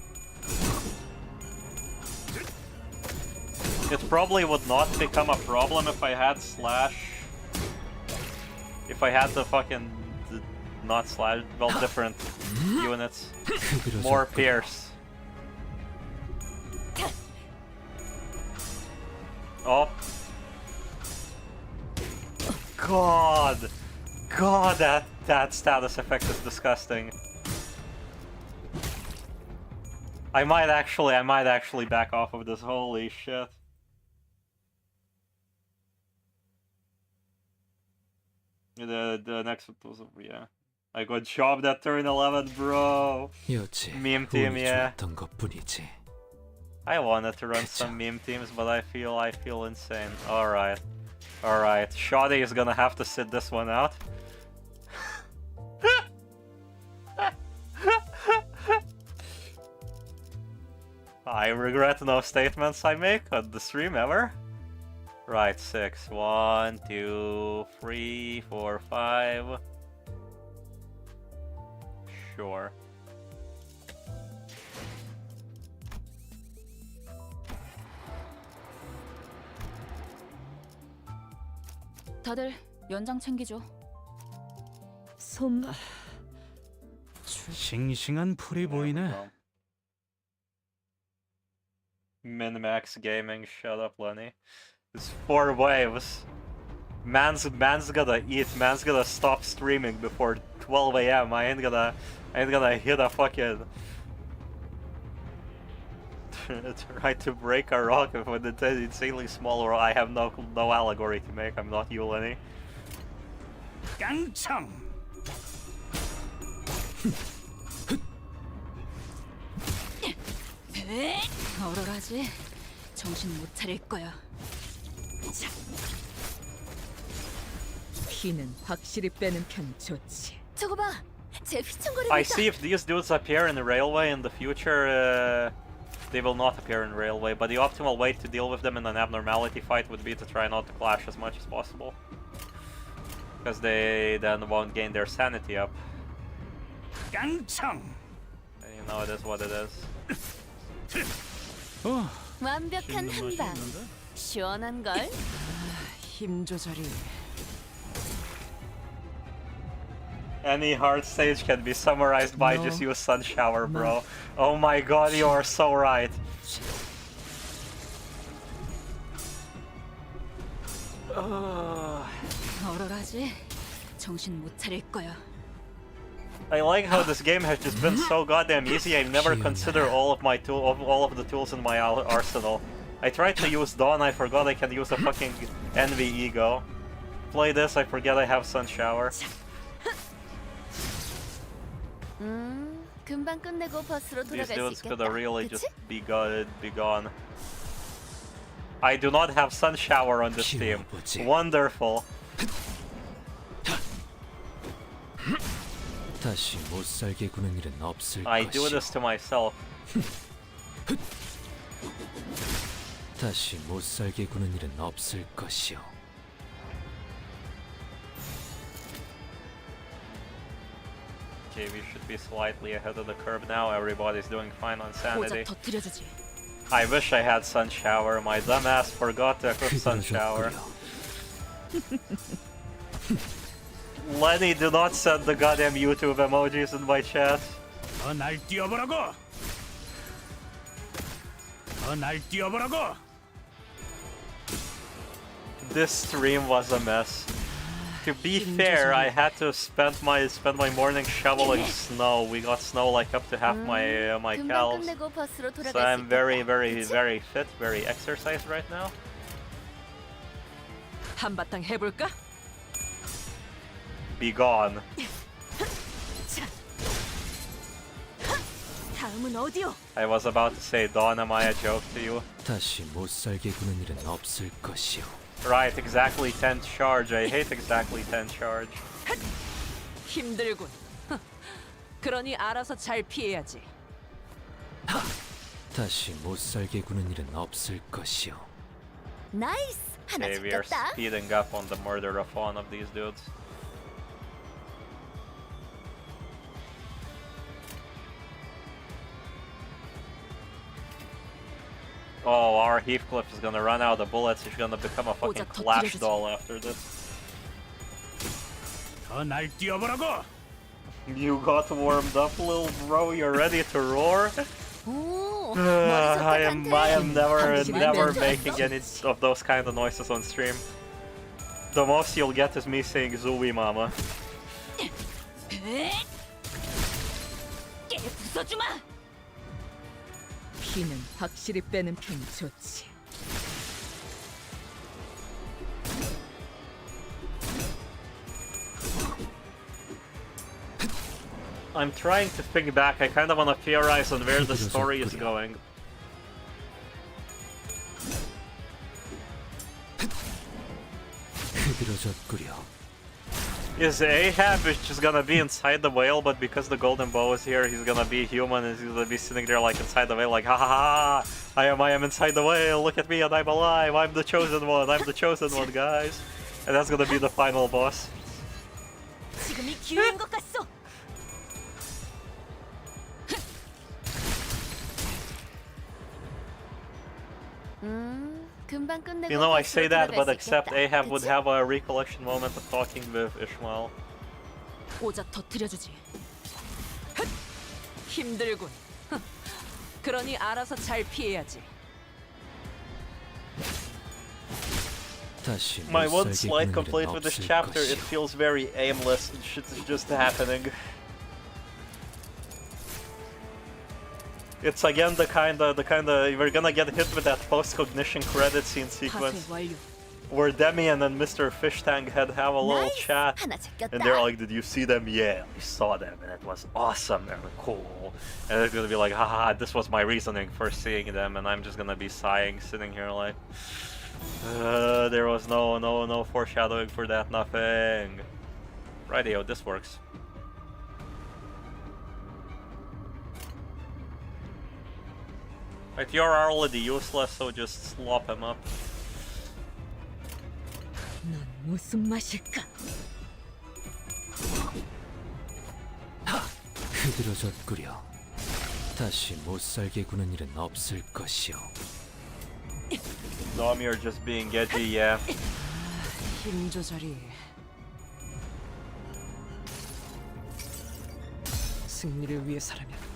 It probably would not become a problem if I had slash. If I had the fucking not slash, well, different units, more pierce. Oh. God, that status effect is disgusting. I might actually back off of this. Holy shit. The next one was, yeah. I got chopped at turn 11, bro. Meme team, yeah. I wanted to run some meme teams, but I feel insane. Alright. Alright. Shoddy is gonna have to sit this one out. I regret no statements I make on the stream ever. Right, 6. 1, 2, 3, 4, 5. Sure. 다들 연장 챙기죠. 손 싱싱한 풀이 보이네. Min-max gaming, shut up, Lenny. It's 4 waves. Man's gonna eat. Man's gonna stop streaming before 12 a.m. I ain't gonna hit a fucking try to break a rock with an insanely small rock. I have no allegory to make. I'm not you, Lenny. 깡총. 얼얼하지? 정신 못 차릴 거야. 자. 피는 확실히 빼는 편 좋지. 저거 봐. 제 휘청거리고 I 있다. see if these dudes appear in the railway in the future, they will not appear in railway, but the optimal way to deal with them in an abnormality fight would be to try not to clash as much as possible. Because they then won't gain their sanity up. 깡총. And you know it is what it is. 완벽한 한방. 시원한 걸. 힘 조절이. Any hard stage can be summarized by just use Sun Shower, bro. Oh my god, you are so right. 얼얼하지? 정신 못 차릴 거야. I like how this game has just been so goddamn easy. I never consider all of the tools in my arsenal. I tried to use Dawn, I forgot I can use a fucking Envy Ego. Play this, I forget I have Sun Shower. 금방 끝내고 버스로 These 돌아갈 수 dudes could 있겠다. have really 그치? just be gone. I do not have Sun Shower on this team. Wonderful. 다시 못 살게 구는 일은 없을 I do 것이오. this to myself. 다시 못 살게 구는 일은 없을 것이오. Okay, we should be slightly ahead of the curve now. Everybody's doing fine on sanity. 고작 터뜨려주지. I wish I had Sun Shower. My dumbass forgot to equip Sun Shower. Lenny, do not send the goddamn YouTube emojis in my chat. 날 뛰어보라고. 날 뛰어보라고. This stream was a mess. To be fair, I had to spend my morning shoveling snow. We got snow like up to half my my 금방 calves. 끝내고 버스로 So 돌아갈 수 I'm very, 있겠다. very, 그치? very fit, very exercised right now. 한바탕 해볼까? Be gone. 다음은 어디요? I was about to say, Dawn, am I a joke to you? 다시 못 살게 구는 일은 없을 것이오. Right, exactly 10 charge. I hate exactly 10 charge. 힘들군. 그러니 알아서 잘 피해야지. 다시 못 살게 구는 일은 없을 것이오. 나이스! 하나 Okay, we are 잡혔다. speeding up on the murder of one of these dudes. Oh, our Heathcliff is gonna run out of bullets. He's gonna become a fucking Clash doll after this. 날 뛰어보라고. You got warmed up, little bro. You're ready to roar. 오, I am never 당신은 making any of those kind of noises on stream. The most you'll get is me saying Zooey Mama. 깨 부숴주마. 피는 확실히 빼는 편이 좋지. I'm trying to think back. I kind of want to theorize on where the story is going. 흐드러졌구려. Is Ahab just gonna be inside the whale, but because the golden bow is here, he's gonna be human and he's gonna be sitting there like inside the whale, like ha ha ha! I am inside the whale. Look at me and I'm alive. I'm the chosen one. I'm the chosen one, guys. And that's gonna be the final boss. 지금이 기회인 것 같소. 금방 끝내고 You know, I 버스로 say that, 돌아갈 but 수 except 있겠다. Ahab would 그치? have a recollection moment of talking with Ishmael. 고작 터뜨려주지. 힘들군. 그러니 알아서 잘 피해야지. 다시 못 My one 살게 slight 구는 complaint 일은 with this 없을 chapter, it 것이오. feels very aimless. Shit is just happening. It's again the kind of we're gonna get hit with that post-cognition credit scene sequence 파쇄 완료. where Demian and Mr. Fish Tank have a little 나이스! chat, 하나 잡혔다. and they're like, "Did you see them? Yeah, we saw them, and it was awesome. They were cool." And it's gonna be like, "Haha, this was my reasoning for seeing them," and I'm just gonna be sighing, sitting here like, "There was no foreshadowing for that, nothing." Rightio, this works. Right, you're already useless, so just slop him up. 넌 무슨 맛일까? 흐드러졌구려. 다시 못 살게 구는 일은 없을 것이오. Dom, you're just being edgy, yeah. 힘 조절이. 승리를 위해서라면.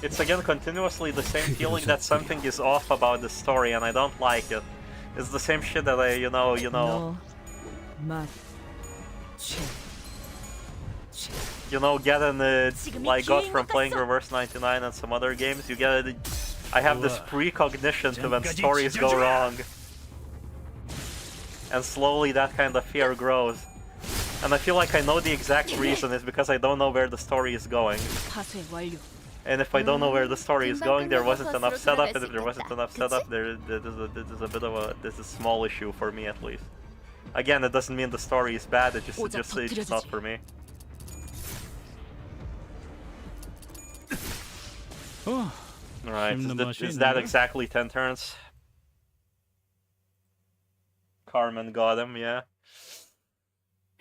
It's again continuously the same feeling that something is off about the story, and I don't like it. It's the same shit that I, you know. Getting like got from playing Reverse 99 and some other games. You get it. I have this precognition to when stories go wrong, and slowly that kind of fear grows. And I feel like I know the exact reason is because I don't know where the story is going. 파쇄 완료. And if I don't know where the story is going, there wasn't enough setup, and if there wasn't enough setup, there's a small issue for me at least. Again, it doesn't mean the story is bad, it's just not for me. Alright, is that exactly 10 turns? Carmen got him, yeah.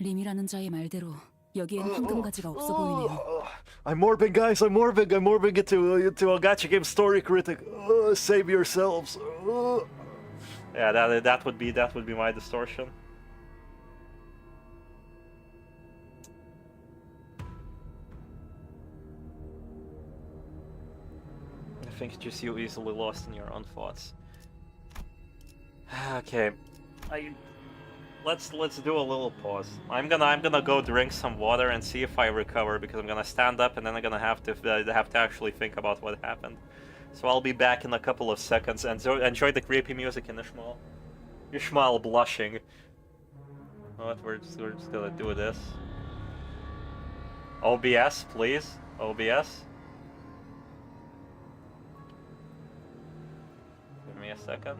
림이라는 자의 말대로 여기엔 황금 가지가 없어 보이네요. I'm morbing, guys, I'm morbing into a gacha game story critic. Save yourselves. Yeah, that would be my distortion. I think it's just you easily lost in your own thoughts. Okay, let's do a little pause. I'm gonna go drink some water and see if I recover, because I'm gonna stand up and then I'm gonna have to actually think about what happened. So I'll be back in a couple of seconds, and enjoy the creepy music in Ishmael. Ishmael blushing. What? We're just gonna do this. OBS, please. OBS. Give me a second.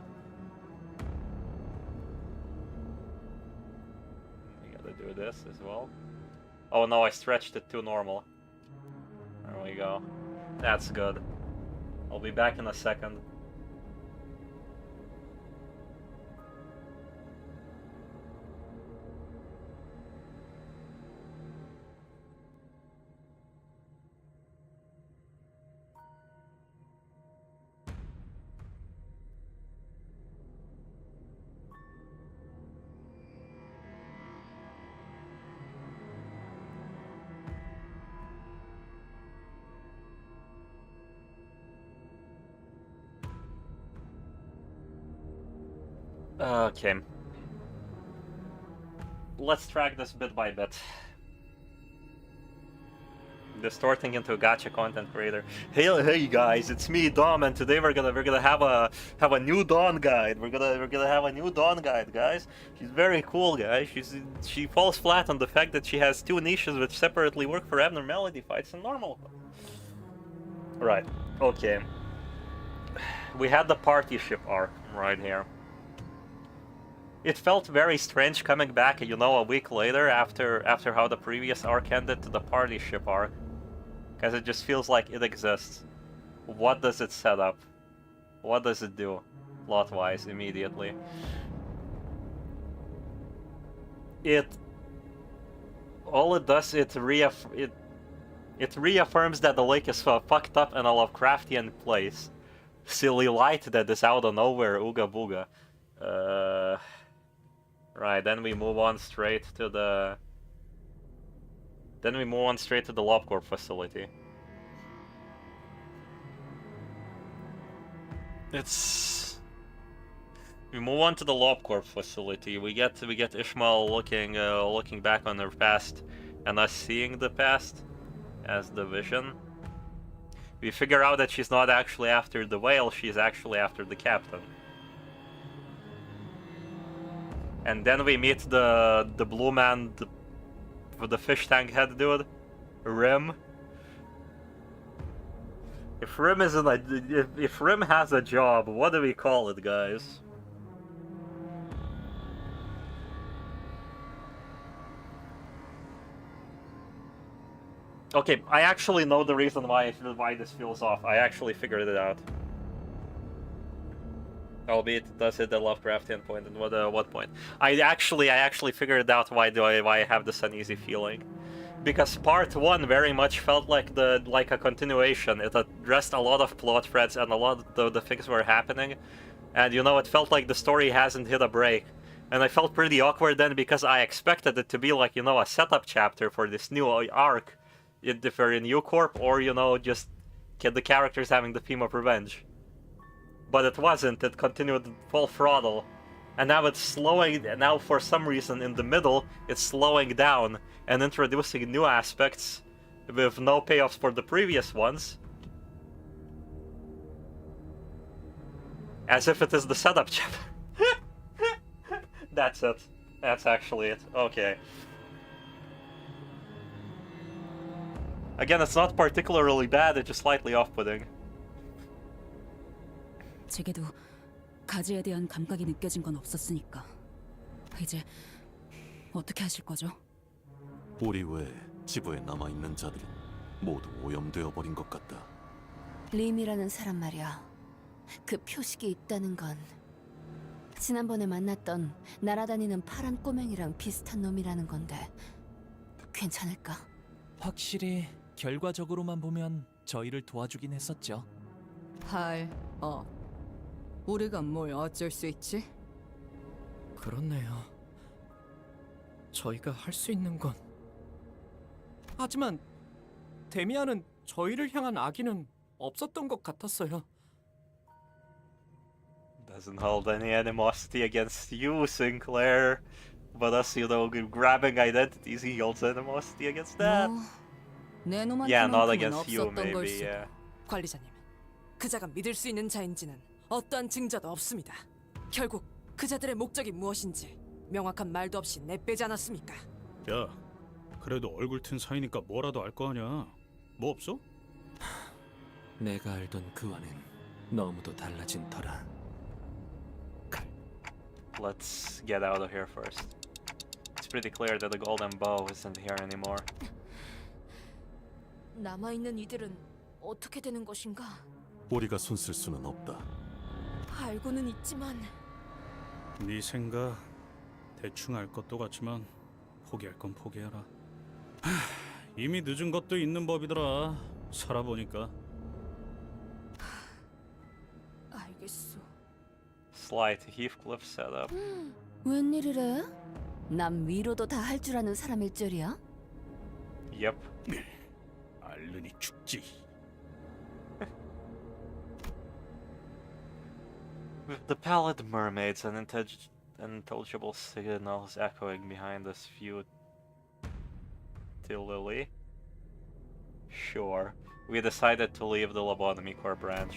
We gotta do this as well. Oh no, I stretched it too normal. There we go. That's good. I'll be back in a second. Okay. Let's track this bit by bit. Distorting into a gacha content creator. Hey guys, it's me Dom, and today we're gonna have a new Dawn guide. We're gonna have a new Dawn guide, guys. She's very cool, guys. She falls flat on the fact that she has two niches which separately work for abnormality fights and normal. Right. Okay. We had the party ship arc right here. It felt very strange coming back, you know, a week later after how the previous arc ended to the party ship arc. Because it just feels like it exists. What does it set up? What does it do, plot-wise, immediately? All it does, it reaffirms that the lake is fucked up in a Lovecraftian place. Silly light that is out of nowhere, ooga booga. Right, then we move on straight to the... LobCorp facility. We move on to the LobCorp facility. We get Ishmael looking back on her past, and us seeing the past as the vision. We figure out that she's not actually after the whale, she's actually after the captain. And then we meet the blue man, the fish tank head dude, Rim. If Rim has a job, what do we call it, guys? Okay, I actually know the reason why this feels off. I actually figured it out. Albeit it does hit the Lovecraftian point, and what point? I actually figured out why I have this uneasy feeling. Because part 1 very much felt like a continuation. It addressed a lot of plot threads and a lot of the things were happening. And you know, it felt like the story hasn't hit a break. And I felt pretty awkward then because I expected it to be like, you know, a setup chapter for this new arc. If we're in U-Corp, or, you know, just get the characters having the theme of revenge. But it wasn't, it continued full throttle. And now it's slowing, now for some reason in the middle, it's slowing down and introducing new aspects with no payoffs for the previous ones. As if it is the setup chapter. That's it. That's actually it. Okay. Again, it's not particularly bad, it's just slightly off-putting. 제게도 가지에 대한 감각이 느껴진 건 없었으니까. 이제 어떻게 하실 거죠? 우리 외에 지부에 남아있는 자들은 모두 오염되어 버린 것 같다. 림이라는 사람 말이야. 그 표식이 있다는 건 지난번에 만났던 날아다니는 파란 꼬맹이랑 비슷한 놈이라는 건데 괜찮을까? 확실히 결과적으로만 보면 저희를 도와주긴 했었죠. 우리가 뭘 어쩔 수 있지? 그렇네요. 저희가 할 수 있는 건 하지만 데미안은 저희를 향한 악의는 없었던 것 같았어요. Doesn't hold any animosity against you, Sinclair. But us, grabbing identities, he holds animosity against that. 내 Yeah, not 놈한테만큼은 against you, 없었던 maybe. 걸수도. Yeah. 관리자님, 그자가 믿을 수 있는 자인지는 어떠한 증거도 없습니다. 결국 그자들의 목적이 무엇인지 명확한 말도 없이 내빼지 않았습니까? 야, 그래도 얼굴 튼 사이니까 뭐라도 알 거 아니야. 뭐 없어? 내가 알던 그와는 너무도 달라진 터라. Let's get out of here first. It's pretty clear that the golden bow isn't here anymore. 남아있는 이들은 어떻게 되는 것인가? 우리가 손쓸 수는 없다. 알고는 있지만 네 생각 대충 알 것도 같지만 포기할 건 포기해라. 이미 늦은 것도 있는 법이더라. 살아보니까. 알겠소. Slight Heathcliff setup. 웬일이래? 남 위로도 다 할 줄 아는 사람일 줄이야? Yep. 알르니 죽지. With the pallid mermaids and unintelligible signals echoing behind us futilely. Sure, we decided to leave the Lobotomy Corps branch.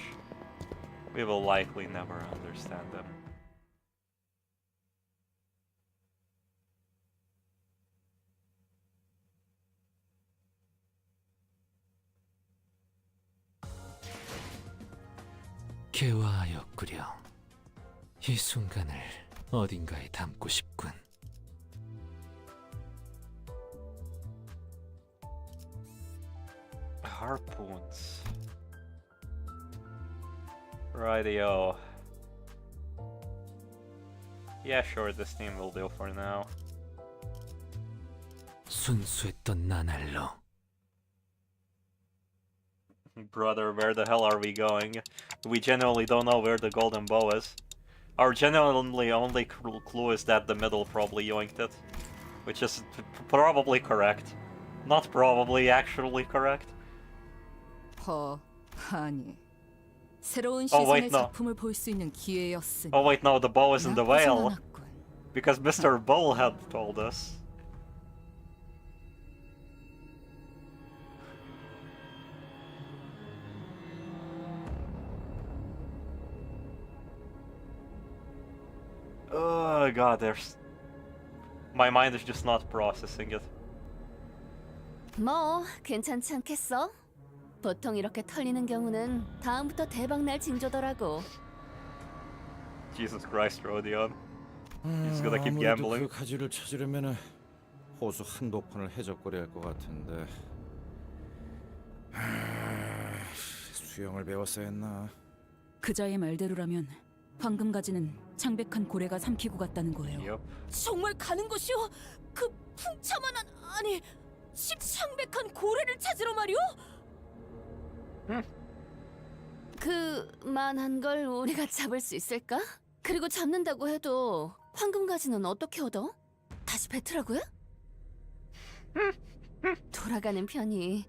We will likely never understand them. 개화하였구려. 이 순간을 어딘가에 담고 싶군. Harpoons. Rightio. Yeah, sure, this team will do for now. 순수했던 나날로. Brother, where the hell are we going? We genuinely don't know where the golden bow is. Our genuinely only clue is that the middle probably yoinked it. Which is probably correct. Not probably, actually correct. 아니. 새로운 Oh, 시선의 wait, no. 작품을 볼 수 있는 기회였으니. Oh wait, no, the bow is in the 나쁘진 whale. 않았군. Because Mr. Bull had told us. Oh god, there's... My mind is just not processing it. 뭐 괜찮지 않겠어? 보통 이렇게 털리는 경우는 다음부터 대박날 징조더라고. Jesus Christ, Rodion. He's gonna keep 아무래도 gambling. 그 가지를 찾으려면 호수 한복판을 해적거려야 할 것 같은데. 수영을 배웠어야 했나? 그자의 말대로라면 황금 가지는 창백한 고래가 삼키고 갔다는 거예요. Yep. 정말 가는 것이오? 그 풍차만한 아니 십창백한 고래를 찾으러 말이오? 그만한 걸 우리가 잡을 수 있을까? 그리고 잡는다고 해도 황금 가지는 어떻게 얻어? 다시 뱉으라고요? 돌아가는 편이.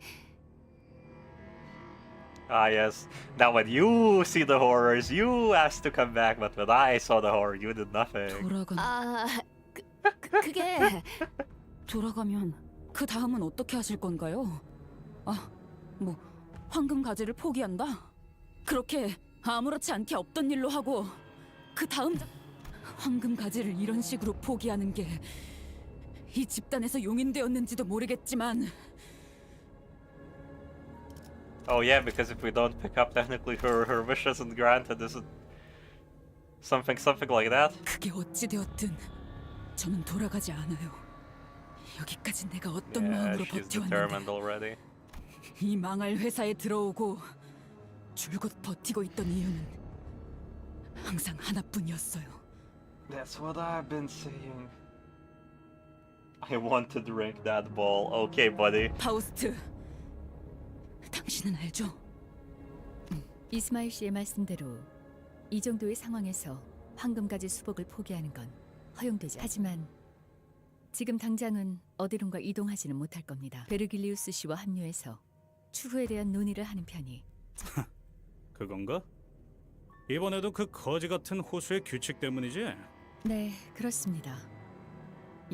Ah yes. Now when you see the horrors, you asked to come back, but when I saw the horror, you did nothing. 그게 돌아가면 그 다음은 어떻게 하실 건가요? 뭐 황금 가지를 포기한다? 그렇게 아무렇지 않게 없던 일로 하고 그 다음 황금 가지를 이런 식으로 포기하는 게 이 집단에서 용인되었는지도 모르겠지만 Oh yeah, because if we don't pick up, technically her wish isn't granted, is it? Something like that? 그게 어찌 되었든 저는 돌아가지 않아요. 여기까지 내가 어떤 Yeah, 마음으로 she's determined 버텨왔는데 already. 이 망할 회사에 들어오고 줄곧 버티고 있던 이유는 항상 하나뿐이었어요. That's what I've been saying. I want to drink that ball. Okay, buddy. 파우스트, 당신은 알죠? 이스마일 씨의 말씀대로 이 정도의 상황에서 황금가지 수복을 포기하는 건 허용되지. 하지만 지금 당장은 어디론가 이동하지는 못할 겁니다. 베르길리우스 씨와 합류해서 추후에 대한 논의를 하는 편이. 그건가? 이번에도 그 거지 같은 호수의 규칙 때문이지? 네, 그렇습니다.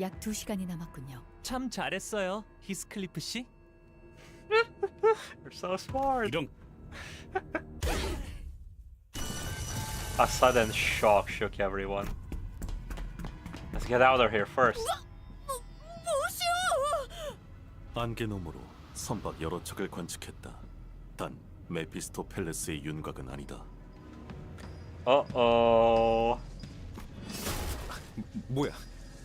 약 2시간이 남았군요. 참 잘했어요, 히스클리프 씨. You're so smart. 이런 A sudden shock shook everyone. Let's get out of here first. 안개 너머로 선박 여러 척을 관측했다. 단 메피스토 팰레스의 윤곽은 아니다. Uh-oh. 뭐야?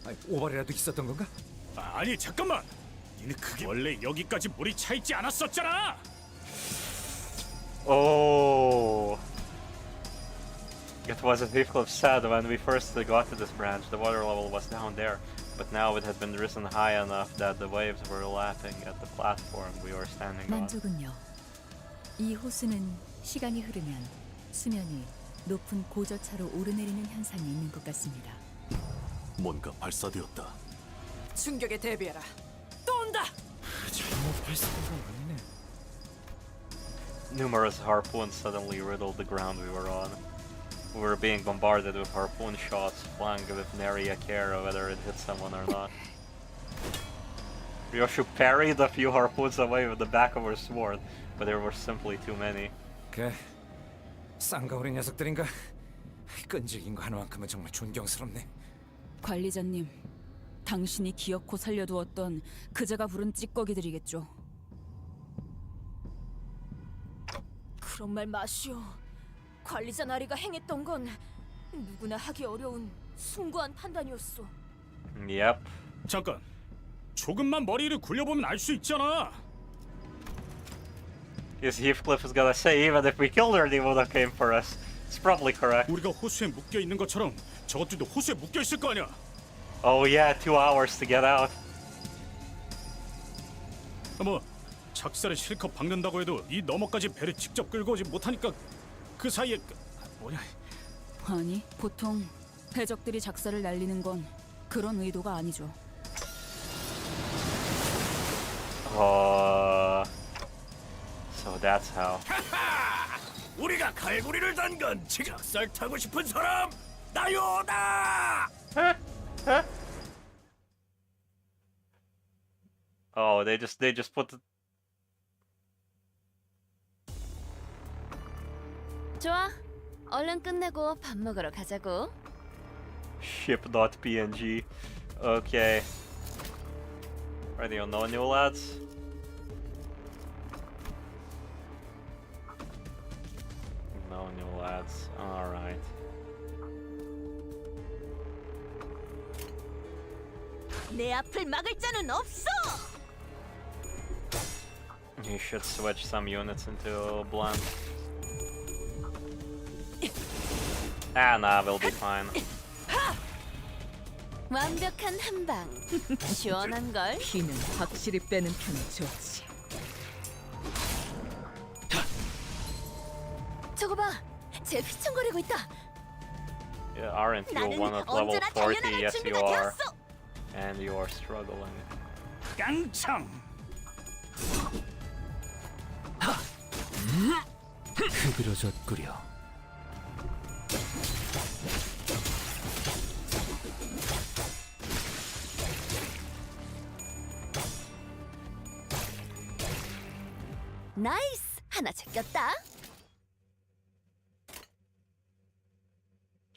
아니, 오발이라도 있었던 건가? 아니 잠깐만. 니네 그게 원래 여기까지 물이 차 있지 않았었잖아. Oh. It was as Heathcliff said when we first got to this branch. The water level was down there, but now it had been risen high enough that the waves were lapping at the platform we were standing on. 만족은요. 이 호수는 시간이 흐르면 수면이 높은 고저차로 오르내리는 현상이 있는 것 같습니다. 뭔가 발사되었다. 충격에 대비해라. 또 온다. 잘못 발사된 건 아니네. Numerous harpoons suddenly riddled the ground we were on. We were being bombarded with harpoon shots, flying with nary a care of whether it hit someone or not. Ryoshu parried a few harpoons away with the back of her sword, but there were simply too many. 그래, 쌍가오리 녀석들인가? 끈질긴 거 하나만큼은 정말 존경스럽네. 관리자님, 당신이 기어코 살려두었던 그자가 부른 찌꺼기들이겠죠. 그런 말 마시오. 관리자 나리가 행했던 건 누구나 하기 어려운 숭고한 판단이었어. Yep. 잠깐. 조금만 머리를 굴려보면 알 수 있잖아. Because Heathcliff is gonna say even if we killed her, they would have came for us. It's probably correct. 우리가 호수에 묶여 있는 것처럼 저것들도 호수에 묶여 있을 거 아니야. Oh yeah, 2 hours to get out. 뭐 작사를 실컷 박는다고 해도 이 너머까지 배를 직접 끌고 오지 못하니까 그 사이에 뭐냐? 아니, 보통 해적들이 작사를 날리는 건 그런 의도가 아니죠. So that's how. 우리가 갈고리를 단 건 지각살 타고 싶은 사람 나요다. Oh, they just put the... 좋아. 얼른 끝내고 밥 먹으러 가자고. ship.png. Okay. Ready or no, new lads? No new lads. Alright. 내 앞을 막을 자는 없어. You should switch some units into blend. Ah, nah, we'll be fine. 완벽한 한방. 시원한 걸. 피는 확실히 빼는 편이 좋지. 저거 봐. 쟤 휘청거리고 있다. Yeah, aren't you 나는 one at level 언제나 40? 달려나갈 Yes, you 준비가 are. 되었어. And you are struggling. 깡창. 흐드러졌구려. 나이스. 하나 제꼈다.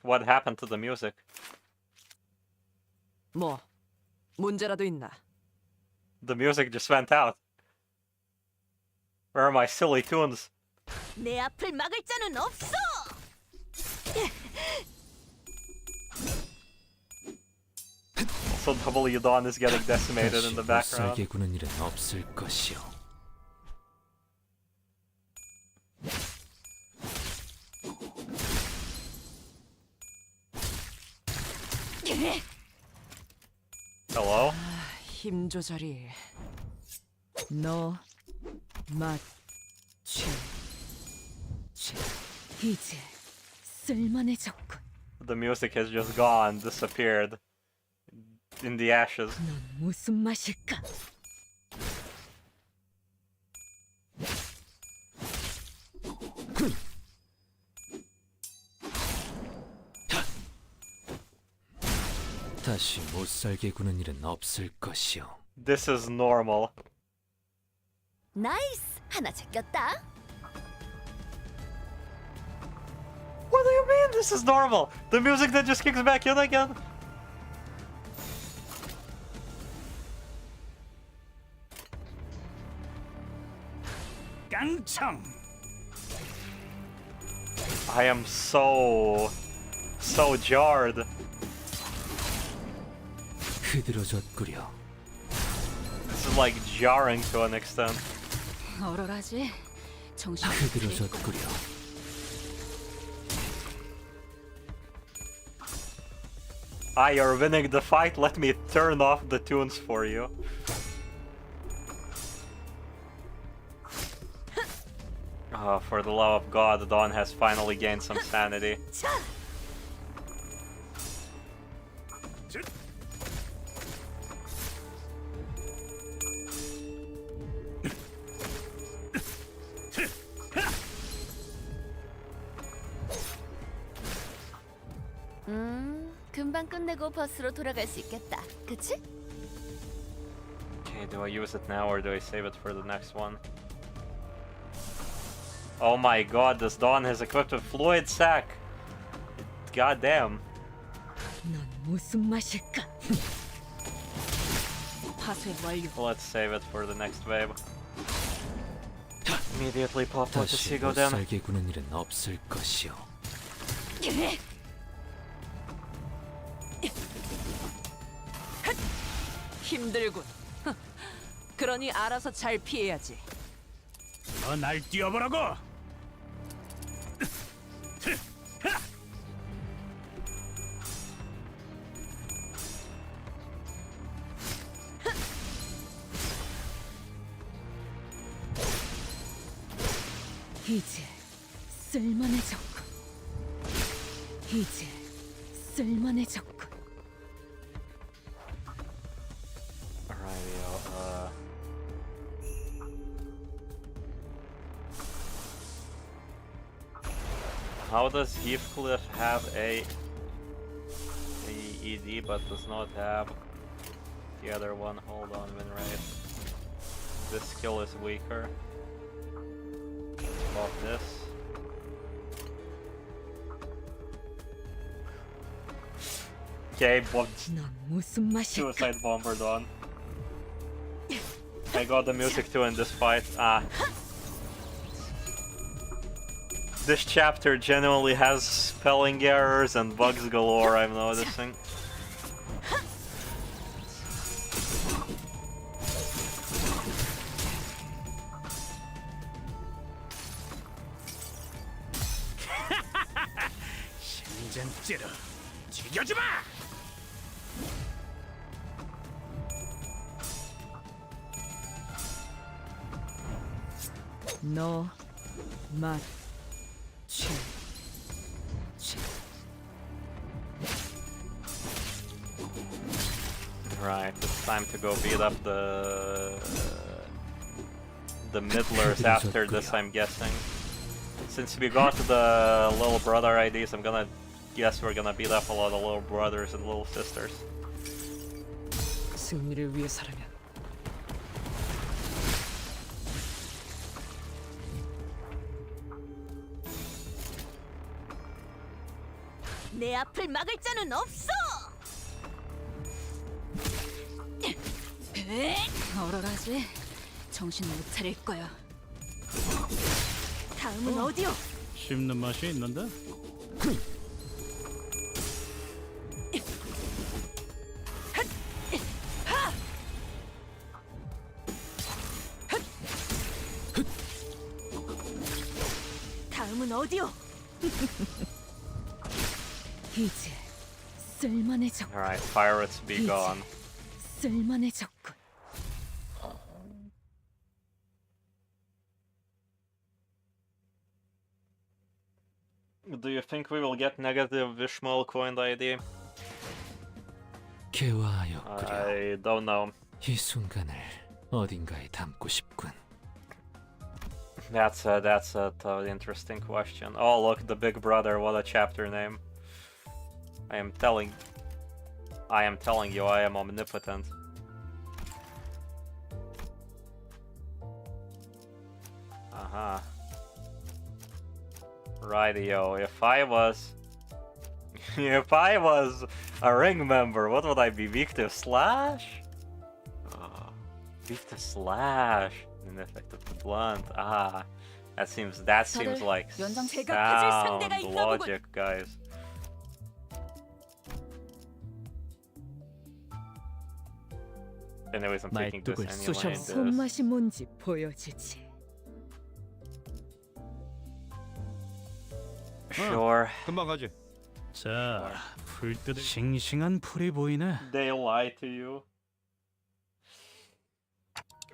What happened to the music? 뭐 문제라도 있나? The music just went out. Where are my silly tunes? 내 앞을 막을 자는 없어. Also, W Dawn is getting decimated in the 다시 background. 못살게 구는 일은 없을 것이오. Hello? 힘 조절이. 너 맞지. 이제 쓸만해졌군. The music has just gone, disappeared in the ashes. 넌 무슨 맛일까? 다시 못살게 구는 일은 없을 것이오. This is normal. 나이스! 하나 제꼈다. What do you mean this is normal? The music that just kicks back in again? 깡총. I am so jarred. 흐드러졌구려. This is like jarring to an extent. 얼얼하지? 정신 흐드러졌구려. Ah, you're winning the fight. Let me turn off the tunes for you. Oh, for the love of God, Dawn has finally gained some sanity. 금방 끝내고 버스로 돌아갈 수 있겠다. 그치? Okay, do I use it now or do I save it for the next one? Oh my god, this Dawn is equipped with fluid sac. God damn. 넌 무슨 맛일까? 파쇄 완료. Let's save it for the next wave. Immediately pop what the 다시 sea go down. 못살게 구는 일은 없을 것이오. 힘들군. 그러니 알아서 잘 피해야지. 너 날 뛰어보라고. 이제 쓸만해졌군. 이제 쓸만해졌군. Alrighty, how does Heathcliff have a ED but does not have the other one? Hold on, Winrate. This skill is weaker. Pop this. Okay, 넌 무슨 맛일까? suicide bomber done. I got the music too in this fight. Ah. This chapter genuinely has spelling errors and bugs galore, I'm noticing. 심장 찌르. 죽여주마. 너 맞지. Right, it's time to go beat up the middlers after this, I'm guessing. Since we got the little brother IDs, I'm gonna guess we're gonna beat up a lot of little brothers and little sisters. 승리를 위해서라면. 내 앞을 막을 자는 없어. 얼얼하지? 정신 못 차릴 거야. 다음은 어디요? 씹는 맛이 있는데? 어디요? 이제 쓸만해졌. Alright, pirates be gone. 쓸만해졌군. Do you think we will get negative Ishmael coined ID? 개화하였구려. I don't know. 이 순간을 어딘가에 담고 싶군. That's a totally interesting question. Oh look, the Big Brother, what a chapter name. I am telling you, I am omnipotent. Uh-huh. Rightio, if I was a ring member, what would I be? Weak to slash? Weak to slash. Ineffective to blunt. Ah, that seems like sound logic, guys. Anyways, I'm taking this anyway. 손맛이 뭔지 보여주지. Sure. 금방 가지. 자, 풀 뜯을 싱싱한 풀이 보이네. They lie to you.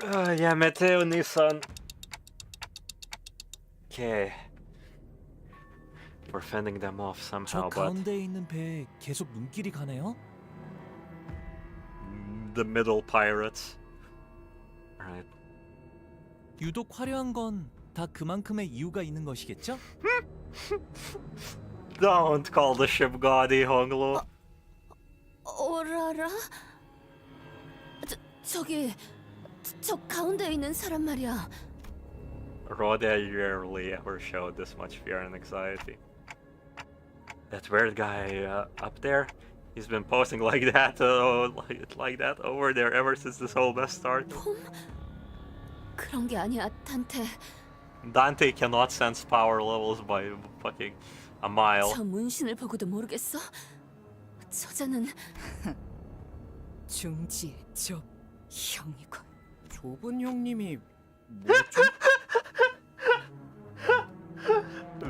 Yeah, Meteo Oniisan. Okay. We're fending them off 저 somehow, but 가운데에 있는 배에 계속 눈길이 가네요. the middle pirates. Alright. 유독 화려한 건 다 그만큼의 이유가 있는 것이겠죠? Don't call the ship gaudy, Honglu. 오라라? 저기 저 가운데에 있는 사람 말이야. Rhoda rarely ever showed this much fear and anxiety. That weird guy up there, he's been posting like that, like that over there ever since this whole mess started. 그런 게 아니야, 단테. Dante cannot sense power levels by fucking a mile. 저 문신을 보고도 모르겠어? 저자는 중지의 좁 형이군. 좁은 형님이 뭐죠?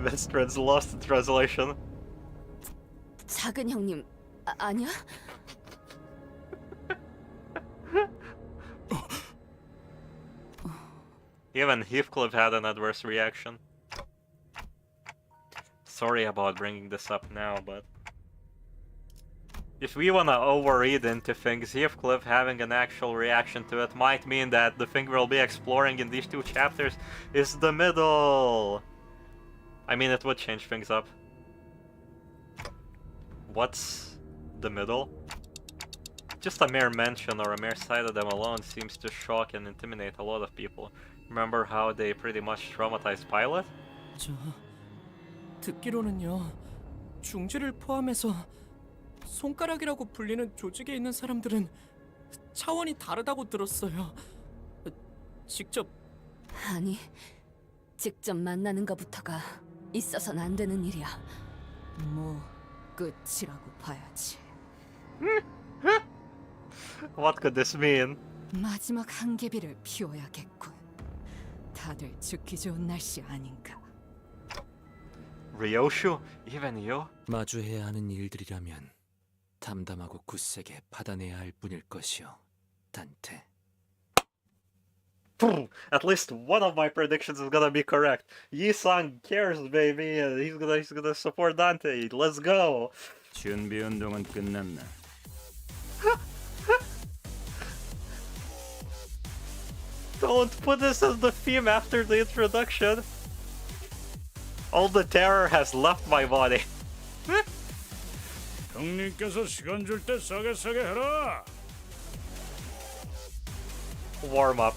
Veterans lost in translation. 작은 형님 아니야? Even Heathcliff had an adverse reaction. Sorry about bringing this up now, but if we wanna overread into things, Heathcliff having an actual reaction to it might mean that the thing we'll be exploring in these 2 chapters is the middle. I mean, it would change things up. What's the middle? Just a mere mention or a mere sight of them alone seems to shock and intimidate a lot of people. Remember how they pretty much traumatized Pilot? 저 듣기로는요. 중지를 포함해서 손가락이라고 불리는 조직에 있는 사람들은 차원이 다르다고 들었어요. 직접 아니, 직접 만나는 것부터가 있어서는 안 되는 일이야. 뭐 끝이라고 봐야지. What could this mean? 마지막 한계비를 피워야겠군. 다들 죽기 좋은 날씨 아닌가. Ryoshu? Even you? 마주해야 하는 일들이라면 담담하고 굳세게 받아내야 할 뿐일 것이오, 단테. At least one of my predictions is gonna be correct. Yi-san cares, baby. He's gonna support Dante. Let's go. 준비 운동은 끝났나? Don't put this as the theme after the introduction. All the terror has left my body. 형님께서 시간 줄 때 싸게 해라. Warm up.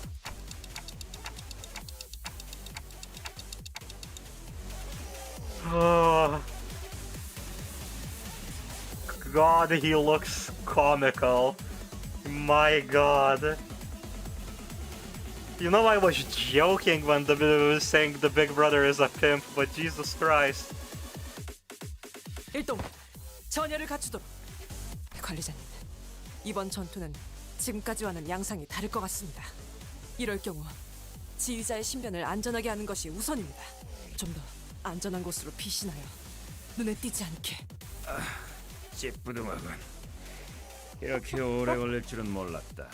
God, he looks comical. My God. You know, I was joking when was saying the Big Brother is a pimp, but Jesus Christ. 일동, 전열을 갖추도록. 관리자님, 이번 전투는 지금까지와는 양상이 다를 것 같습니다. 이럴 경우 지휘자의 신변을 안전하게 하는 것이 우선입니다. 좀 더 안전한 곳으로 피신하여 눈에 띄지 않게. 찌뿌둥하군. 이렇게 오래 걸릴 줄은 몰랐다.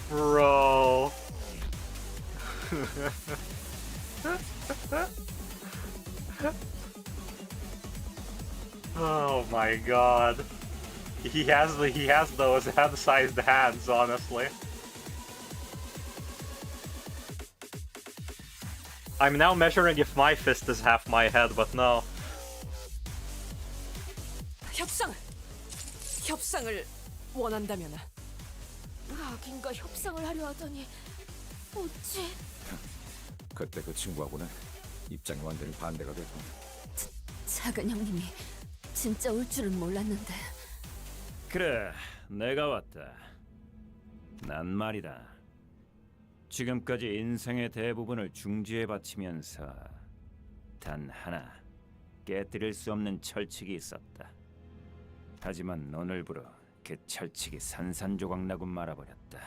Bro. Oh my god. He has those head-sized hands, honestly. I'm now measuring if my fist is half my head, but no. 협상을 원한다면 악인과 협상을 하려 하더니 어찌? 그때 그 친구하고는 입장이 완전히 반대가 됐고. 작은 형님이 진짜 올 줄은 몰랐는데. 그래, 내가 왔다. 난 말이다. 지금까지 인생의 대부분을 중지에 바치면서 단 하나 깨뜨릴 수 없는 철칙이 있었다. 하지만 오늘부로 그 철칙이 산산조각나고 말아버렸다.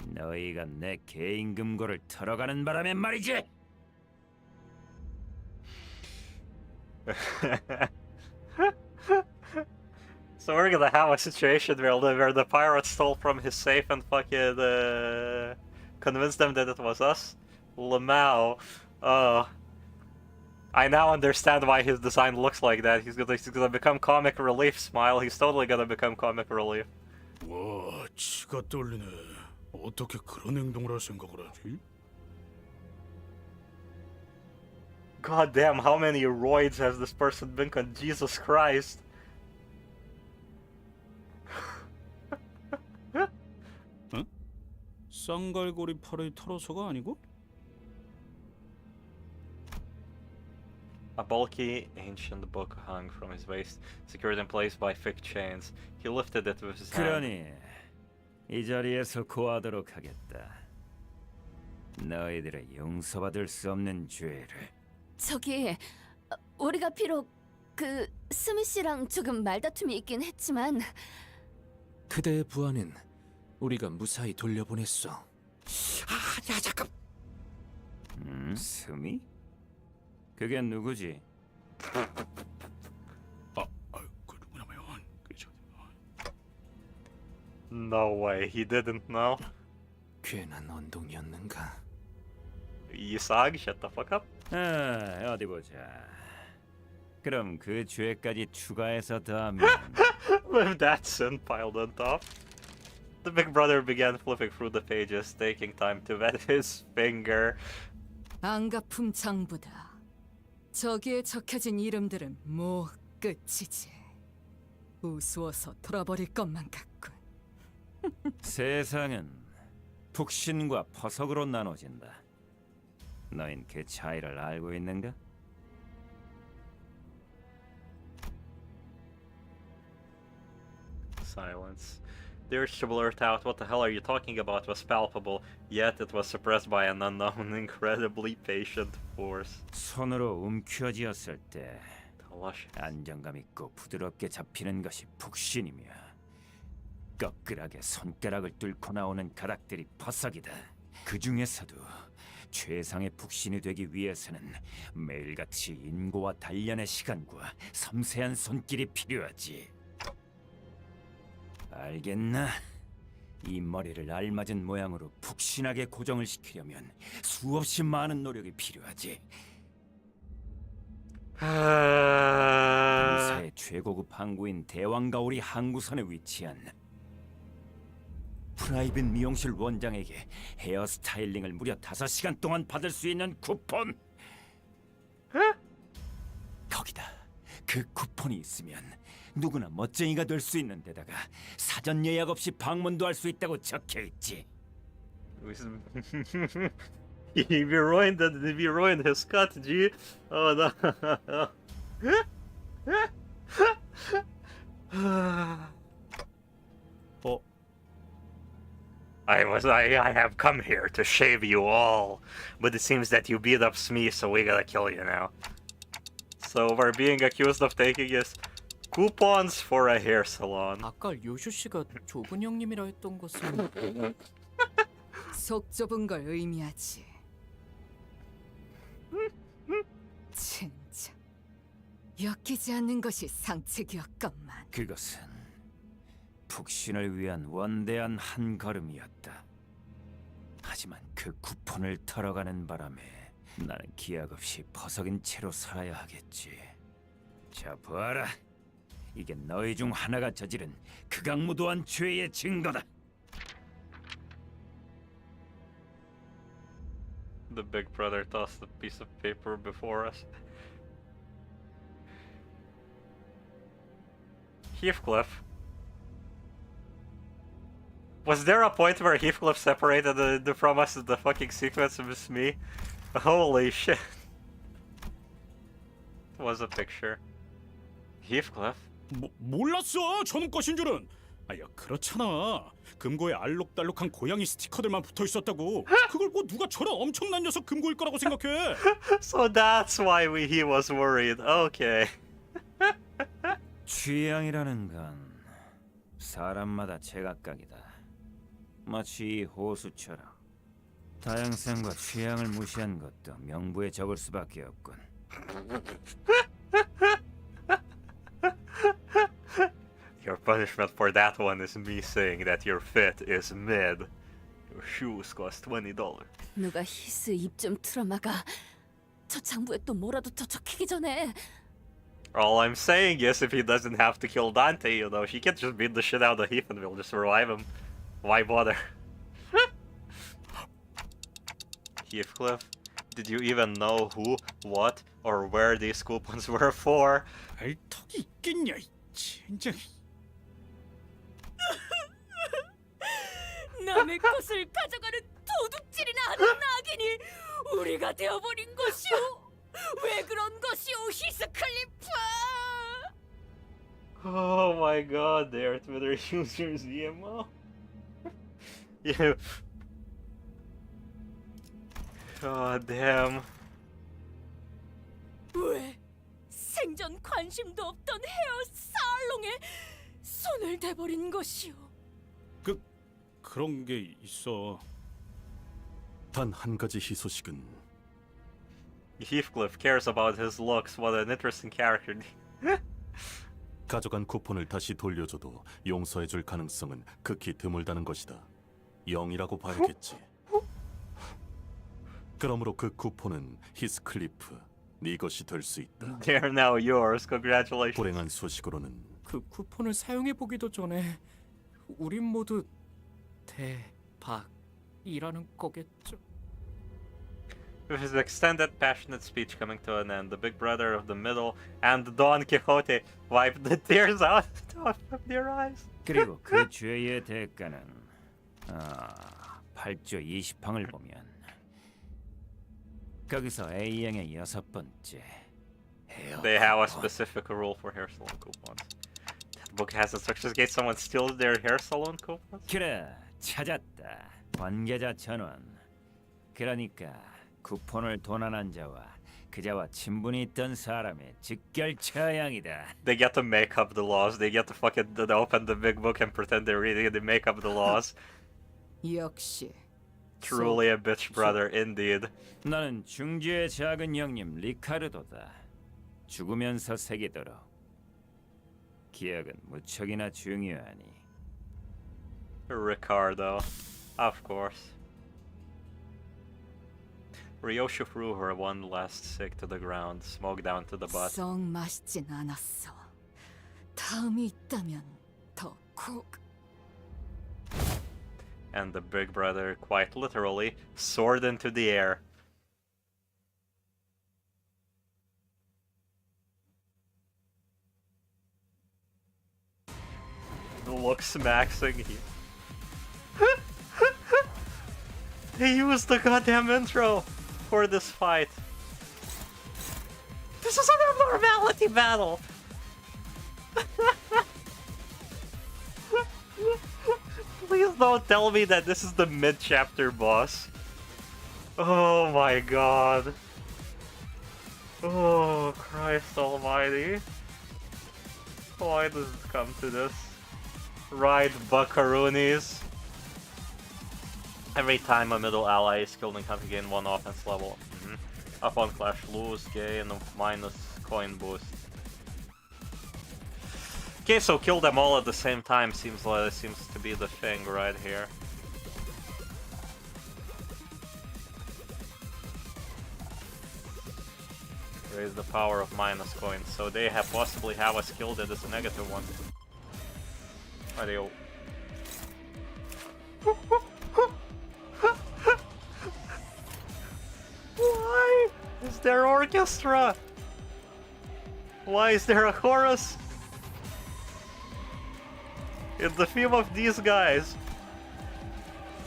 너희가 내 개인 금고를 털어가는 바람에 말이지. So we're gonna have a situation where the pirates stole from his safe and fucking convinced them that it was us. Lamau. I now understand why his design looks like that. He's gonna become comic relief. Smile. He's totally gonna become comic relief. 와, 치가 떨리네. 어떻게 그런 행동을 할 생각을 하지? God damn, how many roids has this person been on? Jesus Christ. 응? 쌍갈고리 팔을 털어서가 아니고? A bulky, ancient book hung from his waist, secured in place by thick chains. He lifted it with his hand. 그러니 이 자리에서 고하도록 하겠다. 너희들의 용서받을 수 없는 죄를. 저기 우리가 비록 그 스미 씨랑 조금 말다툼이 있긴 했지만 그대의 부하는 우리가 무사히 돌려보냈어. 야 잠깐. 스미? 그게 누구지? 그 누구냐면 그죠? No way, he didn't know. 괜한 언동이었는가? Isag, shut the fuck up. 어디 보자. 그럼 그 죄까지 추가해서 더하면 With that sin piled on top, the big brother began flipping through the pages, taking time to wet his finger. 안가품 장부다. 저기에 적혀진 이름들은 뭐 끝이지. 우스워서 돌아버릴 것만 같군. 세상은 북신과 퍼석으로 나눠진다. 너흰 그 차이를 알고 있는가? Silence. The urge to blurt out, "What the hell are you talking about?" was palpable, yet it was suppressed by an unknown, incredibly patient force. 손으로 움켜쥐었을 때 Lush. 안정감 있고 부드럽게 잡히는 것이 북신이며 꺼끌하게 손가락을 뚫고 나오는 가닥들이 퍼석이다. 그 중에서도 최상의 북신이 되기 위해서는 매일같이 인고와 단련의 시간과 섬세한 손길이 필요하지. 알겠나? 이 머리를 알맞은 모양으로 푹신하게 고정을 시키려면 수없이 많은 노력이 필요하지. 본사의 최고급 항구인 대왕가오리 항구선에 위치한 프라이빗 미용실 원장에게 헤어 스타일링을 무려 5시간 동안 받을 수 있는 쿠폰. 거기다 그 쿠폰이 있으면 누구나 멋쟁이가 될 수 있는 데다가 사전 예약 없이 방문도 할 수 있다고 적혀 있지. He ruined his cut, G. Oh no. I have come here to shave you all, but it seems that you beat up Smee, so we gotta kill you now. So we're being accused of taking his coupons for a hair salon. 아까 요슈 씨가 좁은 형님이라 했던 것은 속 좁은 걸 의미하지. 진짜 엮이지 않는 것이 상책이었건만. 그것은 북신을 위한 원대한 한 걸음이었다. 하지만 그 쿠폰을 털어가는 바람에 나는 기약 없이 버석인 채로 살아야 하겠지. 자, 보아라. 이게 너희 중 하나가 저지른 극악무도한 죄의 증거다. The big brother tossed the piece of paper before us. Heathcliff. Was there a point where Heathcliff separated from us in the fucking sequence of me? Holy shit. It was a picture. Heathcliff? 몰랐어. 저놈 것인 줄은. 아야 그렇잖아. 금고에 알록달록한 고양이 스티커들만 붙어 있었다고. 그걸 뭐 누가 저런 엄청난 녀석 금고일 거라고 생각해? So that's why he was worried. Okay. 취향이라는 건 사람마다 제각각이다. 마치 이 호수처럼 다양성과 취향을 무시한 것도 명부에 적을 수밖에 없군. Your punishment for that one is me saying that your fit is mid. Your shoes cost $20. 누가 히스 입 좀 틀어막아. 저 장부에 또 뭐라도 더 적히기 전에. All I'm saying is if he doesn't have to kill Dante, you know, he can just beat the shit out of Heath and we'll just revive him. Why bother? Heathcliff, did you even know who, what, or where these coupons were for? 발턱이 있겠냐 이 젠장. 남의 것을 가져가는 도둑질이나 하는 낙인이 우리가 되어버린 것이오. 왜 그런 것이오, 히스클리프? Oh my god, they're Twitter users, EMO. Yeah. God damn. 왜 생전 관심도 없던 헤어 살롱에 손을 대버린 것이오? 그런 게 있어. 단 한 가지 희소식은 Heathcliff cares about his looks. What an interesting character. 가져간 쿠폰을 다시 돌려줘도 용서해줄 가능성은 극히 드물다는 것이다. 0이라고 봐야겠지. 그러므로 그 쿠폰은 히스클리프, 네 것이 될 수 있다. They're now yours. Congratulations. 불행한 소식으로는 그 쿠폰을 사용해 보기도 전에 우린 모두 대박이라는 거겠죠. With his extended, passionate speech coming to an end, the big brother of the middle and Don Quixote wiped the tears out from their eyes. 그리고 그 죄의 대가는 8조 20항을 보면 거기서 A형의 6번째 They have a specific rule for hair salon coupons. That book has instructions in case someone steals their hair salon coupons? 그래, 찾았다. 관계자 전원. 그러니까 쿠폰을 도난한 자와 그자와 친분이 있던 사람의 직결 처형이다. They get to make up the laws. They get to fucking open the big book and pretend they're reading it. They make up the laws. 역시 Truly a bitch brother, indeed. 나는 중지의 작은 형님 리카르도다. 죽으면서 새기도록. 기억은 무척이나 중요하니. Ricardo, of course. Ryoshu threw her one last cig to the ground, smoke down to the butt. 썩 맛있진 않았어. 다음이 있다면 더 콕. And the big brother, quite literally, soared into the air. Looks maxing. They used the goddamn intro for this fight. This is an abnormality battle. Please don't tell me that this is the mid-chapter boss. Oh my god. Oh, Christ almighty. Why does it come to this? Right, buckaroonies. Every time a middle ally is killed and can gain 1 offense level. Up on clash, lose, gain, minus coin boost. Okay, so kill them all at the same time seems to be the thing right here. Raise the power of minus coins, so they possibly have a skill that is a negative one. Are they all? Why is there orchestra? Why is there a chorus? It's the theme of these guys.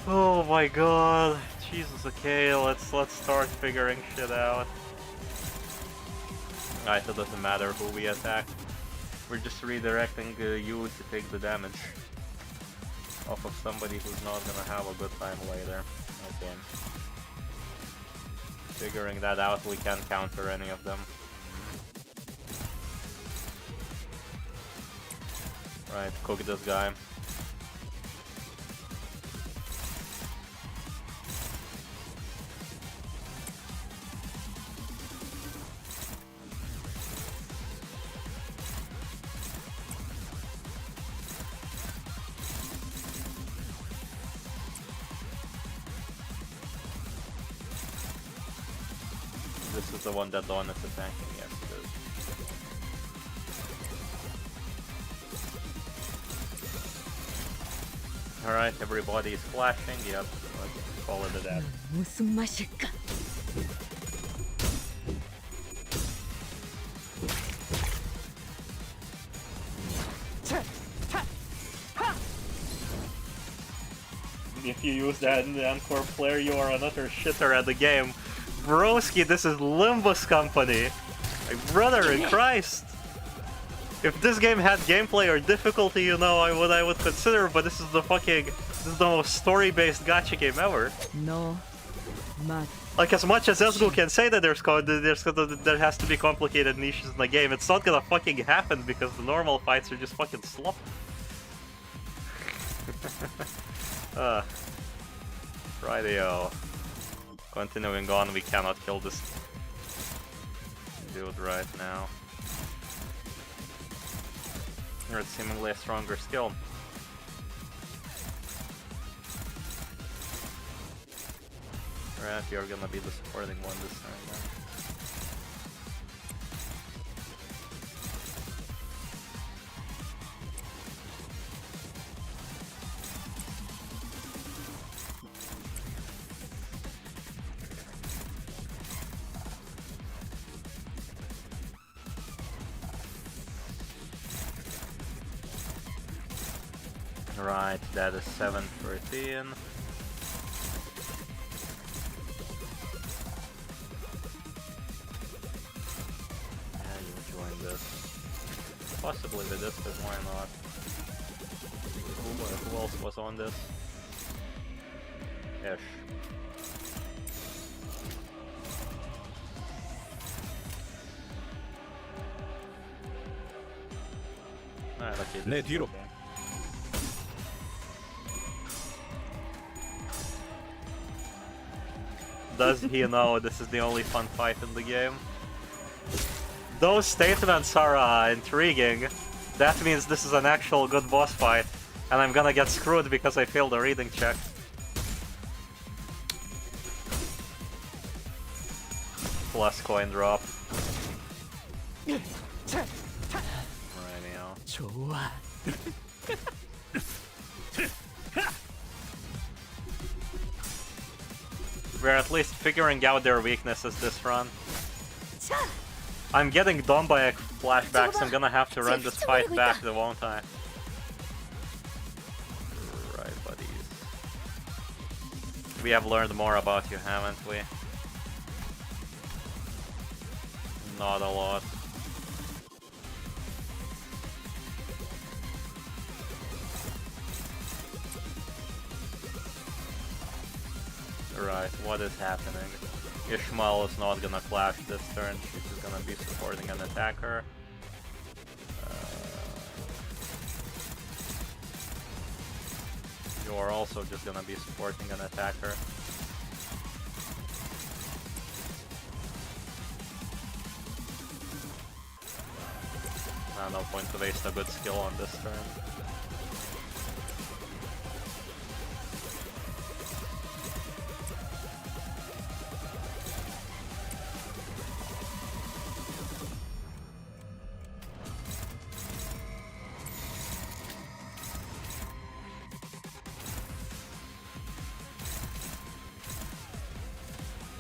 Oh my god. Jesus, okay, let's start figuring shit out. Alright, it doesn't matter who we attack. We're just redirecting you to take the damage off of somebody who's not gonna have a good time later. Okay. Figuring that out, we can't counter any of them. Right, cook this guy. This is the one that Dawn is attacking, yes it is. Alright, everybody is flashing, yep, let's call it a death. 무슨 맛일까? If you use that in the Encore player, you are an utter shitter at the game. Broski, this is Limbus company. My brother in Christ. If this game had gameplay or difficulty, you know, I would consider, but this is the most story-based gacha game ever. No, mad. Like, as much as Ezgo can say that there has to be complicated niches in the game, it's not gonna fucking happen because the normal fights are just fucking slop. Rightio. Continuing on, we cannot kill this dude right now. It's seemingly a stronger skill. Right, you're gonna be the supporting one this time then. Right, that is 713. Yeah, you join this. Possibly with this, but why not? Who else was on this? Ish. Alright, okay, this is okay. Does he know this is the only fun fight in the game? Those statements are intriguing. That means this is an actual good boss fight. And I'm gonna get screwed because I failed a reading check. Plus coin drop. Rightio. 좋아. We're at least figuring out their weaknesses this run. I'm getting done by flashbacks. I'm gonna have to run this fight back, though, won't I? Right, buddies. We have learned more about you, haven't we? Not a lot. Right, what is happening? Ishmael is not gonna clash this turn, she's just gonna be supporting an attacker. You are also just gonna be supporting an attacker. No point to waste a good skill on this turn.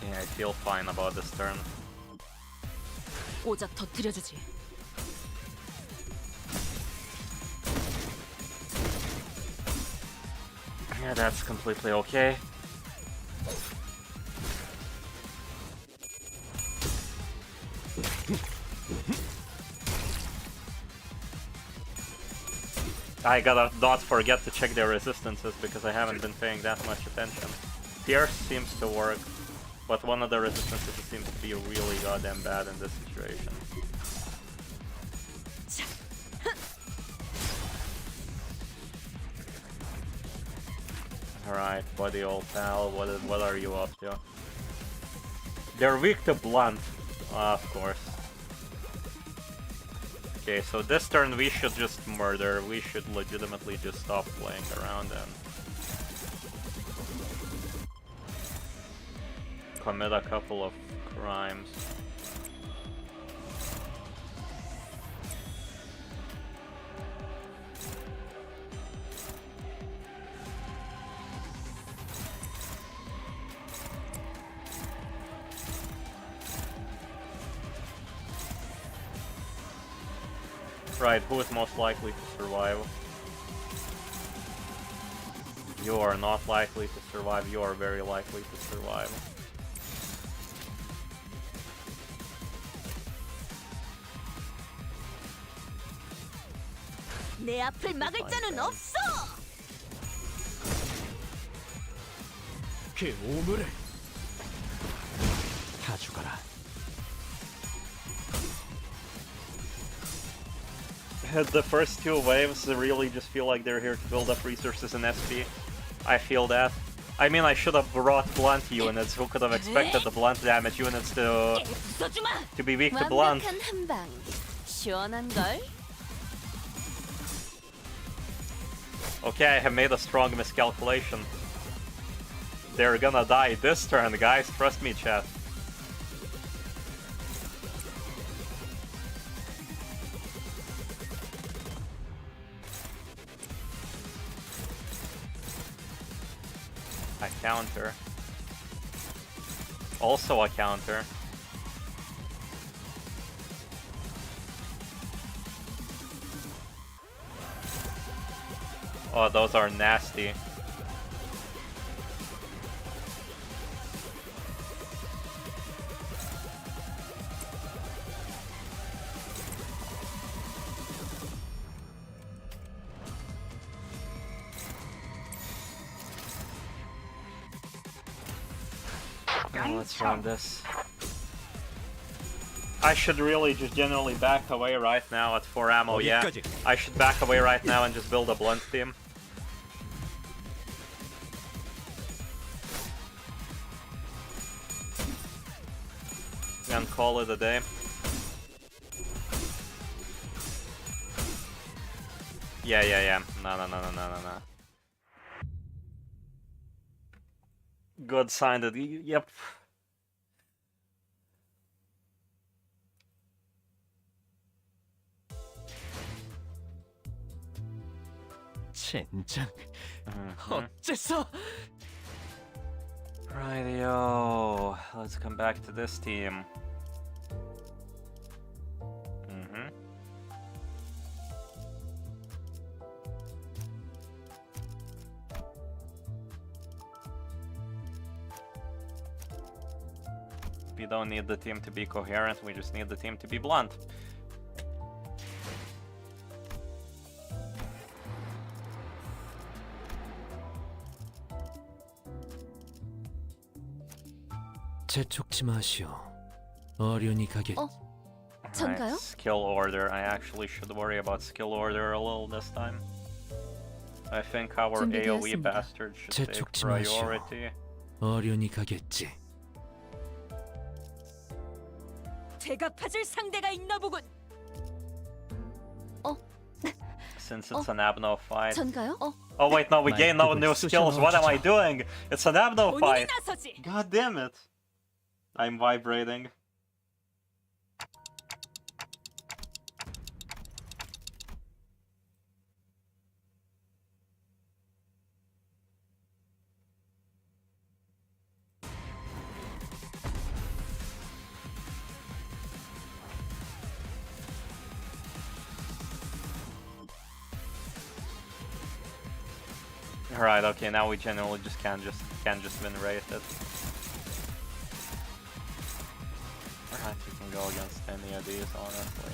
Yeah, I feel fine about this turn. 오작 터뜨려주지. Yeah, that's completely okay. I gotta not forget to check their resistances because I haven't been paying that much attention. Pierce seems to work, but one of the resistances seems to be really goddamn bad in this situation. Alright, buddy old pal, what are you up to? They're weak to blunt, of course. Okay, so this turn we should just murder, we should legitimately just stop playing around and commit a couple of crimes. Right, who is most likely to survive? You are not likely to survive, you are very likely to survive. 내 앞을 막을 자는 없어. 그 오물을 다 죽어라. The first two waves really just feel like they're here to build up resources in SP. I feel that. I mean, I should have brought blunt units. Who could have expected the blunt damage units to be weak to blunt? 완벽한 한 방. 시원한 걸. Okay, I have made a strong miscalculation. They're gonna die this turn, guys. Trust me, chat. A counter. Also a counter. Oh, those are nasty. Now let's run this. I should really just generally back away right now at 4 ammo, yeah. I should back away right now and just build a blunt team. And call it a day. Yeah. No. Good sign that yep. 젠장. 어째서? Rightio. Let's come back to this team. We don't need the team to be coherent, we just need the team to be blunt. 재촉지 마시오. 어련히 가겠. 전가요? Alright, skill order. I actually should worry about skill order a little this time. I think our AoE bastard should take 재촉지 마시오. priority. 어련히 가겠지. 제가 파질 상대가 있나 보군. since it's an abno fight. 전가요? Oh wait, no, we My gain no goodness, new 쑤셔 skills. What am I 넣어주자. doing? It's an abno 본인이 fight. 나서지. God damn it. I'm vibrating. Alright, okay, now we generally just can't just win rated. Alright, we can go against any of these, honestly.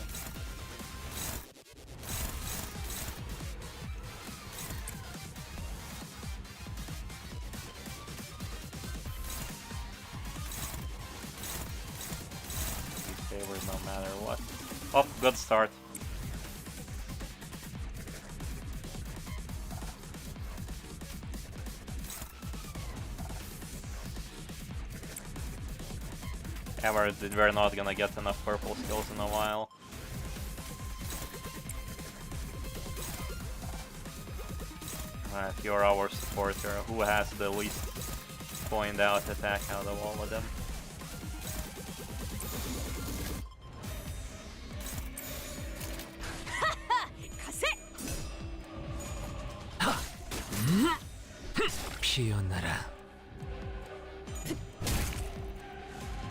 Be favored no matter what. Oh, good start. Yeah, we're not gonna get enough purple skills in a while. Alright, you're our supporter. Who has the least coined out attack out of all of them? 피어나라.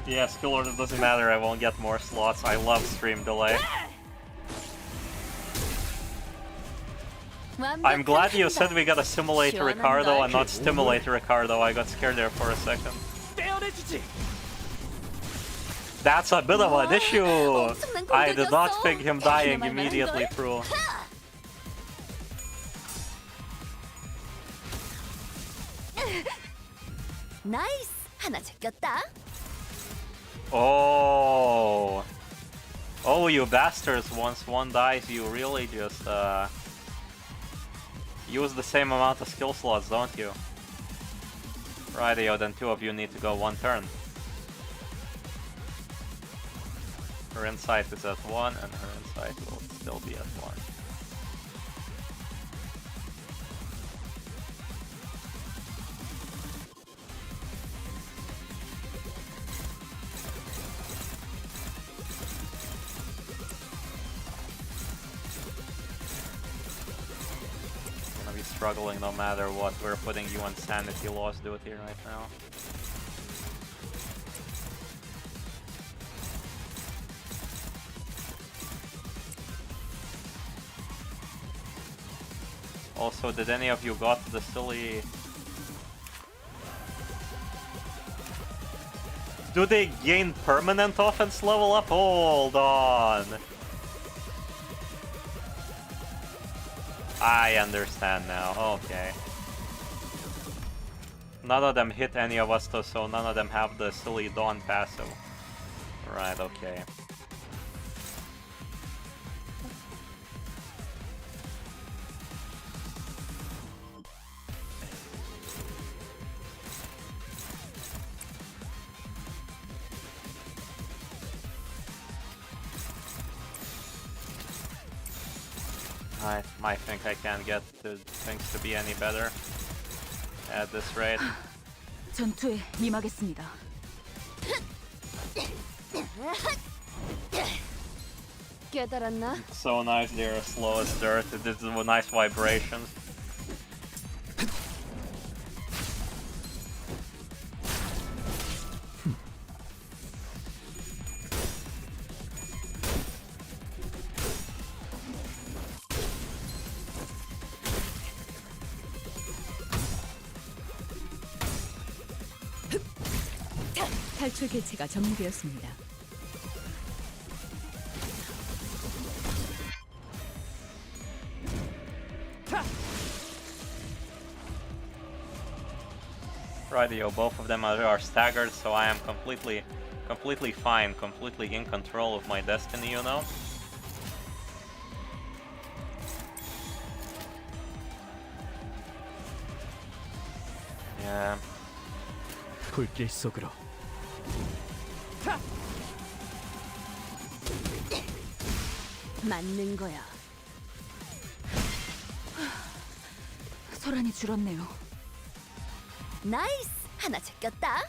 Yeah, skill order doesn't matter, I won't get more slots. I love stream delay. I'm glad you said we got a simulator Ricardo and not stimulator Ricardo. I got scared there for a second. That's a bit of an issue! I did not pick him dying immediately through. 나이스! 하나 제꼈다. Oh! Oh, you bastards, once one dies, you really just, use the same amount of skill slots, don't you? Rightio, then two of you need to go one turn. Her insight is at 1, and her insight will still be at 1. Struggling no matter what. We're putting you on sanity loss duty right now. Also, did any of you got the silly... Do they gain permanent offense level up? Hold on! I understand now, okay. None of them hit any of us though, so none of them have the silly Dawn passive. Right, okay. I think I can't get the things to be any better at this rate. 전투에 임하겠습니다. 깨달았나? So nice, they're slow as dirt. This is nice vibrations. 탈출 개체가 점유되었습니다. Rightio, both of them are staggered, so I am completely fine, completely in control of my destiny, you know? Yeah. 불길 속으로. 맞는 거야. 소란이 줄었네요. 나이스! 하나 제꼈다.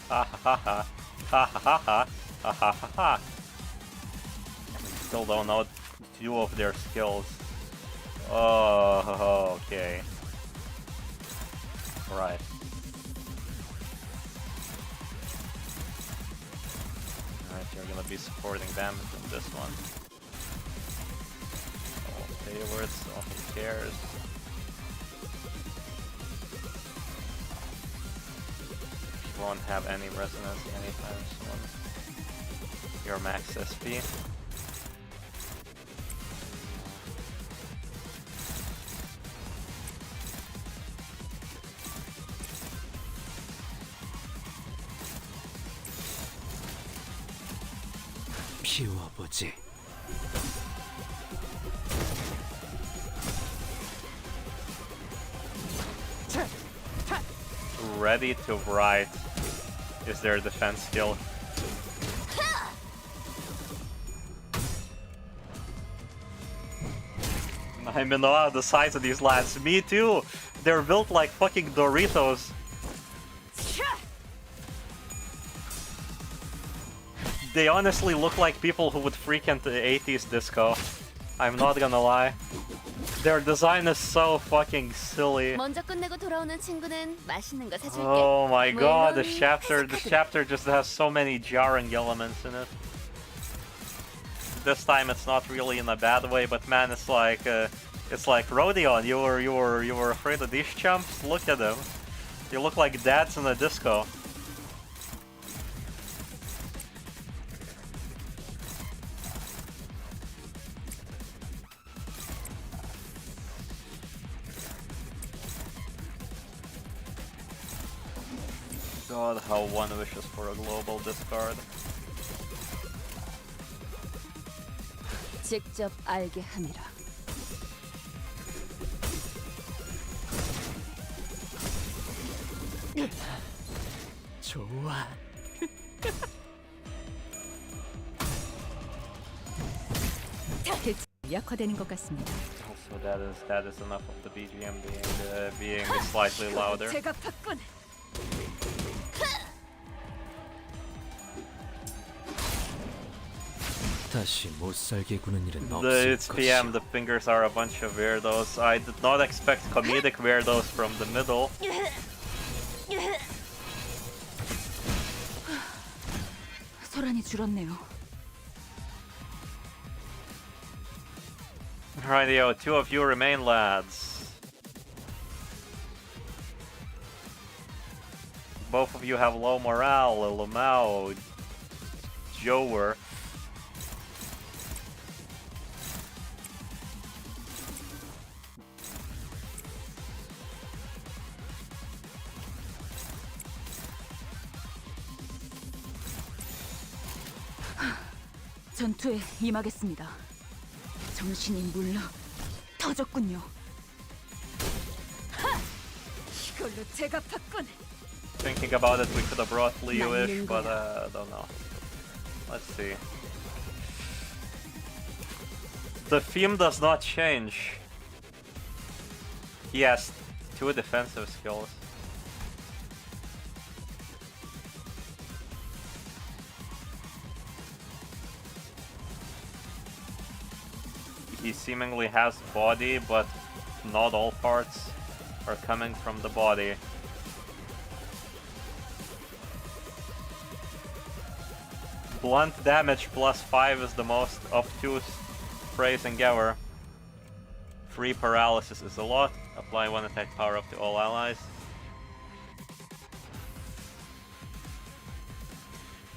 Ha ha ha ha ha ha ha ha ha. Still don't know two of their skills. Oh, okay. Right. Alright, you're gonna be supporting damage in this one. All favorites, so who cares? You won't have any resonance anytime soon. Your max SP. 비워보지. Ready to write is their defense skill. I'm in awe of the size of these lads. Me too! They're built like fucking Doritos. They honestly look like people who would frequent the 80s disco. I'm not gonna lie. Their design is so fucking silly. 먼저 끝내고 돌아오는 친구는 맛있는 거 사줄게. Oh my god, this 물론 chapter just has so many jarring elements in it. This time it's not really in a bad way, but man, it's like Rodion. You were afraid of these chumps? Look at them. They look like dads in a disco. God, how one wishes for a global discard. 직접 알게 함이라. 좋아. 약화되는 것 같습니다. Also, that is enough of the BGM being slightly louder. 제가 봤군. 다시 못 살게 구는 일은 It's 없을 PM, 것이야. the fingers are a bunch of weirdos. I did not expect comedic weirdos from the middle. 소란이 줄었네요. Rightio, two of you remain, lads. Both of you have low morale, Lumao, Jower. 전투에 임하겠습니다. 정신이 물러 터졌군요. 이걸로 제가 봤군. Thinking about it, we could have brought Leo-ish, but I don't know. Let's see. The theme does not change. He has two defensive skills. He seemingly has body, but not all parts are coming from the body. Blunt damage plus 5 is the most obtuse phrasing ever. Free paralysis is a lot. Apply one attack power up to all allies.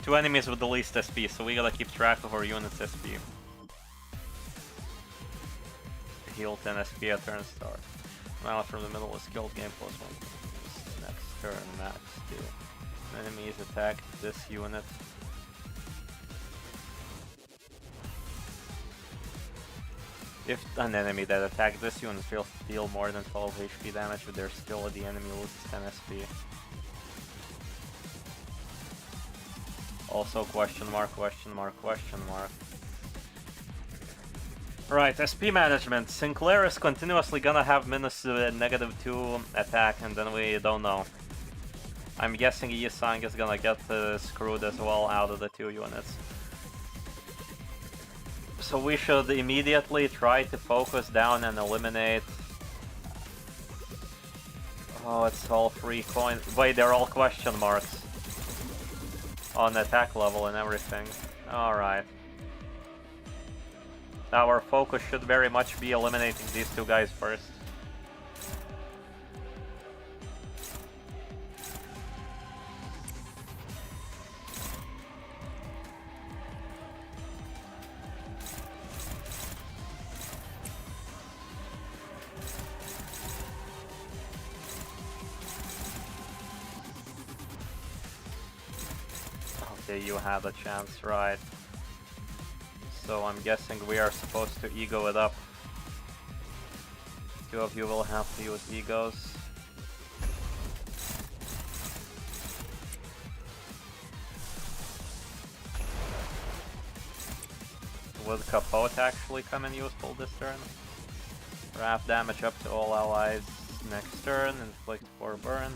Two enemies with the least SP, so we gotta keep track of our unit's SP. Heal 10 SP at turn start. Now from the middle is killed, game plus 1. Next turn, max 2. Enemies attack this unit. If an enemy that attacked this unit fails to deal more than 12 HP damage with their skill, the enemy loses 10 SP. Also question mark, question mark, question mark. Right, SP management. Sinclair is continuously gonna have -2 attack, and then we don't know. I'm guessing Yi-Sang is gonna get screwed as well out of the 2 units. So we should immediately try to focus down and eliminate... Oh, it's all 3 coins. Wait, they're all question marks. On attack level and everything. Alright. Our focus should very much be eliminating these 2 guys first. Okay, you had a chance, right? So I'm guessing we are supposed to ego it up. 2 of you will have to use egos. Would Capote actually come in useful this turn? Wrap damage up to all allies next turn, inflict 4 burn.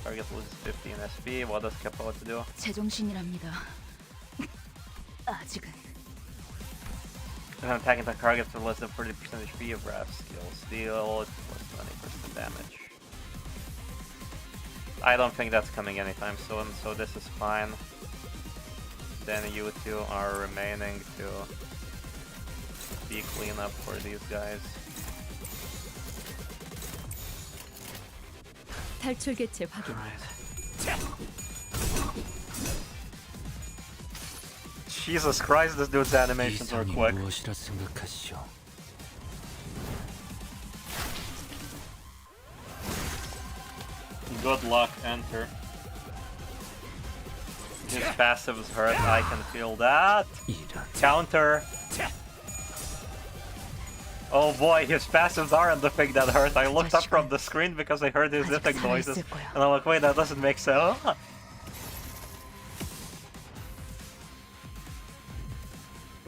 Target loses 15 SP. What does Capote do? 제정신이랍니다. 아직은. Attacking the target for less than 40% HP of wrap skill. Steal plus 20% damage. I don't think that's coming anytime soon, so this is fine. Then you 2 are remaining to be cleanup for these guys. 탈출 개체 확인. Jesus Christ, this dude's animations are quick. 무엇이라 생각하시오? Good luck, enter. His passives hurt, I can feel that. Counter. Oh boy, his passives aren't the thing that hurt. I looked up from the screen because I heard his hitting noises. And I'm like, wait, that doesn't make sense.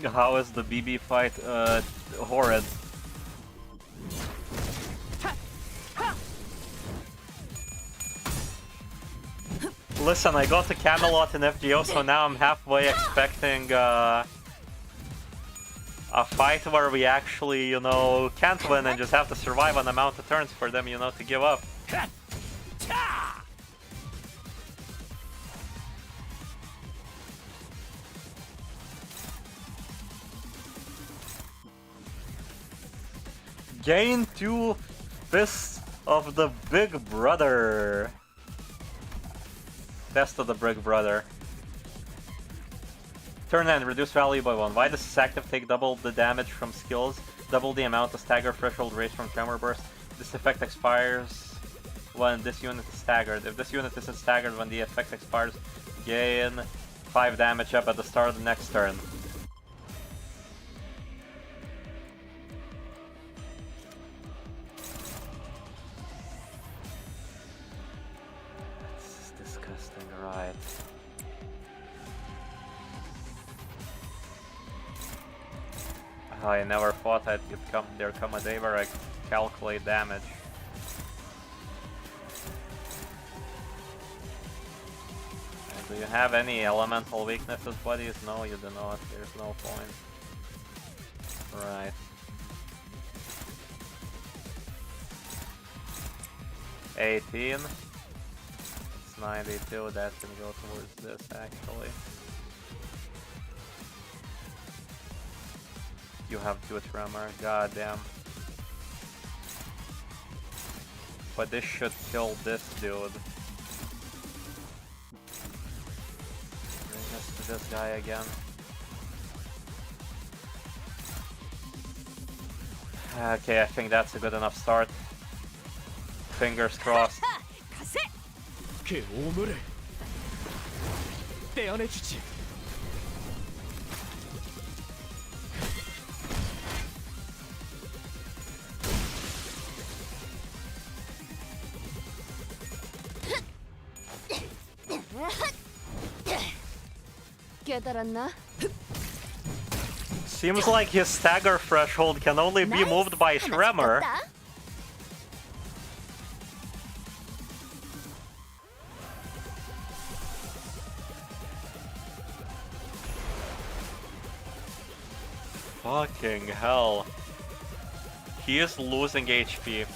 How is the BB fight horrid? Listen, I got to Camelot in FGO, so now I'm halfway expecting a fight where we actually, you know, can't win and just have to survive on amount of turns for them, you know, to give up. Gain 2 Fists of the Big Brother. Best of the Big Brother. Turn end, reduce value by 1. Why does this active take double the damage from skills? Double the amount of stagger threshold raised from Tremor Burst. This effect expires when this unit is staggered. If this unit isn't staggered when the effect expires, gain 5 damage up at the start of the next turn. Right. I never thought there'd come a day where I calculate damage. Do you have any elemental weaknesses, buddies? No, you do not. There's no point. Right. $18. 92, that's gonna go towards this actually. You have 2 tremor, goddamn. But this should kill this dude. Bring us to this guy again. Okay, I think that's a good enough start. Fingers crossed. 그 오물을 떼어내주지. 깨달았나? Seems like his stagger threshold can only be moved by tremor. Fucking hell. He is losing HP.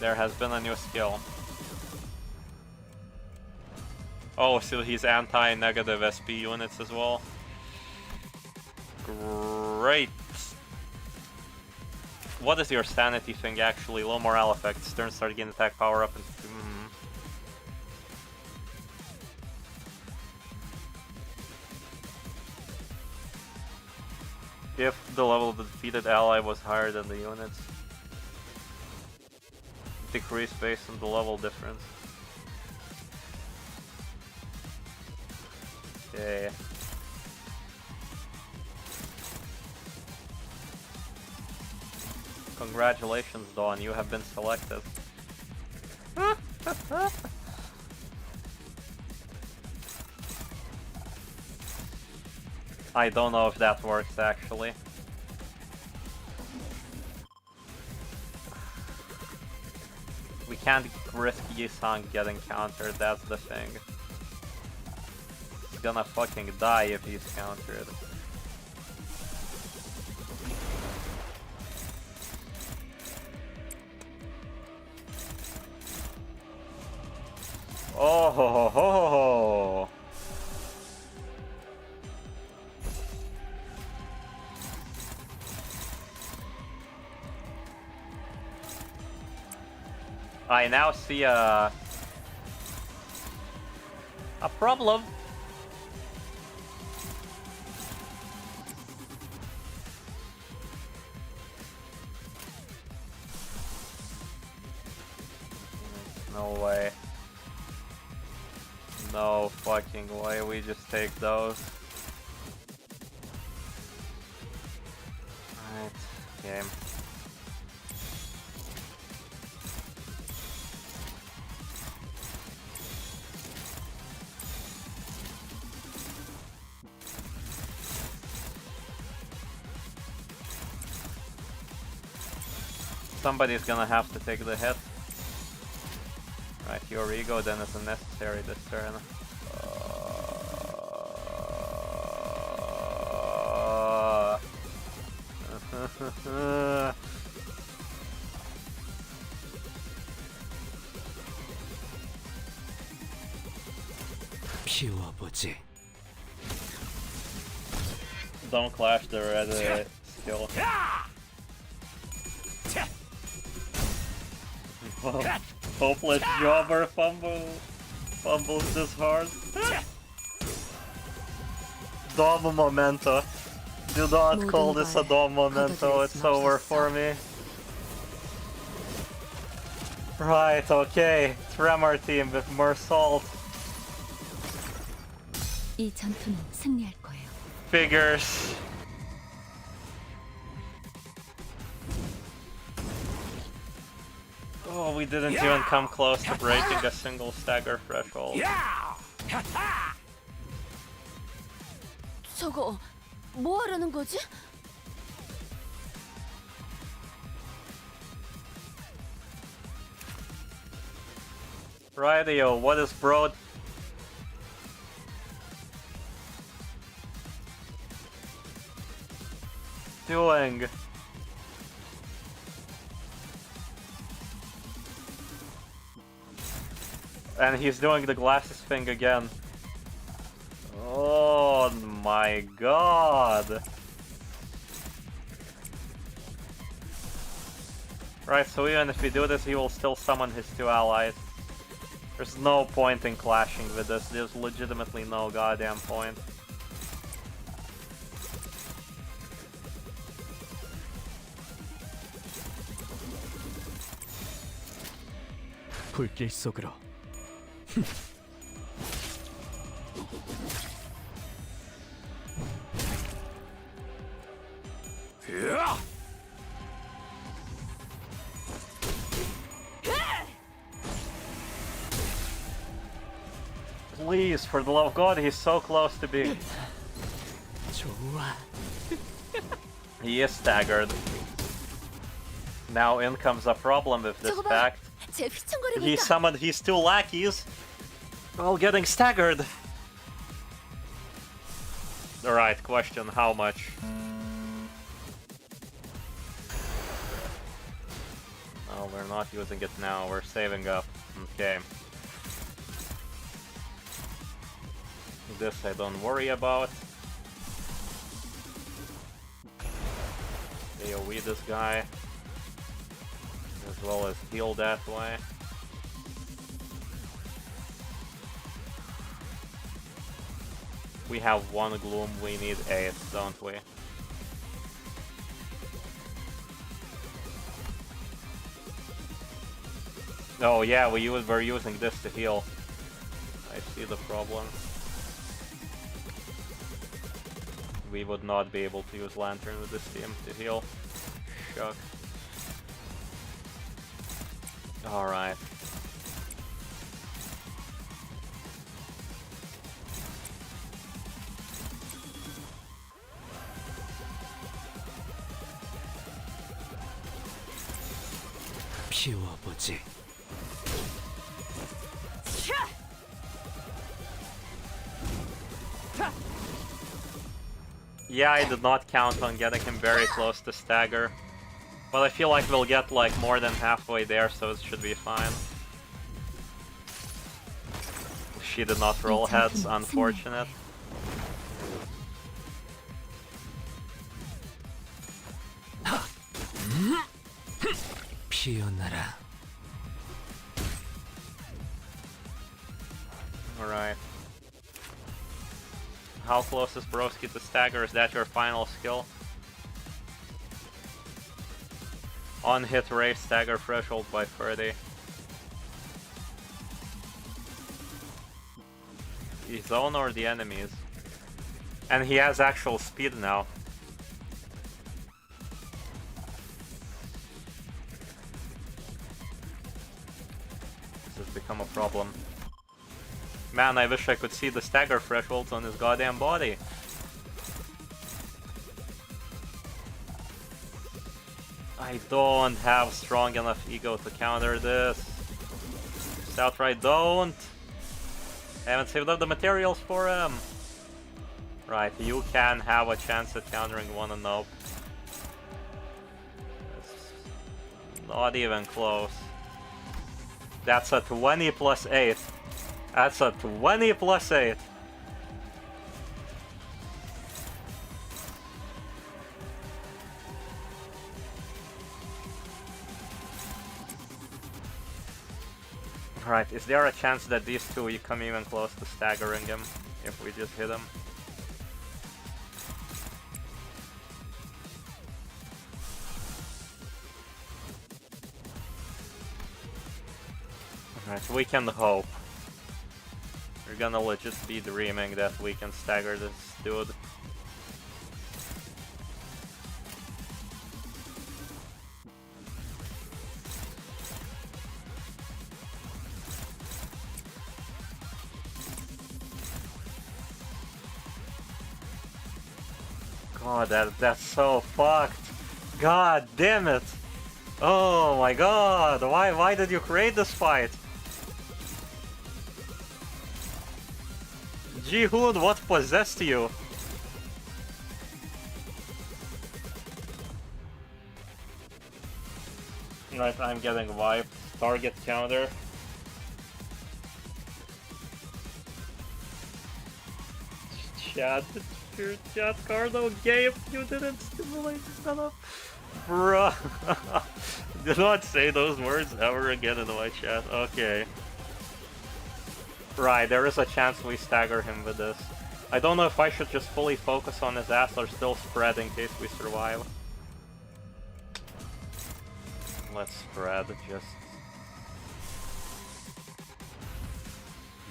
There has been a new skill. Oh, so he's anti-negative SP units as well. Great. What is your sanity thing actually? Low morale effects. Turn start gain attack power up and... If the level of the defeated ally was higher than the units. Decrease based on the level difference. Okay. Congratulations, Dawn, you have been selected. I don't know if that works actually. We can't risk Yi-san getting countered, that's the thing. He's gonna fucking die if he's countered. Oh ho ho ho ho ho! I now see a problem. No way. No fucking way, we just take those. Alright, game. Somebody's gonna have to take the hit. Right, your ego then isn't necessary this turn. 비워보지. Don't clash the red skill. Hopeless jobber fumbles this hard. Dom momento. Do not call this a Dom momento, it's over for me. Right, okay. Tremor team with more salt. 이 전투는 승리할 거예요. Figures. Oh, we didn't even come close to breaking a single stagger threshold. 저거 뭐 하려는 거지? Rightio, what is bro doing? And he's doing the glasses thing again. Oh my god. Right, so even if we do this, he will still summon his two allies. There's no point in clashing with this. There's legitimately no goddamn point. 불길 속으로. Please, for the love of God, he's so close to being He is staggered. Now in comes a problem with this 저거 봐. fact. 쟤 휘청거리고 He 있다. summoned his two lackeys while getting staggered. Alright, question, how much? Oh, we're not using it now, we're saving up. Okay. This I don't worry about. AoE this guy. As well as heal that way. We have one gloom, we need 8, don't we? Oh yeah, we're using this to heal. I see the problem. We would not be able to use Lantern with this team to heal. Shucks. Alright. 피워보지. Yeah, I did not count on getting him very close to stagger. But I feel like we'll get like more than halfway there, so it should be fine. She did not roll heads, unfortunate. 피어나라. Alright. How close is Broski to stagger? Is that your final skill? On hit raise stagger threshold by 30. His own or the enemies? And he has actual speed now. This has become a problem. Man, I wish I could see the stagger thresholds on his goddamn body. I don't have strong enough ego to counter this. Just outright don't. I haven't saved up the materials for him. Right, you can have a chance at countering one and nope. It's not even close. That's a 20 plus 8. That's a 20 plus 8. Alright, is there a chance that these two come even close to staggering him if we just hit him? Alright, we can hope. We're gonna legit be dreaming that we can stagger this dude. God, that's so fucked. God damn it. Oh my god, why did you create this fight? Jihoon, what possessed you? Right, I'm getting wiped. Target counter. Chat, your chat Cardo game, you didn't stimulate enough. Bruh. Do not say those words ever again in my chat. Okay. Right, there is a chance we stagger him with this. I don't know if I should just fully focus on his ass or still spread in case we survive. Let's spread, just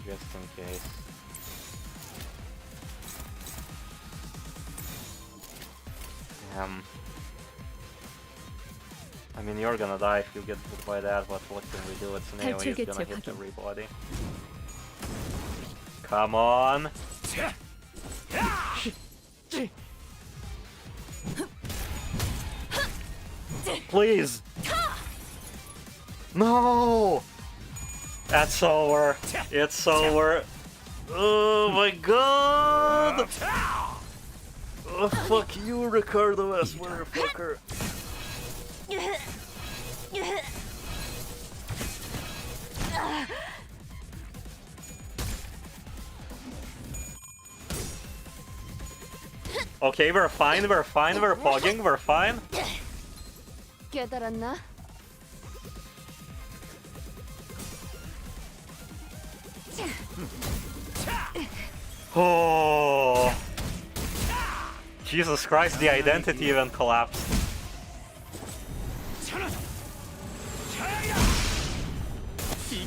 in case. I mean, you're gonna die if you get hit by that, but what can we do? It's an AoE, it's gonna hit everybody. Come on! Please. No. That's over. It's over. Oh my god. Oh, fuck you, Ricardo S. motherfucker. Okay, we're fine, we're pogging, we're fine. 깨달았나? Oh. Jesus Christ, the identity even collapsed.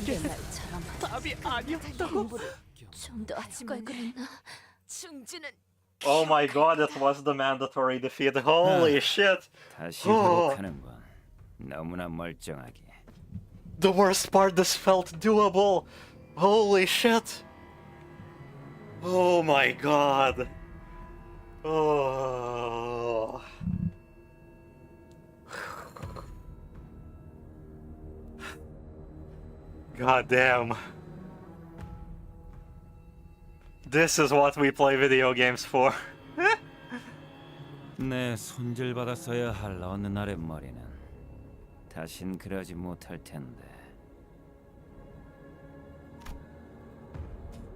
내 말처럼 답이 아니었다고? 좀더 할 걸 그랬나? 충지는 Oh my god, it was the mandatory defeat. Holy shit. 다시 회복하는 건 너무나 멀쩡하게. The worst part, this felt doable. Holy shit. Oh my god. Oh. God damn. This is what we play video games for. 내 손질받았어야 할 어느 날의 머리는 다신 그러지 못할 텐데.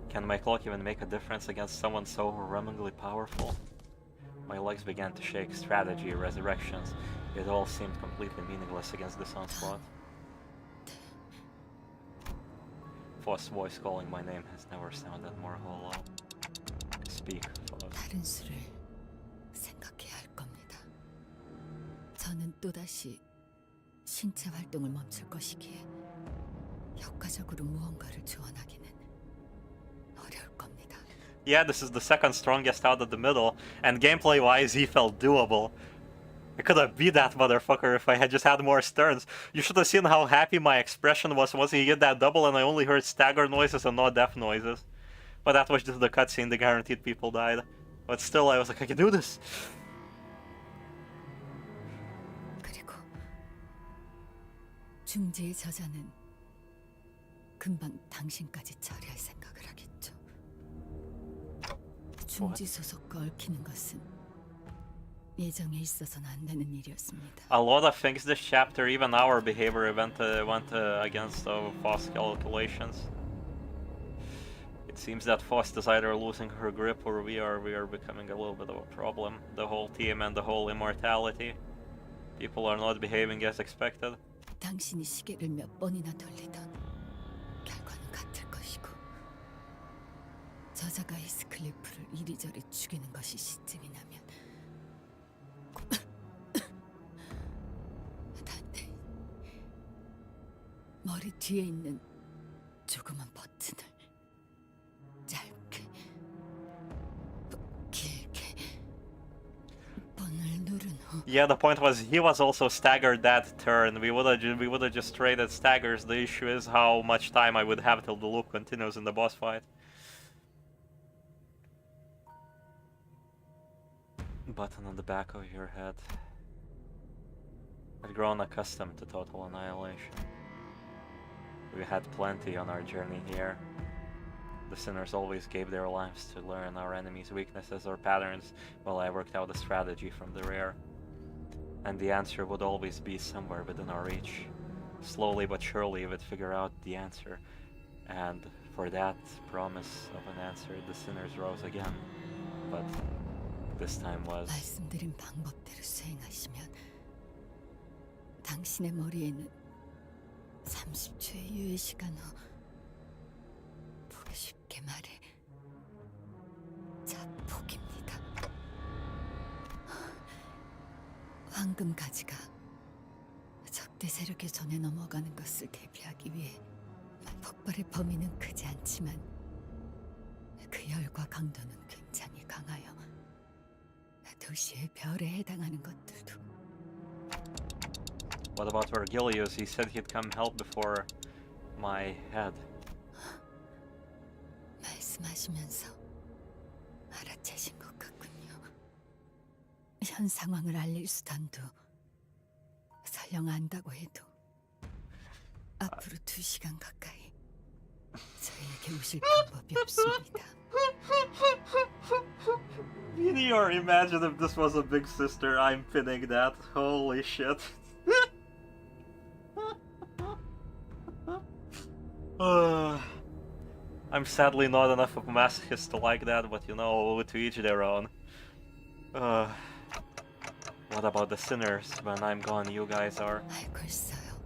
Can my clock even make a difference against someone so overwhelmingly powerful? My legs began to shake. Strategy, resurrections. It all seemed completely meaningless against this onslaught. Faust's voice calling my name has never sounded more hollow. Speak, Faust. 다른 수를 생각해야 할 겁니다. 저는 또다시 신체 활동을 멈출 것이기에 효과적으로 무언가를 조언하기는 어려울 겁니다. Yeah, this is the second strongest out of the middle, and gameplay-wise, he felt doable. I could have beat that motherfucker if I had just had more turns. You should have seen how happy my expression was once he hit that double and I only heard stagger noises and not death noises. But that was just the cutscene, the guaranteed people died. But still, I was like, I can do this! 그리고 중지의 저자는 금방 당신까지 처리할 생각을 하겠죠. 중지 소속과 얽히는 것은 예정에 있어서는 안 되는 일이었습니다. A lot of things this chapter, even our behavior went against Faust's calculations. It seems that Faust is either losing her grip or we are becoming a little bit of a problem. The whole team and the whole immortality. People are not behaving as expected. 당신이 시계를 몇 번이나 돌리던 결과는 같을 것이고 저자가 히스클리프를 이리저리 죽이는 것이 시증이 나면 머리 뒤에 있는 조그만 버튼을 짧게 길게 번을 누른 후 Yeah, the point was he was also staggered that turn. We would have just traded staggers. The issue is how much time I would have till the loop continues in the boss fight. Button on the back of your head. I've grown accustomed to total annihilation. We had plenty on our journey here. The sinners always gave their lives to learn our enemies' weaknesses or patterns, while I worked out a strategy from the rear. And the answer would always be somewhere within our reach. Slowly but surely we'd figure out the answer. And for that promise of an answer, the sinners rose again. But this time was... 말씀드린 방법대로 수행하시면 당신의 머리에는 30초의 유예 시간 후 보기 쉽게 말해 자폭입니다. 황금 가지가 적대 세력의 전에 넘어가는 것을 대비하기 위해 폭발의 범위는 크지 않지만 그 열과 강도는 굉장히 강하여 도시의 별에 해당하는 것들도. What about Vergilius? He said he'd come help before my head. 말씀하시면서 알아채신 것 같군요. 현 상황을 알릴 수단도 설령 안다고 해도 앞으로 2시간 가까이 저희에게 오실 방법이 없습니다. Meteor, imagine if this was a big sister. I'm pinning that. Holy shit. I'm sadly not enough of a masochist to like that, but you know, to each their own. What about the sinners? When I'm gone, you guys are. 알고 있어요.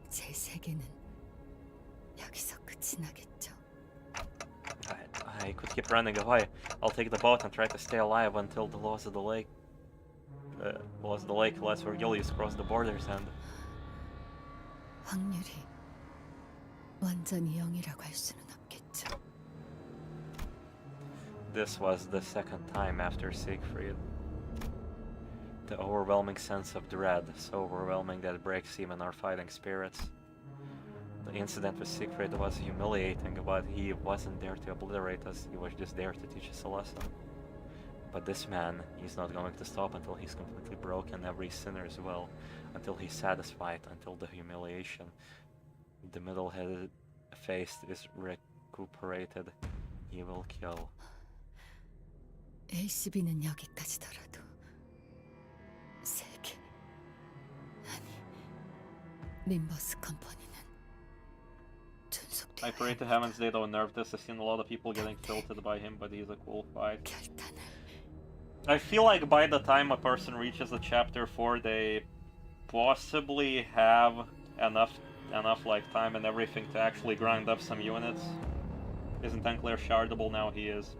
제 세계는 여기서 끝이 나겠죠. I could keep running away. I'll take the boat and try to stay alive until the laws of the lake lets Virgilius cross the borders and... 확률이 완전히 0이라고 할 수는 없겠죠. This was the second time after Siegfried. The overwhelming sense of dread, so overwhelming that it breaks even our fighting spirits. The incident with Siegfried was humiliating, but he wasn't there to obliterate us, he was just there to teach us a lesson. But this man, he's not going to stop until he's completely broken every sinner's will, until he's satisfied, until the humiliation, the middle-headed face is recuperated. He will kill. ACB는 여기까지더라도 세계 아니 림버스 컴퍼니는 I pray to heavens they don't nerf this. I've seen a lot of people getting tilted by him, but he's a cool fight. I feel like by the time a person reaches a chapter 4, they possibly have enough like time and everything to actually grind up some units. Isn't Unclear shardable now? He is.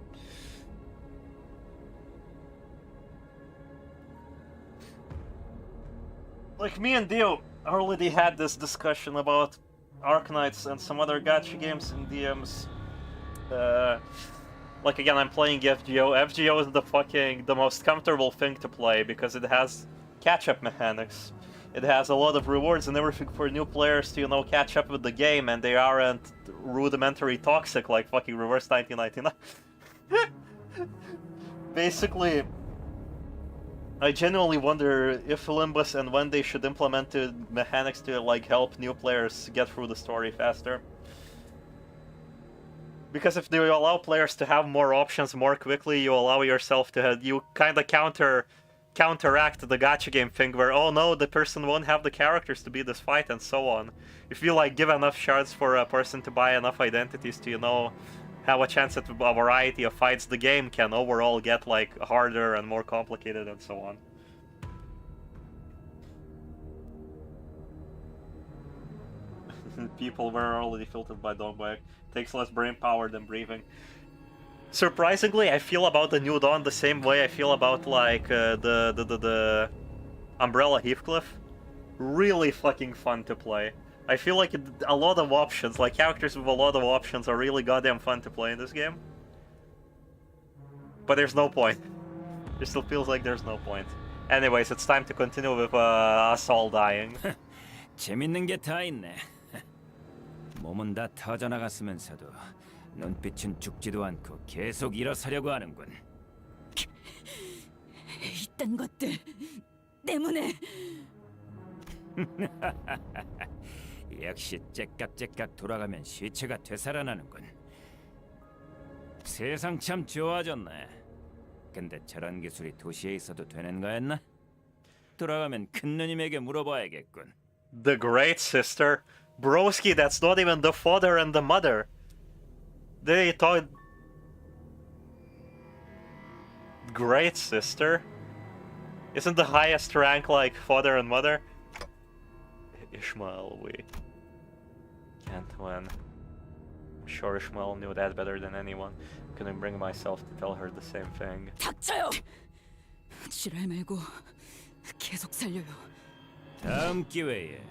Like me and Dio already had this discussion about Arknights and some other gacha games in DMs. Like again, I'm playing FGO. FGO is the most comfortable thing to play because it has catch-up mechanics. It has a lot of rewards and everything for new players to, you know, catch up with the game, and they aren't rudimentary toxic like fucking Reverse 1999. Basically, I genuinely wonder if Limbus and when they should implement the mechanics to like help new players get through the story faster. Because if they allow players to have more options more quickly, you allow yourself to have, you kind of counteract the gacha game thing where, oh no, the person won't have the characters to beat this fight and so on. If you like give enough shards for a person to buy enough identities to, you know, have a chance at a variety of fights, the game can overall get like harder and more complicated and so on. People were already filtered by Dogback. Takes less brain power than breathing. Surprisingly, I feel about the New Dawn the same way I feel about like the Umbrella Heathcliff. Really fucking fun to play. I feel like a lot of options, like characters with a lot of options, are really goddamn fun to play in this game. But there's no point. It still feels like there's no point. Anyways, it's time to continue with us all dying. 재밌는 게 다 있네. 몸은 다 터져나갔으면서도 눈빛은 죽지도 않고 계속 일어서려고 하는군. 이딴 것들 때문에. 역시 째깍째깍 돌아가면 시체가 되살아나는군. 세상 참 좋아졌네. 근데 저런 기술이 도시에 있어도 되는 거였나? 돌아가면 큰 누님에게 물어봐야겠군. The Great Sister? Broski, that's not even the father and the mother. They thought... Great Sister? Isn't the highest rank like father and mother? Ishmael, we can't win. I'm sure Ishmael knew that better than anyone. Couldn't bring myself to tell her the same thing. 닥쳐요! 지랄 말고 계속 살려요. 다음 기회에.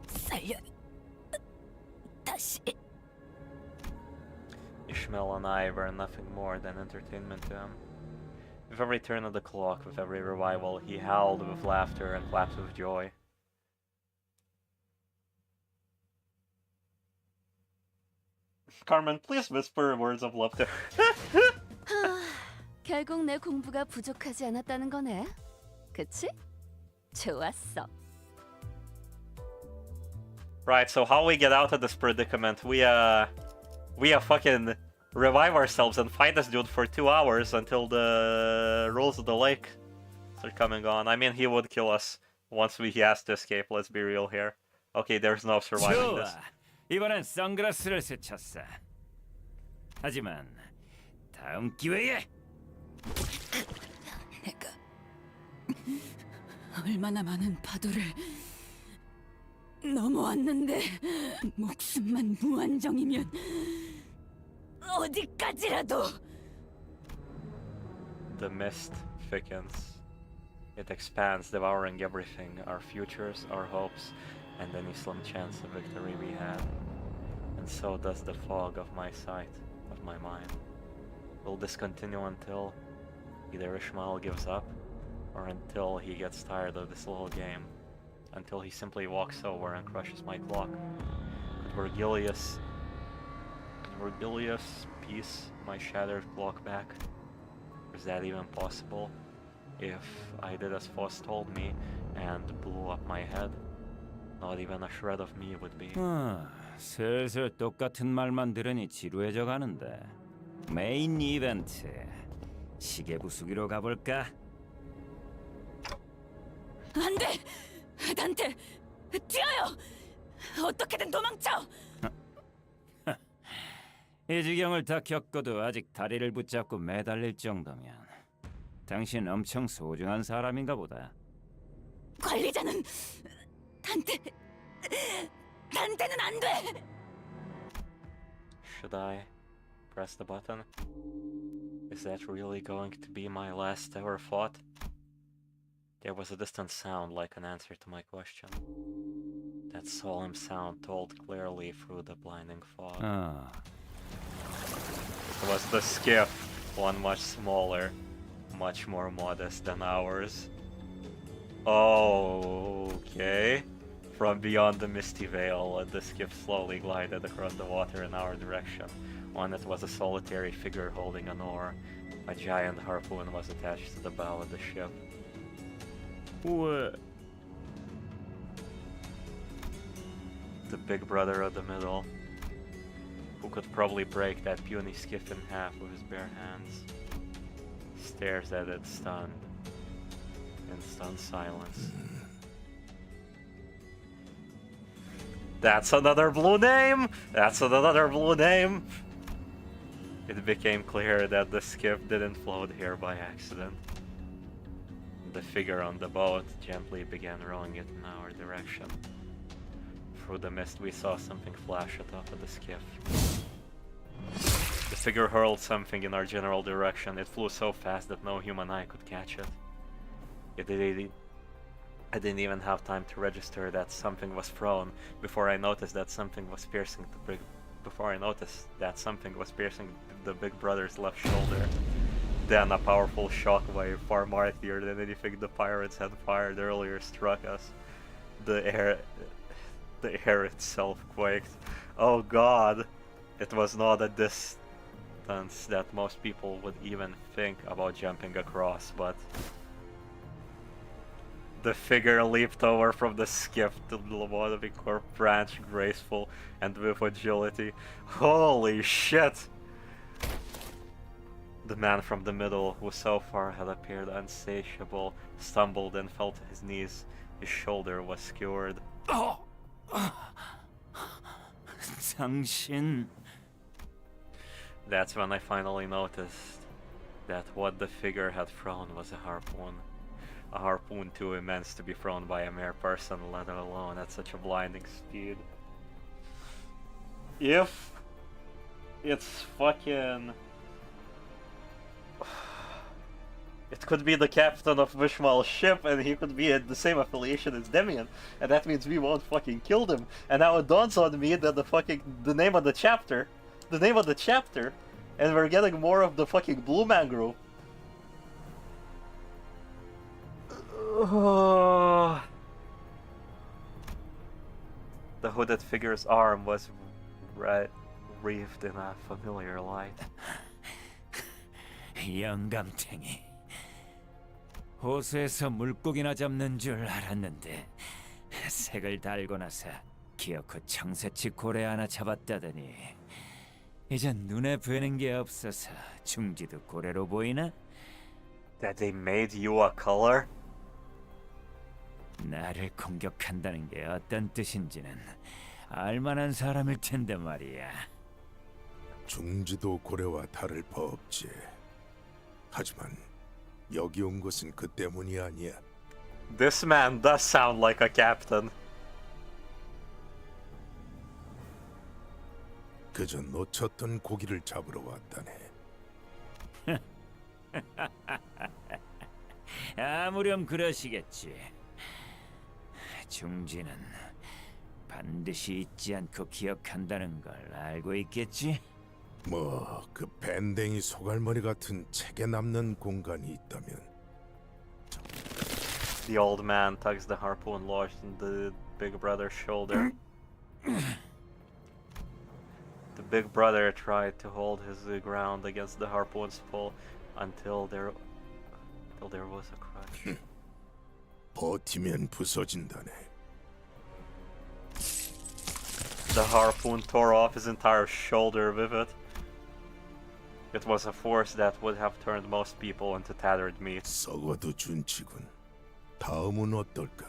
살려. 다시. Ishmael and I were nothing more than entertainment to him. With every turn of the clock, with every revival, he howled with laughter and clapped with joy. Carmen, please whisper words of love to her. 결국 내 공부가 부족하지 않았다는 거네. 그치? 좋았어. Right, so how we get out of this predicament? We fucking revive ourselves and fight this dude for 2 hours until the rules of the lake start coming on. I mean, he would kill us once he has to escape, let's be real here. Okay, there's no surviving this. 좋아. 이번엔 선글라스를 스쳤어. 하지만 다음 기회에 내가 얼마나 많은 파도를 넘어왔는데 목숨만 무한정이면 어디까지라도. The mist thickens. It expands, devouring everything, our futures, our hopes, and any slim chance of victory we had. And so does the fog of my sight, of my mind. Will this continue until either Ishmael gives up, or until he gets tired of this little game? Until he simply walks over and crushes my clock? Could Virgilius piece my shattered clock back? Is that even possible? If I did as Foss told me and blew up my head, not even a shred of me would be. 슬슬 똑같은 말만 들으니 지루해져 가는데. 메인 이벤트 시계 부수기로 가볼까? 안 돼! 단테! 뛰어요! 어떻게든 도망쳐! 이 지경을 다 겪어도 아직 다리를 붙잡고 매달릴 정도면 당신 엄청 소중한 사람인가 보다. 관리자는 단테는 안 돼! Should I press the button? Is that really going to be my last ever thought? There was a distant sound like an answer to my question. That solemn sound told clearly through the blinding fog. It was the skiff, one much smaller, much more modest than ours. Okay. From beyond the misty veil, the skiff slowly glided across the water in our direction. On it was a solitary figure holding an oar. A giant harpoon was attached to the bow of the ship. What? The big brother of the middle, who could probably break that puny skiff in half with his bare hands, stares at it stunned, in stunned silence. That's another blue name! That's another blue name! It became clear that the skiff didn't float here by accident. The figure on the boat gently began rowing it in our direction. Through the mist we saw something flash atop of the skiff. The figure hurled something in our general direction. It flew so fast that no human eye could catch it. I didn't even have time to register that something was thrown before I noticed that something was piercing the big brother's left shoulder. Then a powerful shockwave, far mightier than anything the pirates had fired earlier, struck us. The air itself quaked. Oh god! It was not a distance that most people would even think about jumping across, but the figure leaped over from the skiff to the Lobotomy Corp branch, graceful and with agility. Holy shit! The man from the middle, who so far had appeared unsatiable, stumbled and fell to his knees. His shoulder was skewered. 당신. That's when I finally noticed that what the figure had thrown was a harpoon. A harpoon too immense to be thrown by a mere person, let alone at such a blinding speed. If it's fucking... It could be the captain of Ishmael's ship, and he could be at the same affiliation as Demian, and that means we won't fucking kill him. And now it dawns on me that the name of the chapter, and we're getting more of the fucking Blue Man Group. The hooded figure's arm was wreathed in a familiar light. 영감탱이. 호수에서 물고기나 잡는 줄 알았는데 색을 달고 나서 기어코 청새치 고래 하나 잡았다더니 이제 눈에 뵈는 게 없어서 중지도 고래로 보이나? That they made you a color? 나를 공격한다는 게 어떤 뜻인지는 알만한 사람일 텐데 말이야. 중지도 고래와 다를 바 없지. 하지만 여기 온 것은 그 때문이 아니야. This man does sound like a captain. 그저 놓쳤던 고기를 잡으러 왔다네. 아무렴 그러시겠지. 중지는 반드시 잊지 않고 기억한다는 걸 알고 있겠지? 뭐 그 밴댕이 소갈머리 같은 책에 남는 공간이 있다면. The old man tugs the harpoon lodged in the big brother's shoulder. The big brother tried to hold his ground against the harpoon's pull until there was a crash. 버티면 부서진다네. The harpoon tore off his entire shoulder with it. It was a force that would have turned most people into tattered meat. 썩어도 준치군. 다음은 어떨까?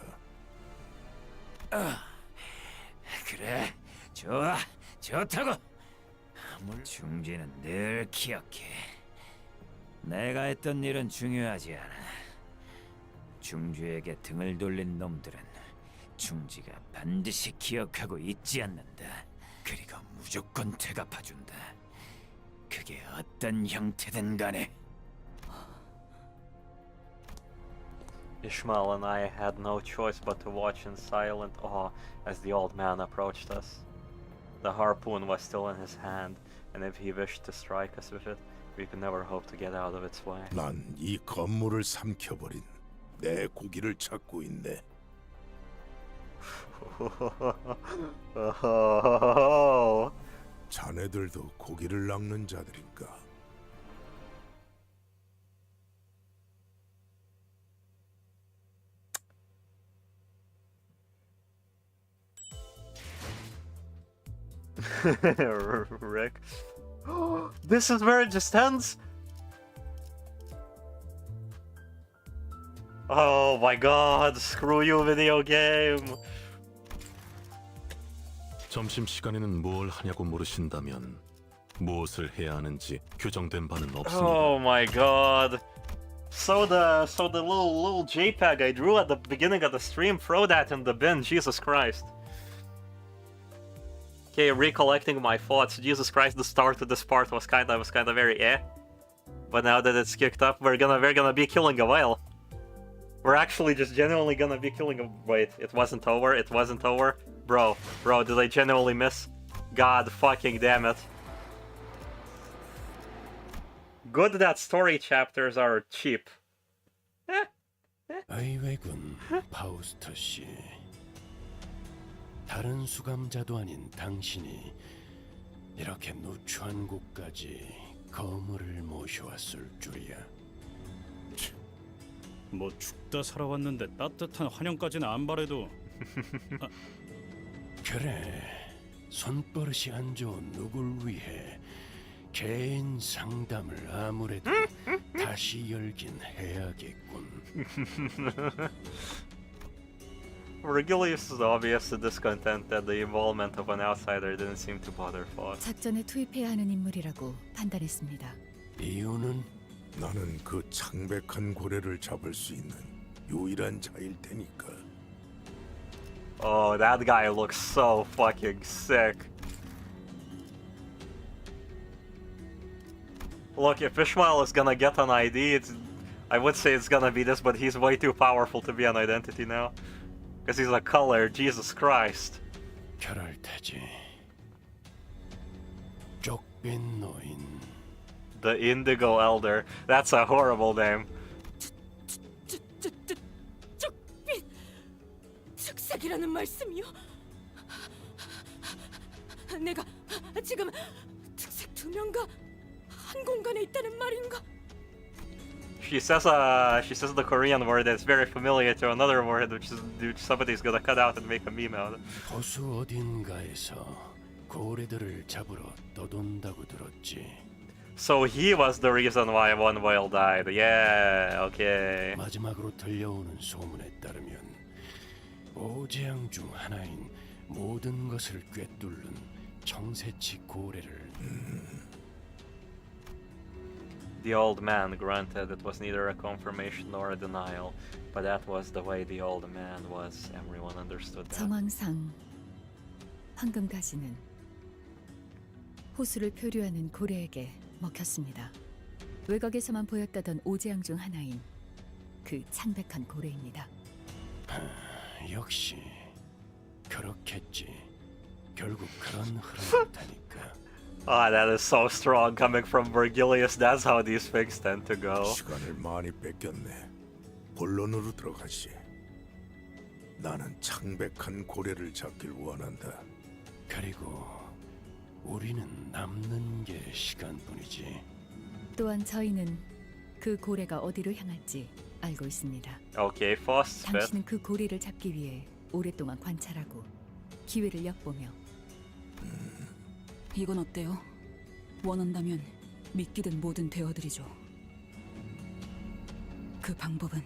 그래, 좋아, 좋다고. 중지는 늘 기억해. 내가 했던 일은 중요하지 않아. 중주에게 등을 돌린 놈들은 중지가 반드시 기억하고 잊지 않는다. 그리고 무조건 되갚아준다. 그게 어떤 형태든 간에. Ishmael and I had no choice but to watch in silent awe as the old man approached us. The harpoon was still in his hand, and if he wished to strike us with it, we could never hope to get out of its way. 난 이 건물을 삼켜버린 내 고기를 찾고 있네. 자네들도 고기를 낚는 자들인가? Rick. This is where it just ends? Oh my god, screw you video game. 점심시간에는 뭘 하냐고 물으신다면 무엇을 해야 하는지 규정된 바는 없습니다. Oh my god. So the little JPEG I drew at the beginning of the stream, throw that in the bin, Jesus Christ. Okay, recollecting my thoughts, Jesus Christ, the start of this part was kind of very eh. But now that it's kicked up, we're gonna be killing a whale. We're actually just genuinely gonna be killing a... Wait, it wasn't over, it wasn't over. Bro, did I genuinely miss? God fucking damn it. Good that story chapters are cheap. 의외군, 파우스터 씨. 다른 수감자도 아닌 당신이 이렇게 누추한 곳까지 거물을 모셔왔을 줄이야. 뭐 죽다 살아왔는데 따뜻한 환영까지는 안 바래도. 그래, 손버릇이 안 좋은 누굴 위해 개인 상담을 아무래도 다시 열긴 해야겠군. Regulus is obviously discontent that the involvement of an outsider didn't seem to bother Fox. 작전에 투입해야 하는 인물이라고 판단했습니다. 이유는? 나는 그 창백한 고래를 잡을 수 있는 유일한 자일 테니까. Oh, that guy looks so fucking sick. Look, if Ishmael is gonna get an ID, I would say it's gonna be this, but he's way too powerful to be an identity now. Because he's a color, Jesus Christ. 그럴 테지. 쪽빈 노인. The Indigo Elder. That's a horrible name. 쪽빛 즉색이라는 말씀이요? 내가 지금 특색 두 명과 한 공간에 있다는 말인가? She says the Korean word that's very familiar to another word which somebody's gonna cut out and make a meme out of. 호수 어딘가에서 고래들을 잡으러 떠돈다고 들었지. So he was the reason why one whale died. Yeah, okay. 마지막으로 들려오는 소문에 따르면 오재앙 중 하나인 모든 것을 꿰뚫는 청새치 고래를 The old man grunted. It was neither a confirmation nor a denial, but that was the way the old man was. Everyone understood that. 정황상 황금가지는 호수를 표류하는 고래에게 먹혔습니다. 외곽에서만 보였다던 오재앙 중 하나인 그 창백한 고래입니다. 역시 그렇겠지. 결국 그런 흐름이 타니까. Ah, that is so strong coming from Virgilius. That's how these things tend to go. 시간을 많이 뺏겼네. 본론으로 들어가시. 나는 창백한 고래를 잡길 원한다. 그리고 우리는 남는 게 시간뿐이지. 또한 저희는 그 고래가 어디로 향할지 알고 있습니다. Okay, first bit. 당신은 그 고래를 잡기 위해 오랫동안 관찰하고 기회를 엿보며 이건 어때요? 원한다면 믿기든 뭐든 되어드리죠. 그 방법은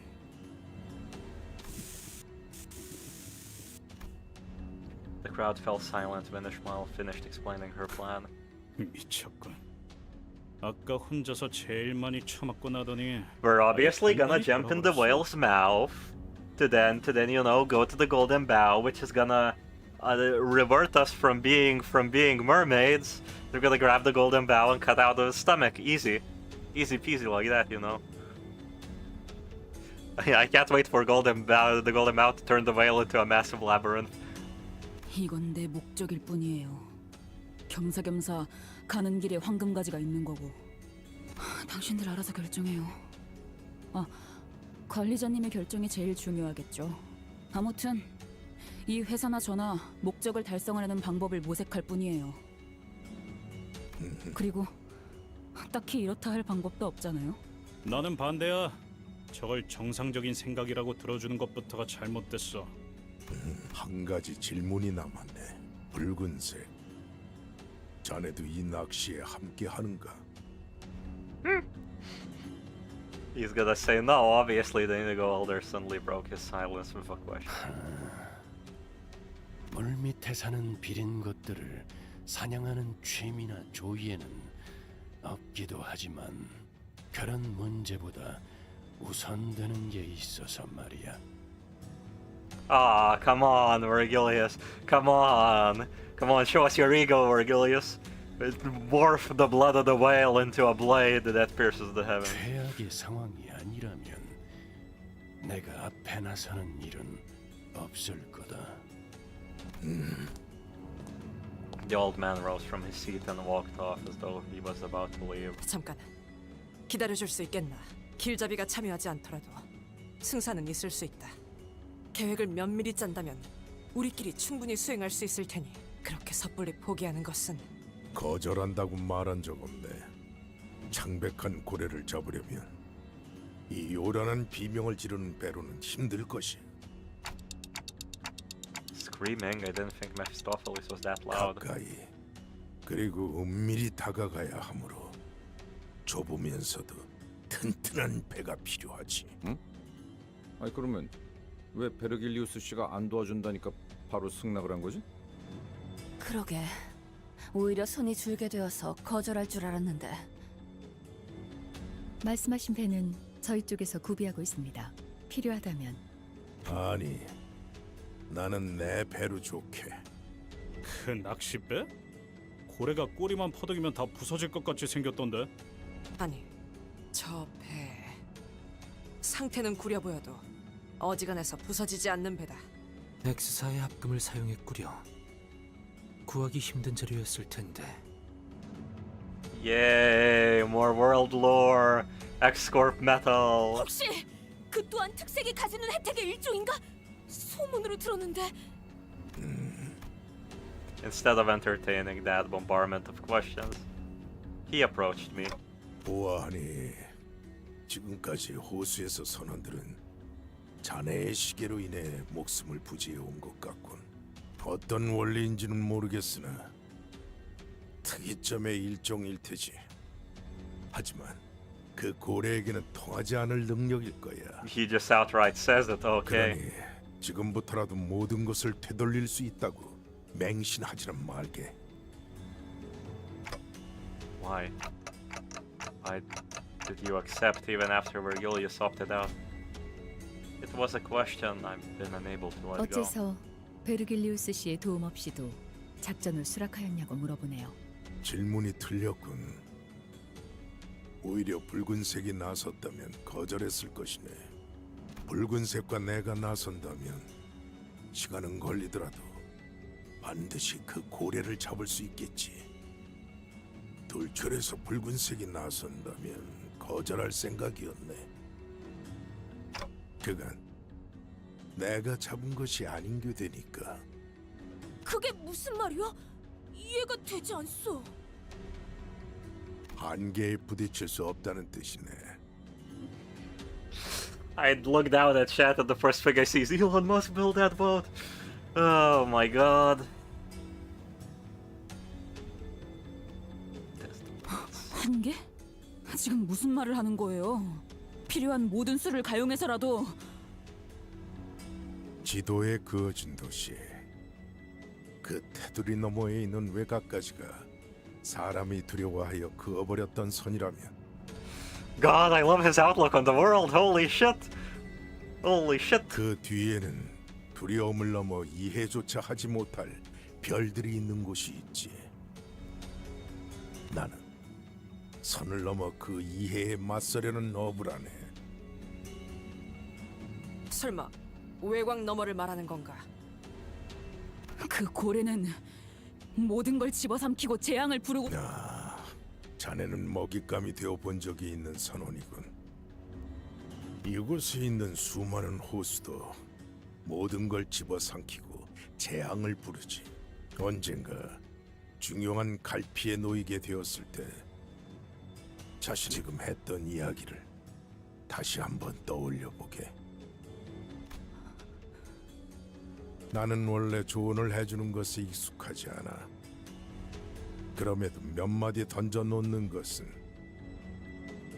The crowd fell silent when Ishmael finished explaining her plan. 미쳤군. 아까 혼자서 제일 많이 처맞고 나더니 We're obviously gonna jump in the whale's mouth to then you know go to the golden bow, which is gonna revert us from being mermaids. They're gonna grab the golden bow and cut out the stomach. Easy peasy like that, you know. I can't wait for the golden bow to turn the whale into a massive labyrinth. 이건 내 목적일 뿐이에요. 겸사겸사 가는 길에 황금가지가 있는 거고. 당신들 알아서 결정해요. 관리자님의 결정이 제일 중요하겠죠. 아무튼 이 회사나 저나 목적을 달성하려는 방법을 모색할 뿐이에요. 그리고 딱히 이렇다 할 방법도 없잖아요. 나는 반대야. 저걸 정상적인 생각이라고 들어주는 것부터가 잘못됐어. 한 가지 질문이 남았네. 붉은색. 자네도 이 낚시에 함께 하는가? He's gonna say no. Obviously, the Indigo Elder suddenly broke his silence with a question. 물 밑에 사는 비린 것들을 사냥하는 취미나 조이에는 없기도 하지만 그런 문제보다 우선되는 게 있어서 말이야. Ah, come on, Virgilius. Come on, show us your ego, Virgilius. Morph the blood of the whale into a blade that pierces the heavens. 최악의 상황이 아니라면 내가 앞에 나서는 일은 없을 거다. The old man rose from his seat and walked off as though he was about to leave. 잠깐. 기다려줄 수 있겠나? 길잡이가 참여하지 않더라도 승산은 있을 수 있다. 계획을 면밀히 짠다면 우리끼리 충분히 수행할 수 있을 테니 그렇게 섣불리 포기하는 것은 거절한다고 말한 적 없네. 창백한 고래를 잡으려면 이 요란한 비명을 지르는 배로는 힘들 것이. Screaming, I didn't think Mephistopheles was that loud. 가까이 그리고 은밀히 다가가야 하므로 좁으면서도 튼튼한 배가 필요하지. 응? 아니 그러면 왜 베르길리우스 씨가 안 도와준다니까 바로 승낙을 한 거지? 그러게. 오히려 손이 줄게 되어서 거절할 줄 알았는데. 말씀하신 배는 저희 쪽에서 구비하고 있습니다. 필요하다면. 아니, 나는 내 배로 좋게. 그 낚싯배? 고래가 꼬리만 퍼덕이면 다 부서질 것 같이 생겼던데. 아니, 저 배 상태는 구려 보여도 어지간해서 부서지지 않는 배다. 엑스사의 합금을 사용했구려. 구하기 힘든 재료였을 텐데. Yay, more world lore. X-Corp metal. 혹시 그 또한 특색이 가지는 혜택의 일종인가? 소문으로 들었는데. Instead of entertaining that bombardment of questions, he approached me. 보아하니 지금까지 호수에서 선원들은 자네의 시계로 인해 목숨을 부지해 온 것 같군. 어떤 원리인지는 모르겠으나 특이점의 일종일 테지. 하지만 그 고래에게는 통하지 않을 능력일 거야. He just outright says it. Okay. 그러니 지금부터라도 모든 것을 되돌릴 수 있다고 맹신하지는 말게. Why? Why did you accept even after Virgilius opted out? It was a question I've been unable to let go. 어째서 베르길리우스 씨의 도움 없이도 작전을 수락하였냐고 물어보네요. 질문이 틀렸군. 오히려 붉은색이 나섰다면 거절했을 것이네. 붉은색과 내가 나선다면 시간은 걸리더라도 반드시 그 고래를 잡을 수 있겠지. 돌출해서 붉은색이 나선다면 거절할 생각이었네. 그간 내가 잡은 것이 아닌 게 되니까. 그게 무슨 말이야? 이해가 되지 않소. 한계에 부딪힐 수 없다는 뜻이네. I look down at chat and the first thing I see is Elon Musk build that boat. Oh my god. 한계? 지금 무슨 말을 하는 거예요? 필요한 모든 수를 가용해서라도. 지도에 그어진 도시, 그 테두리 너머에 있는 외곽까지가 사람이 두려워하여 그어버렸던 선이라면. God, I love his outlook on the world. Holy shit. Holy shit. 그 뒤에는 두려움을 넘어 이해조차 하지 못할 별들이 있는 곳이 있지. 나는 선을 넘어 그 이해에 맞서려는 너브라네. 설마 외곽 너머를 말하는 건가? 그 고래는 모든 걸 집어삼키고 재앙을 부르고. 자네는 먹잇감이 되어 본 적이 있는 선원이군. 이곳에 있는 수많은 호수도 모든 걸 집어삼키고 재앙을 부르지. 언젠가 중요한 갈피에 놓이게 되었을 때 자신이 지금 했던 이야기를 다시 한번 떠올려 보게. 나는 원래 조언을 해주는 것에 익숙하지 않아. 그럼에도 몇 마디 던져놓는 것은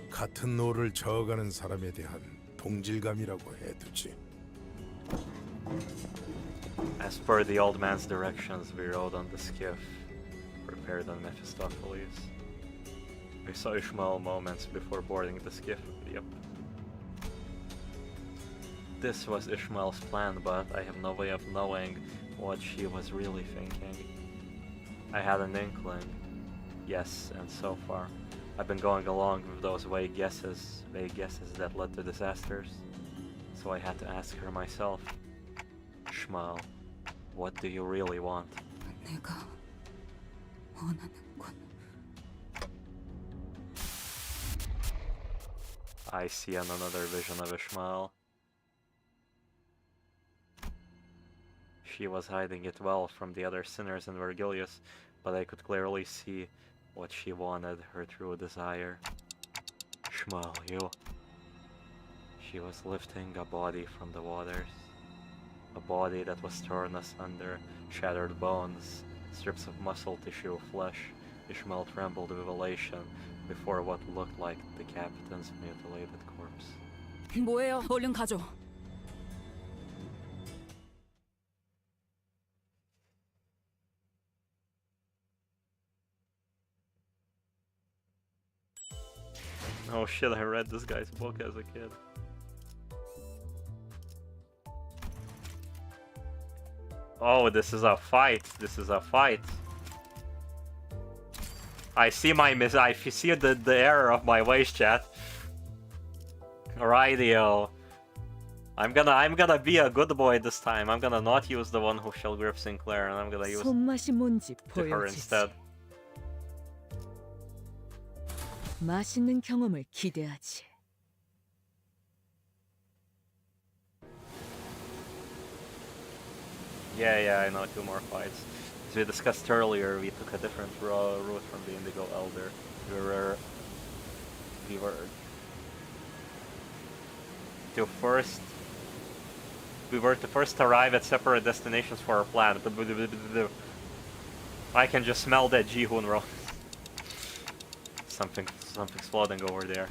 같은 노를 저어가는 사람에 대한 동질감이라고 해두지. As per the old man's directions, we rode on the skiff, prepared on Mephistopheles. We saw Ishmael moments before boarding the skiff. Yep. This was Ishmael's plan, but I have no way of knowing what she was really thinking. I had an inkling, yes, and so far, I've been going along with those vague guesses that led to disasters. So I had to ask her myself, Ishmael, what do you really want? 내가 원하는 건. I see another vision of Ishmael. She was hiding it well from the other sinners in Virgilius, but I could clearly see what she wanted, her true desire. Ishmael, you... She was lifting a body from the waters. A body that was torn asunder, shattered bones, strips of muscle tissue, flesh. Ishmael trembled with elation before what looked like the captain's mutilated corpse. 뭐예요? 얼른 가죠. Oh shit, I read this guy's book as a kid. Oh, this is a fight. This is a fight. I see I see the error of my ways, chat. Rightio. I'm gonna be a good boy this time. I'm gonna not use the one who shall grip Sinclair, and I'm gonna use 손맛이 뭔지 her 보여주지. instead. 맛있는 경험을 기대하지. Yeah, I know 2 more fights. As we discussed earlier, we took a different route from the Indigo Elder. We were to first arrive at separate destinations for our plan. I can just smell that Ji-hoon roll. Something's floating over there.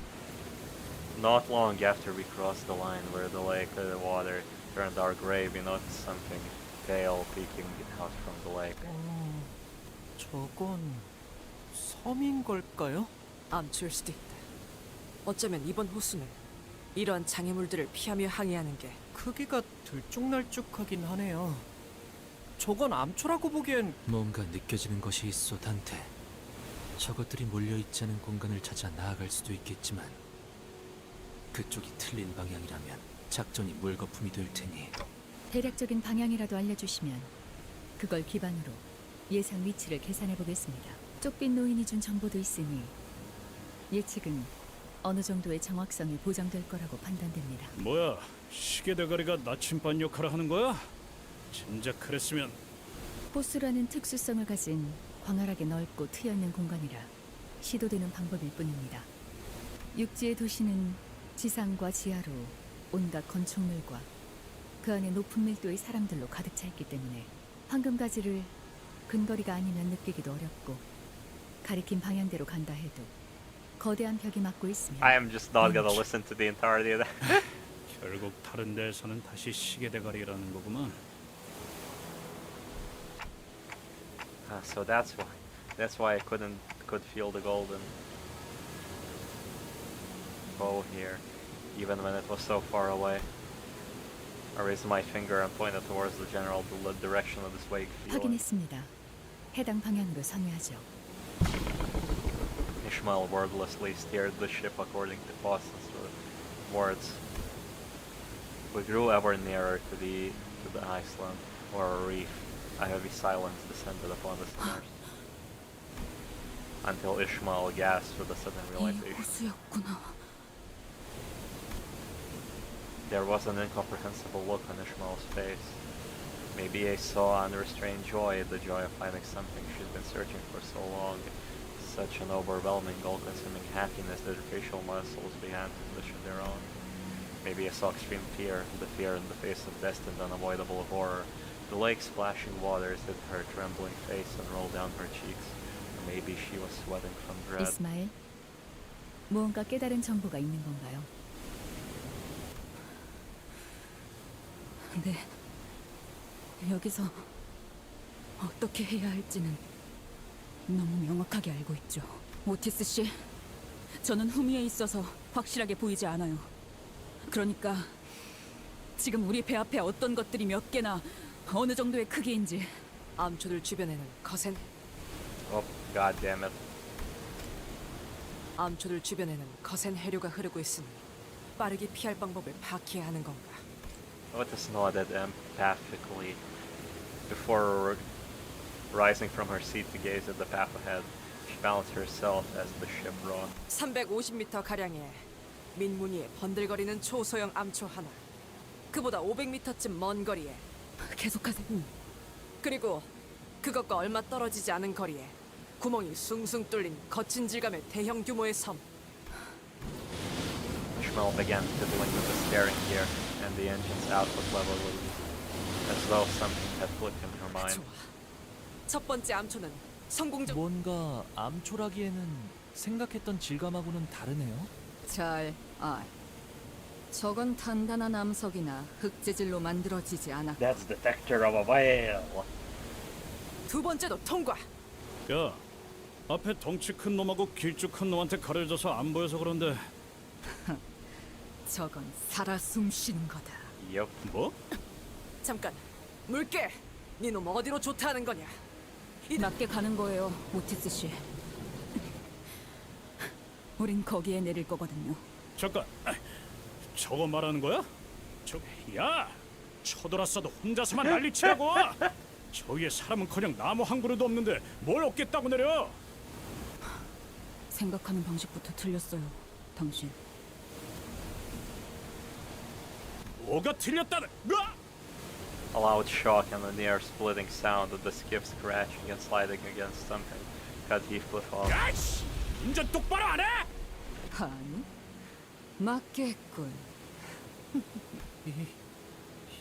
Not long after we crossed the line where the lake water turned dark gray, we noticed something pale peeking out from the lake. 저건 섬인 걸까요? 암초일 수도 있다. 어쩌면 이번 호수는 이러한 장애물들을 피하며 항해하는 게 크기가 들쭉날쭉하긴 하네요. 저건 암초라고 보기엔 뭔가 느껴지는 것이 있어, 단테. 저것들이 몰려있지 않은 공간을 찾아 나아갈 수도 있겠지만 그쪽이 틀린 방향이라면 작전이 물거품이 될 테니. 대략적인 방향이라도 알려주시면 그걸 기반으로 예상 위치를 계산해 보겠습니다. 쪽빛 노인이 준 정보도 있으니 예측은 어느 정도의 정확성이 보장될 거라고 판단됩니다. 뭐야, 시계 대가리가 나침반 역할을 하는 거야? 진작 그랬으면. 호수라는 특수성을 가진 광활하게 넓고 트여있는 공간이라 시도되는 방법일 뿐입니다. 육지의 도시는 지상과 지하로 온갖 건축물과 그 안에 높은 밀도의 사람들로 가득 차 있기 때문에 황금가지를 근거리가 아니면 느끼기도 어렵고 가리킨 방향대로 간다 해도 거대한 벽이 막고 있으면 I am just not gonna listen to the entirety of that. 결국 다른 데에서는 다시 시계 대가리라는 거구만. So that's why I could feel the golden bow here, even when it was so far away. I raised my finger and pointed towards the general direction of this wake feeling. 확인했습니다. 해당 방향으로 선회하죠. Ishmael wordlessly steered the ship according to Boston's words. We grew ever nearer to the Iceland, or a reef. A heavy silence descended upon the sinners. Until Ishmael gasped with a sudden realization. There was an incomprehensible look on Ishmael's face. Maybe he saw unrestrained joy, the joy of finding something she'd been searching for so long. Such an overwhelming, all-consuming happiness that her facial muscles began to position their own. Maybe I saw extreme fear, the fear in the face of destined unavoidable horror. The lake's splashing waters hit her trembling face and rolled down her cheeks. Or maybe she was sweating from dread. 이스마엘, 무언가 깨달은 정보가 있는 건가요? 네. 여기서 어떻게 해야 할지는 너무 명확하게 알고 있죠. 오티스 씨, 저는 후미에 있어서 확실하게 보이지 않아요. 그러니까 지금 우리 배 앞에 어떤 것들이 몇 개나 어느 정도의 크기인지. 암초들 주변에는 거센. Oh, god damn it. 암초들 주변에는 거센 해류가 흐르고 있으니 빠르게 피할 방법을 파악해야 하는 건가. Otis nodded empathically before rising from her seat to gaze at the path ahead. She balanced herself as the ship rocked. 350m 가량의 민무늬에 번들거리는 초소형 암초 하나. 그보다 500m쯤 먼 거리에. 계속하세요. 그리고 그것과 얼마 떨어지지 않은 거리에 구멍이 숭숭 뚫린 거친 질감의 대형 규모의 섬. Ishmael began fiddling with the steering gear, and the engine's output level released, as though something had clicked in her mind. 좋아. 첫 번째 암초는 성공적. 뭔가 암초라기에는 생각했던 질감하고는 다르네요. 잘 저건 단단한 암석이나 흑재질로 만들어지지 않았고. That's the texture of a whale. 두 번째도 통과. 야, 앞에 덩치 큰 놈하고 길쭉한 놈한테 가려져서 안 보여서 그런데. 저건 살아 숨쉬는 거다. Yup. 뭐? 잠깐. 물개. 니놈 어디로 좋다는 거냐? 낮게 가는 거예요, 오티스 씨. 우린 거기에 내릴 거거든요. 잠깐. 저거 말하는 거야? 야! 쳐들었어도 혼자서만 난리치라고! 저 위에 사람은커녕 나무 한 그루도 없는데 뭘 얻겠다고 내려? 생각하는 방식부터 틀렸어요, 당신. 뭐가 틀렸다는? A loud shock and a near splitting sound of the skiff scratching and sliding against something cut Heathcliff off. 야이씨! 운전 똑바로 안 해? 아니, 맞겠군.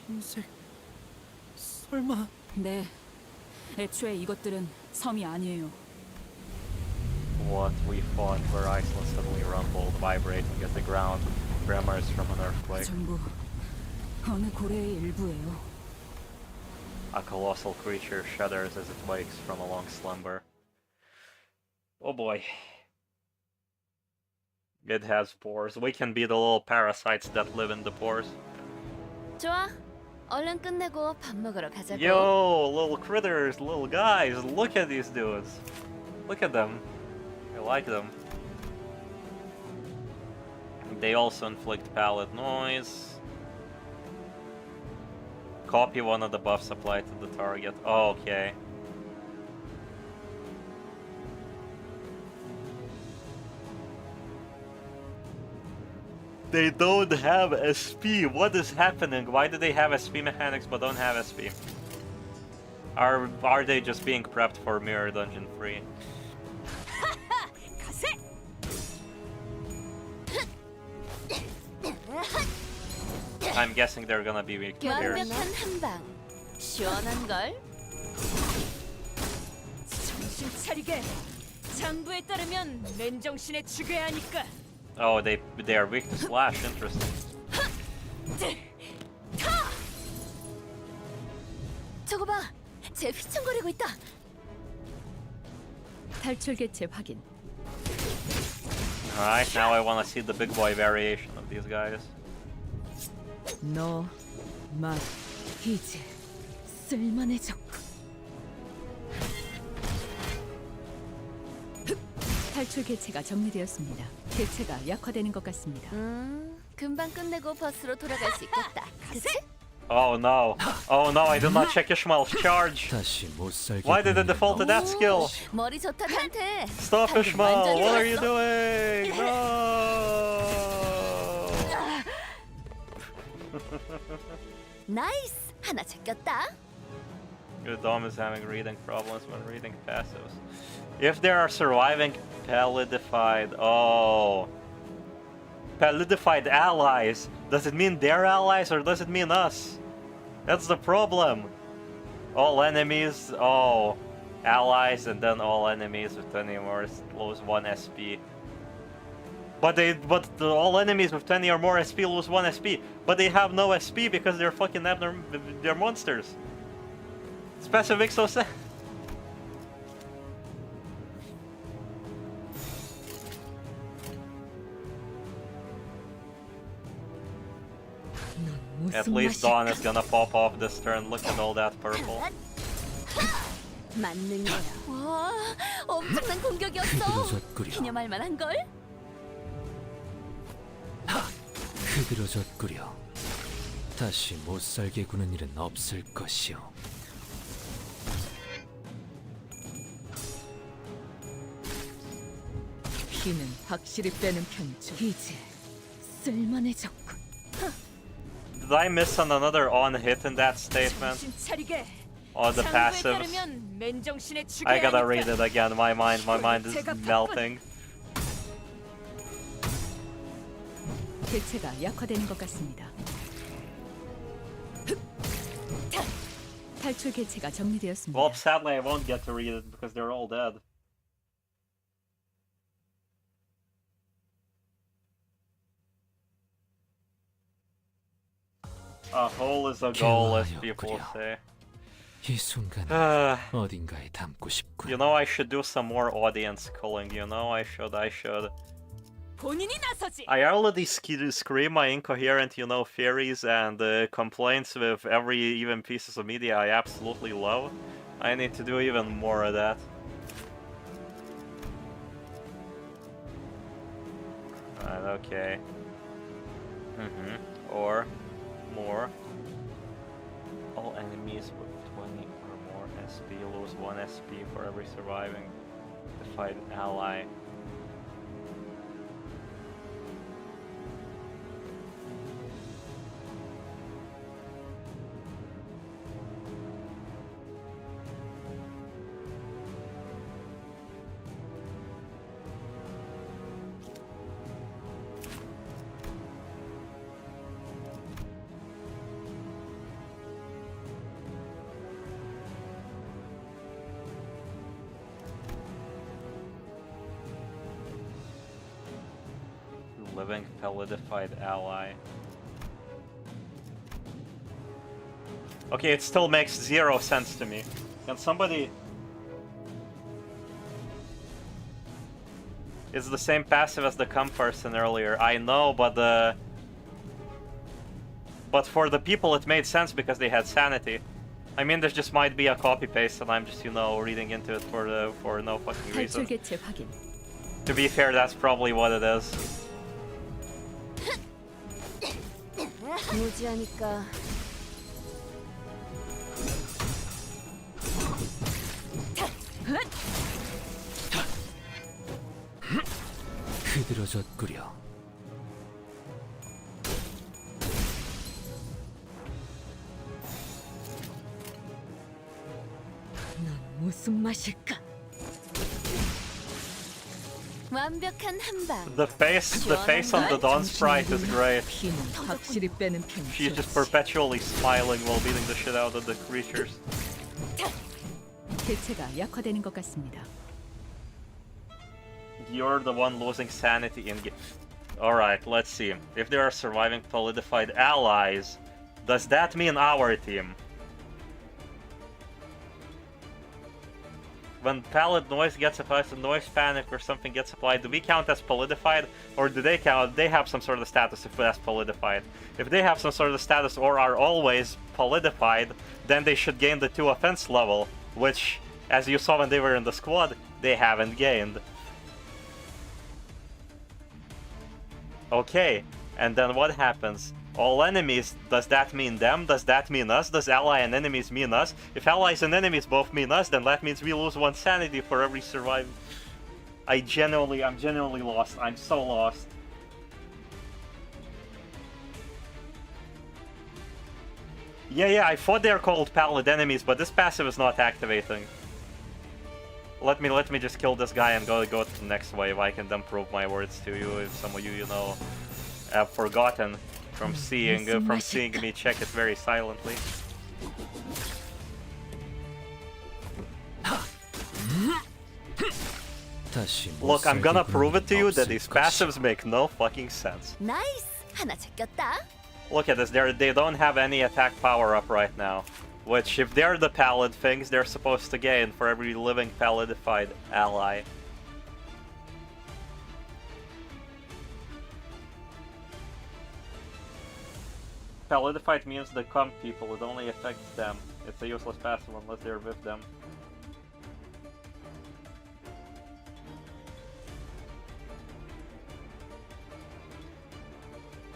흰색 설마? 네. 애초에 이것들은 섬이 아니에요. What we fought where Iceland suddenly rumbled, vibrating at the ground, tremors from an earthquake. 전부 어느 고래의 일부예요. A colossal creature shudders as it wakes from a long slumber. Oh boy. It has pores. We can be the little parasites that live in the pores. 좋아. 얼른 끝내고 밥 먹으러 가자고. Yo, little critters, little guys, look at these dudes. Look at them. I like them. They also inflict pallet noise. Copy one of the buffs applied to the target. Oh, okay. They don't have SP. What is happening? Why do they have SP mechanics but don't have SP? Are they just being prepped for Mirror Dungeon 3? I'm guessing they're gonna be weak to here. 완벽한 한방. 시원한 걸. 정신 차리게. 장부에 따르면 맨정신에 죽여야 하니까. Oh, they are weak to slash. Interesting. 저거 봐. 쟤 휘청거리고 있다. 탈출 개체 확인. Alright, now I wanna see the big boy variation of these guys. 너, 맛, 이제 쓸만해졌고. 탈출 개체가 정리되었습니다. 개체가 약화되는 것 같습니다. 금방 끝내고 버스로 돌아갈 수 있겠다. 그치? Oh no. Oh no, I did not check Ishmael's charge. 다시 못 살게. Why did it default to that skill? 머리 좋다 단테. Stop Ishmael! What are you doing? No! 나이스. 하나 제꼈다. Your Dom is having reading problems when reading passives. If there are surviving palidified... Oh... Palidified allies, does it mean their allies or does it mean us? That's the problem. All enemies... Oh... Allies and then all enemies with 20 or more lose 1 SP. But all enemies with 20 or more SP lose 1 SP. But they have no SP because they're fucking they're monsters. Specific so sad. At least Dawn is gonna pop off this turn. Look at all that purple. 맞는 거야. 와, 엄청난 공격이었어. 기념할 만한 걸? 흐드러졌구려. 다시 못 살게 구는 일은 없을 것이오. 피는 확실히 빼는 편이죠. 이제 쓸만해졌군. Did I miss on another on hit in that statement? Or the passives? I gotta read it again. My mind is melting. 개체가 약화되는 것 같습니다. 탈출 개체가 정리되었습니다. Well, sadly I won't get to read it because they're all dead. A hole is a goal, as people say. 이 순간을 어딘가에 담고 싶군. You know, I should do some more audience calling. You know, I should. I already scream my incoherent, you know, theories and complaints with every even pieces of media I absolutely love. I need to do even more of that. Right, okay. Or more. All enemies with 20 or more SP lose 1 SP for every surviving defied ally. Living palidified ally. Okay, it still makes 0 sense to me. Can somebody... It's the same passive as the come person earlier. I know, but for the people it made sense because they had sanity. I mean, there just might be a copy-paste and I'm just, you know, reading into it for no fucking reason. 탈출개체 확인. To be fair, that's probably what it is. 무지하니까 흐드러졌구려. 넌 무슨 맛일까? 완벽한 한방. The face on the Dawn Sprite is great. 피는 확실히 빼는 She's just 편이지. perpetually smiling while beating the shit out of the creatures. 개체가 약화되는 것 같습니다. You're the one losing sanity in game. Alright, let's see. If there are surviving solidified allies, does that mean our team? When pallid noise gets applied, so noise panic or something gets applied, do we count as solidified, or do they count? They have some sort of status if that's solidified. If they have some sort of status or are always solidified, then they should gain the 2 offense level, which, as you saw when they were in the squad, they haven't gained. Okay, and then what happens? All enemies, does that mean them? Does that mean us? Does ally and enemies mean us? If allies and enemies both mean us, then that means we lose 1 sanity for every surviving. I'm genuinely lost. I'm so lost. Yeah, I thought they're called pallid enemies, but this passive is not activating. Let me just kill this guy and go to the next wave. I can then prove my words to you if some of you, you know, have forgotten from seeing me check it very silently. Look, I'm gonna prove it to you that these passives make no fucking sense. 나이스. 하나 제꼈다. Look at this, they don't have any attack power up right now. Which, if they're the pallid things, they're supposed to gain for every living pallidified ally. Pallidified means the comp people, it only affects them. It's a useless passive unless they're with them.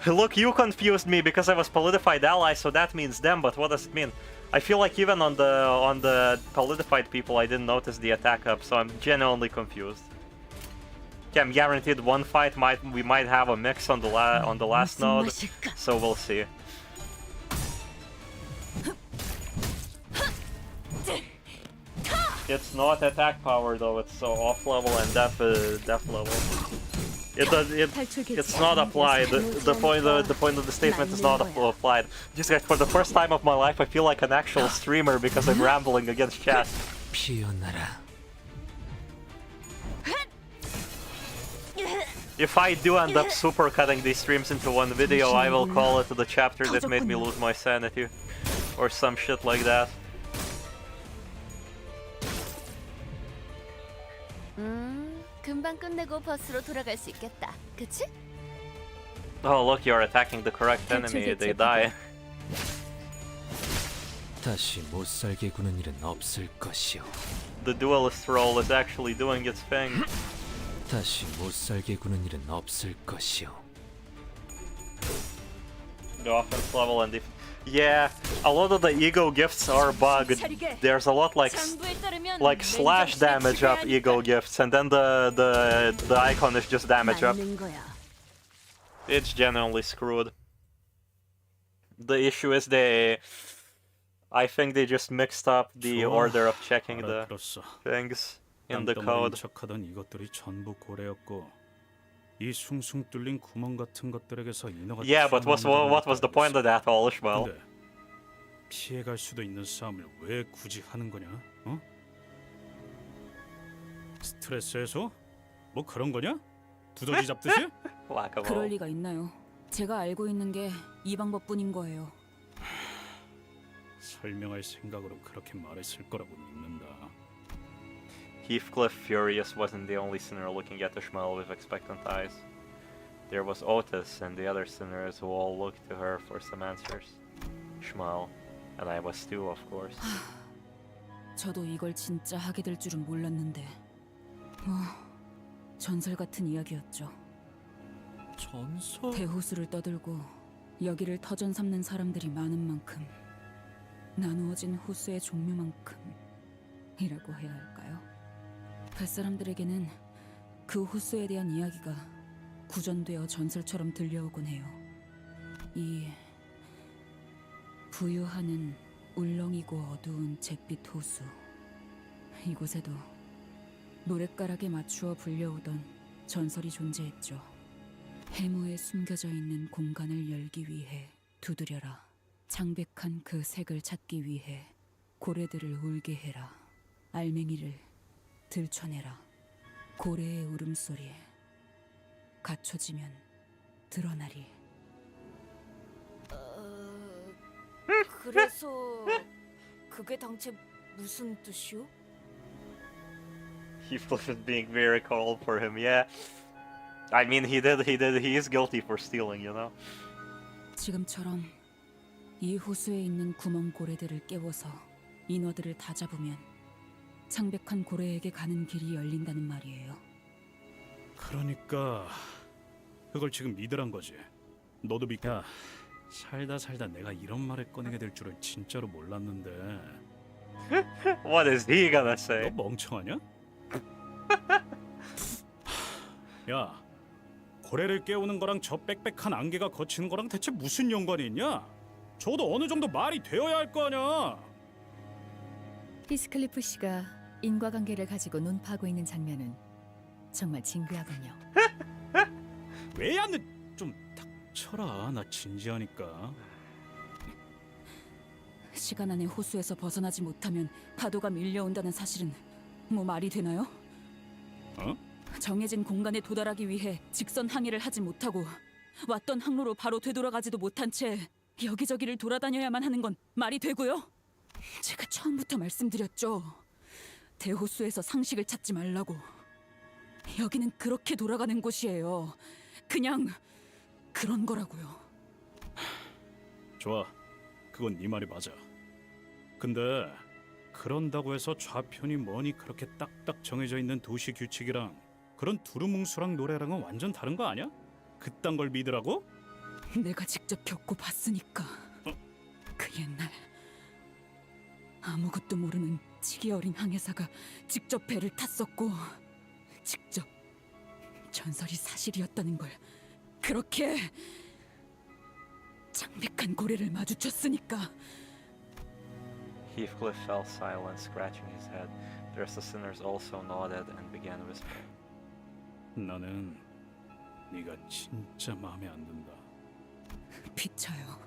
Look, you confused me because I was palidified ally, so that means them, but what does it mean? I feel like even on the palidified people I didn't notice the attack up, so I'm genuinely confused. Okay, I'm guaranteed one fight we might have a mix on the last node, so we'll see. It's not attack power though, it's so off level and def level. It's not applied. The point of the statement is not applied. Just guys, for the first time of my life, I feel like an actual streamer because I'm rambling against chat. If I do end up supercutting these streams into one video, I will call it the chapter that made me lose my sanity, or some shit like that. 금방 끝내고 버스로 돌아갈 수 있겠다. 그치? Oh, look, you're attacking the correct enemy. They die. 다시 못 살게 구는 일은 없을 것이오. The duelist role is actually doing its thing. 다시 못 살게 구는 일은 없을 것이오. The offense level and yeah, a lot of the ego gifts are bugged. There's a lot like slash damage up ego gifts, and then the icon is just damage up. It's genuinely screwed. The issue is I think they just mixed up the order of checking the things in the code. Yeah, but what was the point of that all, Ishmael? 피해갈 수도 있는 싸움을 왜 굳이 하는 거냐? 어? 스트레스 해소? 뭐 그런 거냐? 두더지 잡듯이? Whack of 그럴 리가 있나요? 제가 알고 있는 게 이 방법뿐인 거예요. 설명할 생각으로 그렇게 말했을 거라고 믿는다. Heathcliff Furious wasn't the only sinner looking at Ishmael with expectant eyes. There was Otis and the other sinners who all looked to her for some answers. Ishmael, and I was too, of course. 저도 이걸 진짜 하게 될 줄은 몰랐는데 전설 같은 이야기였죠. 전설? 대호수를 떠들고 여기를 터전 삼는 사람들이 많은 만큼 나누어진 호수의 종류만큼이라고 해야 할까요? 뱃사람들에게는 그 호수에 대한 이야기가 구전되어 전설처럼 들려오곤 해요. 이 부유하는 울렁이고 어두운 잿빛 호수, 이곳에도 노랫가락에 맞추어 불려오던 전설이 존재했죠. 해무에 숨겨져 있는 공간을 열기 위해 두드려라. 창백한 그 색을 찾기 위해 고래들을 울게 해라. 알맹이를 들춰내라. 고래의 울음소리 갖춰지면 드러나리. 그래서 그게 당최 무슨 뜻이요? Heathcliff is being very cold for him, yeah. I mean, he is guilty for stealing, you know? 지금처럼 이 호수에 있는 구멍 고래들을 깨워서 인어들을 다 잡으면 창백한 고래에게 가는 길이 열린다는 말이에요. 그러니까 그걸 지금 믿으란 거지. 너도 믿야. 살다 내가 이런 말을 꺼내게 될 줄은 진짜로 몰랐는데. What is he gonna say? 너 멍청하냐? 야, 고래를 깨우는 거랑 저 빽빽한 안개가 거치는 거랑 대체 무슨 연관이 있냐? 저도 어느 정도 말이 되어야 할 거 아니야. 히스클리프 씨가 인과관계를 가지고 논파하고 있는 장면은 정말 징그하군요. 왜 안 좀 닥쳐라. 나 진지하니까. 시간 안에 호수에서 벗어나지 못하면 파도가 밀려온다는 사실은 뭐 말이 되나요? 어? 정해진 공간에 도달하기 위해 직선 항해를 하지 못하고 왔던 항로로 바로 되돌아가지도 못한 채 여기저기를 돌아다녀야만 하는 건 말이 되고요? 제가 처음부터 말씀드렸죠. 대호수에서 상식을 찾지 말라고. 여기는 그렇게 돌아가는 곳이에요. 그냥 그런 거라고요. 좋아. 그건 네 말이 맞아. 근데 그런다고 해서 좌편이 뭐니 그렇게 딱딱 정해져 있는 도시 규칙이랑 그런 두루뭉술한 노래랑은 완전 다른 거 아니야? 그딴 걸 믿으라고? 내가 직접 겪고 봤으니까. 그 옛날 아무것도 모르는 치기 어린 항해사가 직접 배를 탔었고 직접 전설이 사실이었다는 걸 그렇게 창백한 고래를 마주쳤으니까. Heathcliff fell silent, scratching his head. The rest of the sinners also nodded and began whispering. 나는 네가 진짜 마음에 안 든다. 비쳐요.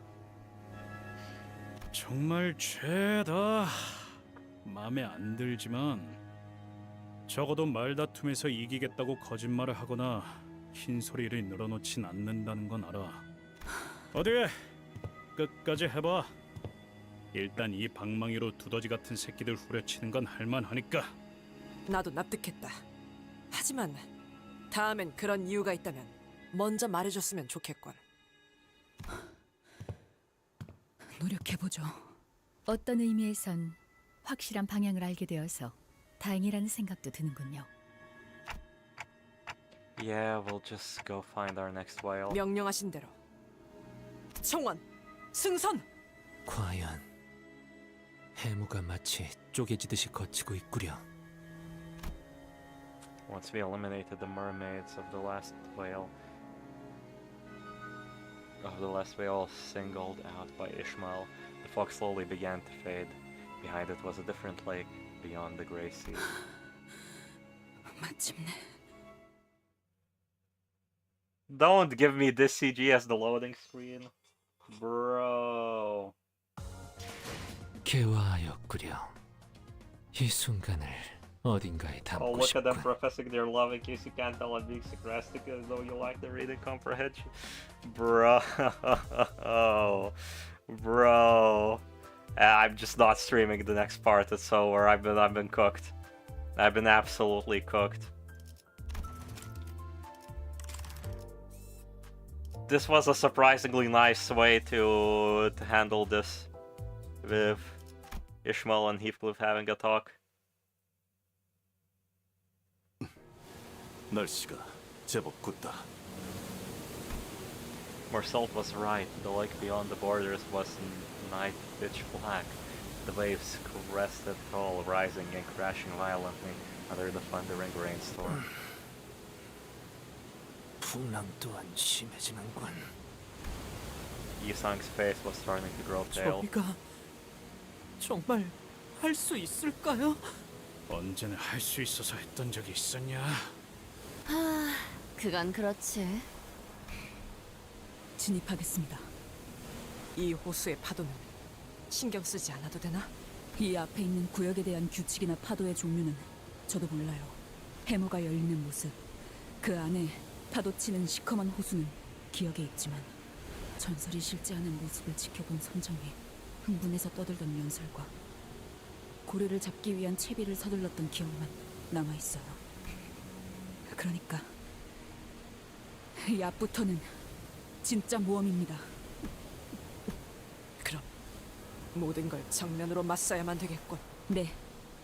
정말 죄다 마음에 안 들지만 적어도 말다툼에서 이기겠다고 거짓말을 하거나 흰소리를 늘어놓진 않는다는 건 알아. 어디 끝까지 해봐. 일단 이 방망이로 두더지 같은 새끼들 후려치는 건 할만하니까. 나도 납득했다. 하지만 다음엔 그런 이유가 있다면 먼저 말해줬으면 좋겠군. 노력해보죠. 어떤 의미에선 확실한 방향을 알게 되어서 다행이라는 생각도 드는군요. Yeah, we'll just go find our next whale. 명령하신 대로. 청원, 승선! 과연 해무가 마치 쪼개지듯이 거치고 있구려. Once we eliminated the mermaids of the last whale singled out by Ishmael, the fog slowly began to fade. Behind it was a different lake beyond the gray sea. 마침내. Don't give me this CG as the loading screen. Bro. 개화하였구려. 이 순간을 어딘가에 Oh, 담고 look at them 싶군. professing their love in case you can't tell I'm being sarcastic as though you lack the reading comprehension. Bro. Bro. I'm just not streaming the next part, it's over. I've been cooked. I've been absolutely cooked. This was a surprisingly nice way to handle this, with Ishmael and Heathcliff having a talk. 날씨가 제법 굳다. Marcel was right. The lake beyond the borders was night pitch black. The waves crested tall, rising and crashing violently under the thundering rainstorm. 풍랑 또한 심해지는군. Yisang's face was starting to grow pale. 저희가 정말 할 수 있을까요? 언제나 할 수 있어서 했던 적이 있었냐? 그건 그렇지. 진입하겠습니다. 이 호수의 파도는 신경 쓰지 않아도 되나? 이 앞에 있는 구역에 대한 규칙이나 파도의 종류는 저도 몰라요. 해모가 열리는 모습, 그 안에 파도치는 시커먼 호수는 기억에 있지만 전설이 실제하는 모습을 지켜본 선장이 흥분해서 떠들던 연설과 고래를 잡기 위한 채비를 서둘렀던 기억만 남아있어요. 그러니까 이 앞부터는 진짜 모험입니다. 그럼 모든 걸 정면으로 맞서야만 되겠군. 네,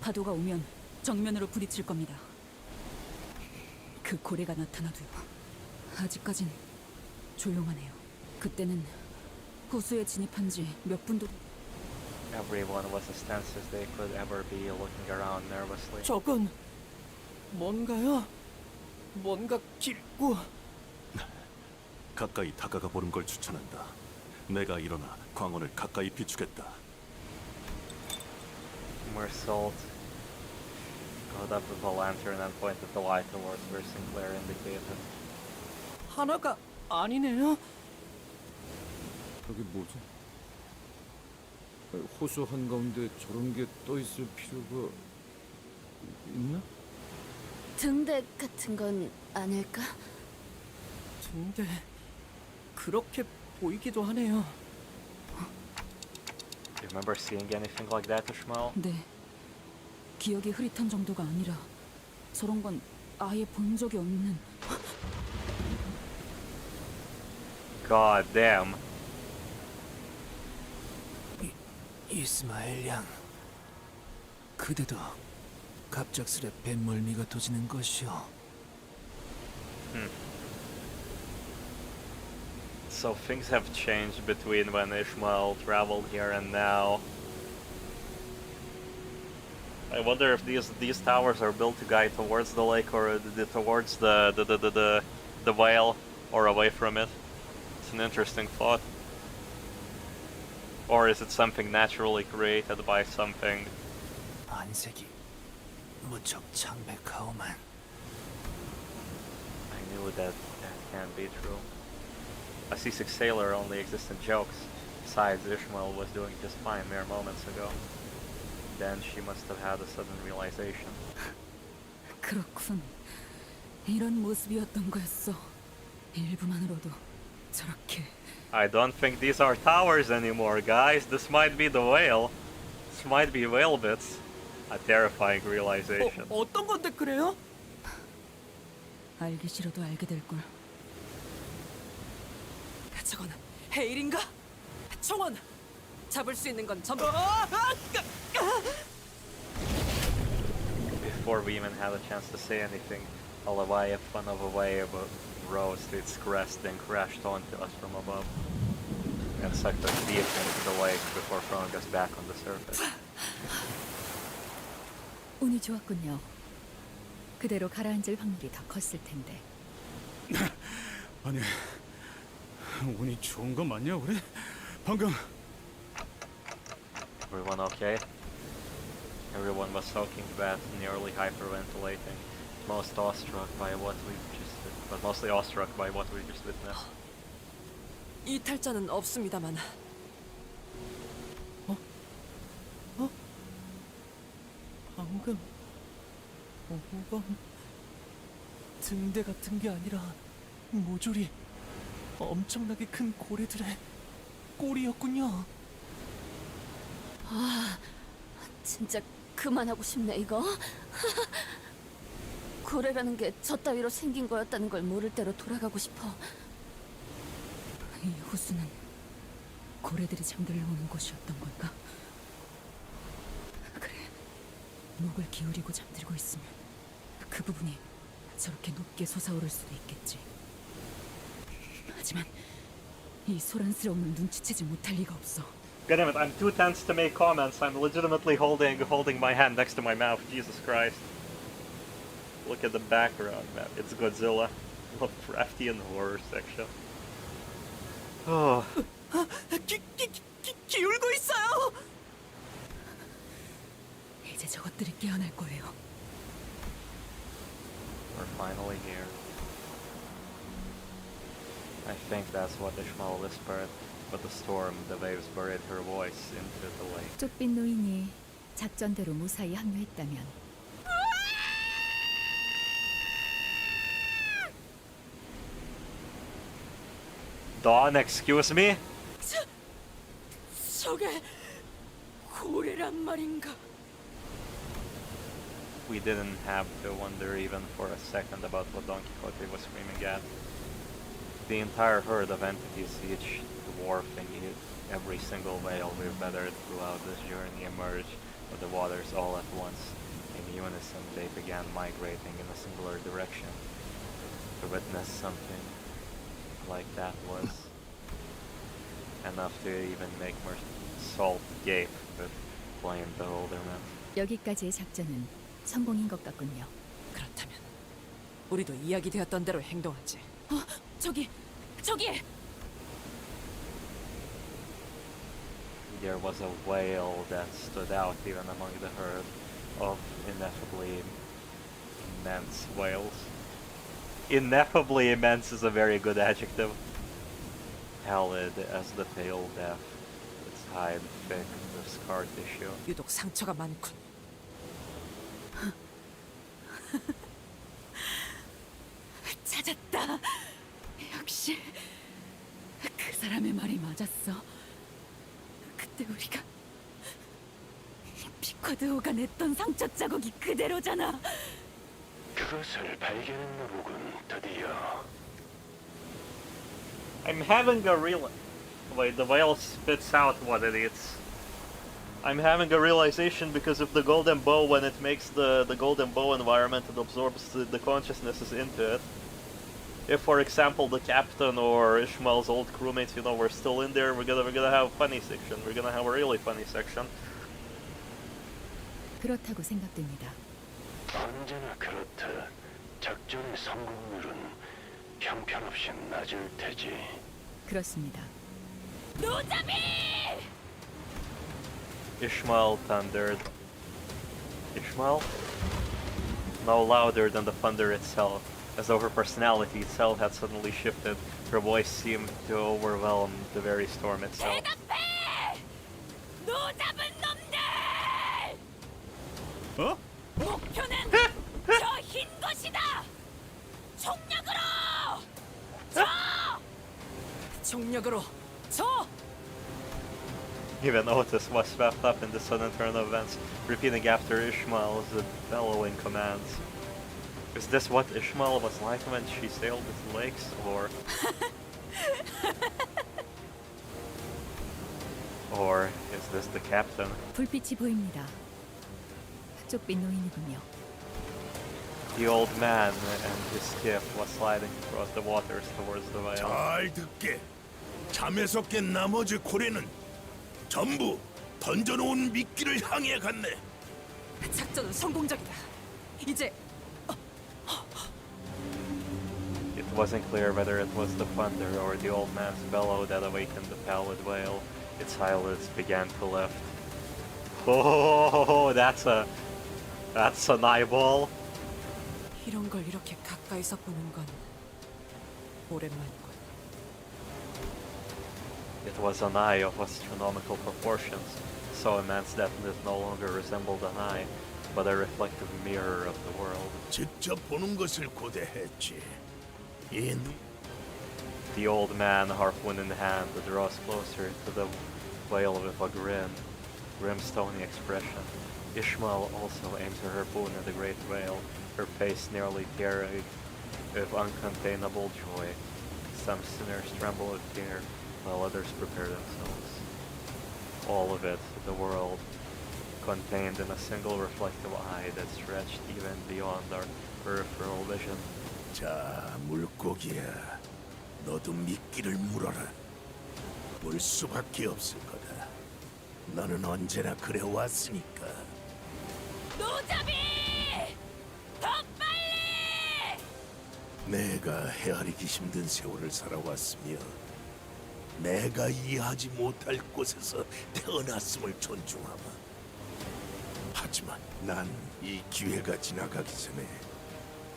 파도가 오면 정면으로 부딪힐 겁니다. 그 고래가 나타나도요. 아직까진 조용하네요. 그때는 호수에 진입한 지 몇 분도... Everyone was as tense as they could ever be, looking around nervously. 저건 뭔가요? 뭔가 길고... 가까이 다가가 보는 걸 추천한다. 내가 일어나 광원을 가까이 비추겠다. Marcel got up with a lantern and pointed the light towards where Sinclair indicated. 하나가 아니네요. 저게 뭐지? 호수 한가운데 저런 게 떠 있을 필요가 있나? 등대 같은 건 아닐까? 근데 그렇게 보이기도 하네요. Do you remember seeing anything like that, Ishmael? 네, 기억이 흐릿한 정도가 아니라 저런 건 아예 본 적이 없는... God damn. 이스마엘 양, 그대도 갑작스레 뱃멀미가 도지는 것이오. So things have changed between when Ishmael traveled here and now. I wonder if these towers are built to guide towards the lake or towards the whale or away from it. It's an interesting thought. Or is it something naturally created by something? 안색이 무척 창백하오만. I knew that can't be true. A seasick sailor only exists in jokes. Besides, Ishmael was doing just fine mere moments ago. Then she must have had a sudden realization. 그렇군. 이런 모습이었던 거였어. 일부만으로도 저렇게... I don't think these are towers anymore, guys. This might be the whale. This might be whale bits. A terrifying realization. 어떤 건데 그래요? 알기 싫어도 알게 될걸. 저건 헤일인가? 청원! 잡을 수 있는 건 전부... Before we even had a chance to say anything, a leviathan of a wave rose to its crest, then crashed onto us from above, and sucked us deep into the lake before throwing us back on the surface. 운이 좋았군요. 그대로 가라앉을 확률이 더 컸을 텐데. 아니, 운이 좋은 거 맞냐 우리? 방금 Everyone okay? Everyone was soaking wet, nearly hyperventilating, mostly awestruck by what we just witnessed. 이탈자는 없습니다만. 방금 5번 등대 같은 게 아니라 모조리 엄청나게 큰 고래들의 꼬리였군요. 아, 진짜 그만하고 싶네 이거. 고래라는 게 저 따위로 생긴 거였다는 걸 모를 대로 돌아가고 싶어. 이 호수는 고래들이 잠들러 오는 곳이었던 걸까? 그래, 목을 기울이고 잠들고 있으면 그 부분이 저렇게 높게 솟아오를 수도 있겠지. 하지만 이 소란스러움을 눈치채지 못할 리가 없어. Goddammit, I'm too tense to make comments. I'm legitimately holding my hand next to my mouth. Jesus Christ. Look at the background map. It's Godzilla. Look, crafty and horror section. Oh. 기울고 있어요. 이제 저것들이 깨어날 거예요. We're finally here. I think that's what Ishmael whispered, but the storm, the waves buried her voice into the lake. 쪽빛 노인이 작전대로 무사히 합류했다면 Dawn, excuse me? 저게 고래란 말인가? We didn't have to wonder even for a second about what Don Quixote was screaming at. The entire herd of entities, each dwarfing every single whale we've weathered throughout this journey, emerged of the waters all at once. In unison, they began migrating in a singular direction. To witness something like that was enough to even make Salt gape with plain bewilderment. 여기까지의 작전은 성공인 것 같군요. 그렇다면 우리도 이야기되었던 대로 행동하지. 저기! There was a whale that stood out even among the herd of ineffably immense whales. Ineffably immense is a very good adjective. Pallid as the pale death, its hide thick with scar tissue. 유독 상처가 많군. 찾았다. 역시 그 사람의 말이 맞았어. 그때 우리가 피쿼드호가 냈던 상처 자국이 그대로잖아. 그것을 발견했나 보군, 드디어. I'm having a real... Wait, the whale spits out what it eats. I'm having a realization because of the golden bow. When it makes the golden bow environment, it absorbs the consciousnesses into it. If, for example, the captain or Ishmael's old crewmates, you know, were still in there, we're gonna have a funny section. We're gonna have a really funny section. 그렇다고 생각됩니다. 언제나 그렇듯 작전의 성공률은 형편없이 낮을 테지. 그렇습니다. 노자비! Ishmael thundered. Ishmael? No louder than the thunder itself, as though her personality itself had suddenly shifted. Her voice seemed to overwhelm the very storm itself. 대답해! 노잡은 놈들! 어? 목표는 저 흰 것이다! 총력으로! 저! 총력으로! 저! Even Otis was swept up in the sudden turn of events, repeating after Ishmael's bellowing commands. Is this what Ishmael was like when she sailed the lakes, or... or is this the captain? 불빛이 보입니다. 쪽빛 노인이군요. The old man and his skiff was sliding across the waters towards the whale. 잘 듣게. 잠에서 깬 나머지 고래는 전부 던져놓은 미끼를 향해 갔네. 작전은 성공적이다. 이제 It wasn't clear whether it was the thunder or the old man's bellow that awakened the pallid whale. Its eyelids began to lift. Oh, that's an eyeball. 이런 걸 이렇게 가까이서 보는 건 오랜만이군. It was an eye of astronomical proportions, so immense that it no longer resembled an eye. but a reflective mirror of the world. 직접 보는 것을 고대했지. The old man, harpoon in hand, draws closer to the whale with a grim stony expression. Ishmael also aims her harpoon at the great whale, her face nearly tearing with uncontainable joy. Some sinners tremble with fear, while others prepare themselves. All of it, the world, contained in a single reflective eye that stretched even beyond our peripheral vision. 자, 물고기야. 너도 미끼를 물어라. 물 수밖에 없을 거다. 너는 언제나 그래 왔으니까. 노자비! 더 빨리! 내가 헤아리기 힘든 세월을 살아왔으며 내가 이해하지 못할 곳에서 태어났음을 존중하마. 하지만 난 이 기회가 지나가기 전에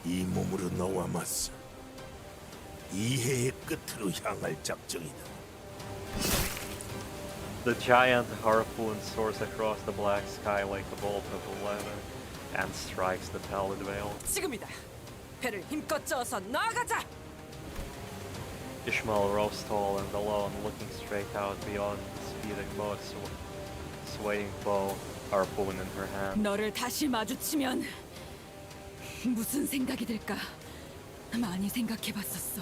이 몸으로 너와 맞서 이해의 끝으로 향할 작정이다. The giant harpoon soars across the black sky like a bolt of lightning and strikes the pallid whale. 지금이다. 배를 힘껏 쪄서 나가자. Ishmael rose tall and alone, looking straight out beyond the speeding boat, swaying bow, harpoon in her hand. 너를 다시 마주치면 무슨 생각이 들까? 많이 생각해봤었어.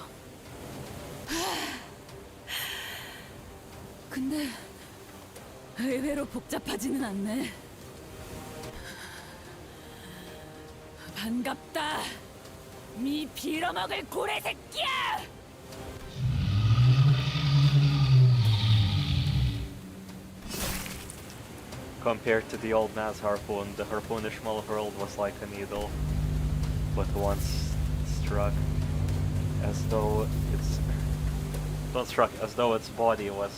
근데 의외로 복잡하지는 않네. 반갑다, 미 빌어먹을 고래 새끼야! Compared to the old man's harpoon, the harpoon Ishmael hurled was like a needle, but once struck as though its body was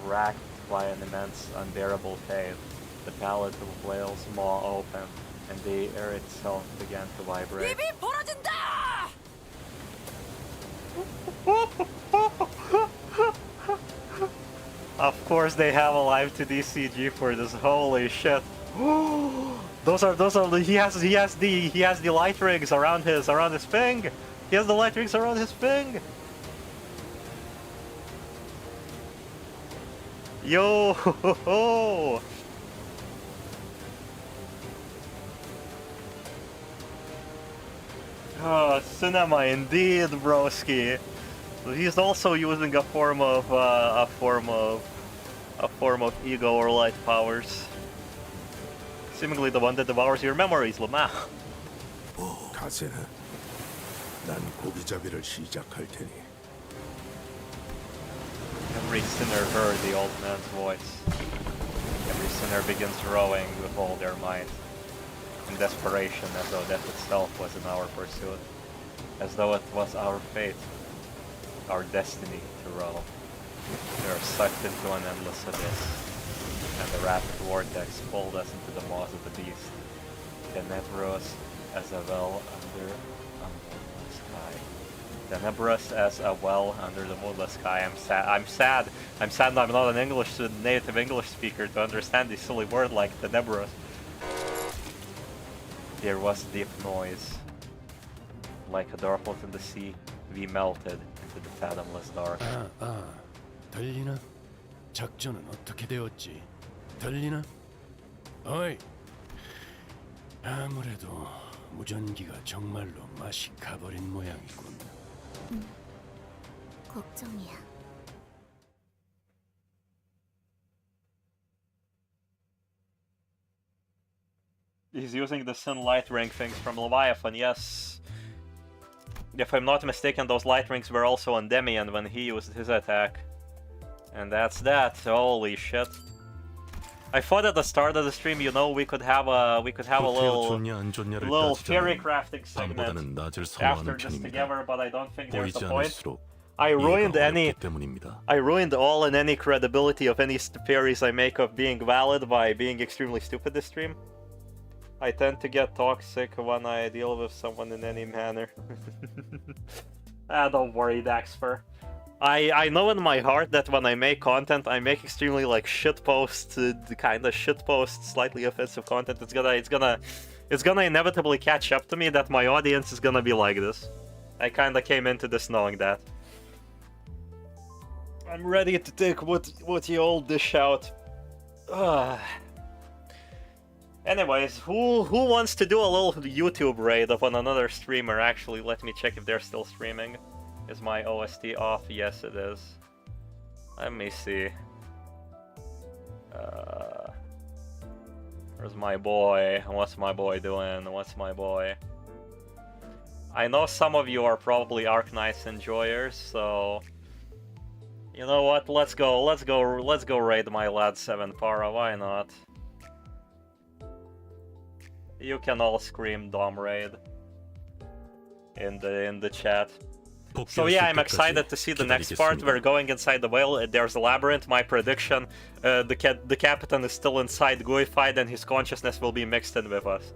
racked by an immense, unbearable pain. The palate of the whale's maw opened, and the air itself began to vibrate. 입이 벌어진다! Of course they have a live 2D CG for this. Holy shit! Those are he has the light rigs around his thing. He has the light rigs around his thing. Yo ho ho ho! Oh, cinema indeed, broski. He's also using a form of ego or light powers. Seemingly the one that devours your memories, Lamau. 가세나, 난 고기잡이를 시작할 테니. Every sinner heard the old man's voice. Every sinner begins rowing with all their might, in desperation, as though death itself was in our pursuit, as though it was our fate, our destiny to row. We are sucked into an endless abyss, and the rapid vortex pulled us into the maws of the beast, tenebrous as a well under a moonless sky. Tenebrous as a well under the moonless sky. I'm sad that I'm not an native English speaker to understand this silly word like tenebrous. There was deep noise. Like a darkness in the sea, we melted into the fathomless dark. 들리나? 작전은 어떻게 되었지? 들리나? 어이! 아무래도 무전기가 정말로 맛이 가버린 모양이군. 걱정이야. He's using the Sun light ring things from Leviathan, yes. If I'm not mistaken, those light rings were also on Demian when he used his attack. And that's that. Holy shit. I thought at the start of the stream, you know, we could have a little theorycrafting segment after this together, but I don't think there's a point. I ruined all and any credibility of any theories I make of being valid by being extremely stupid this stream. I tend to get toxic when I deal with someone in any manner. Don't worry, Daxfer. I know in my heart that when I make content, I make extremely like shitpost, kind of shitpost, slightly offensive content. It's gonna inevitably catch up to me that my audience is gonna be like this. I kind of came into this knowing that. I'm ready to take what you all dish out. Anyways, who wants to do a little YouTube raid upon another streamer? Actually, let me check if they're still streaming. Is my OST off? Yes, it is. Let me see. Where's my boy? What's my boy doing? What's my boy? I know some of you are probably Ark Knights enjoyers, so you know what? Let's go raid my lad 7 Para. Why not? You can all scream Dom raid in the chat. So yeah, I'm excited to see the next part. We're going inside the whale. There's a labyrinth. My prediction: the captain is still inside, gooified, and his consciousness will be mixed in with us.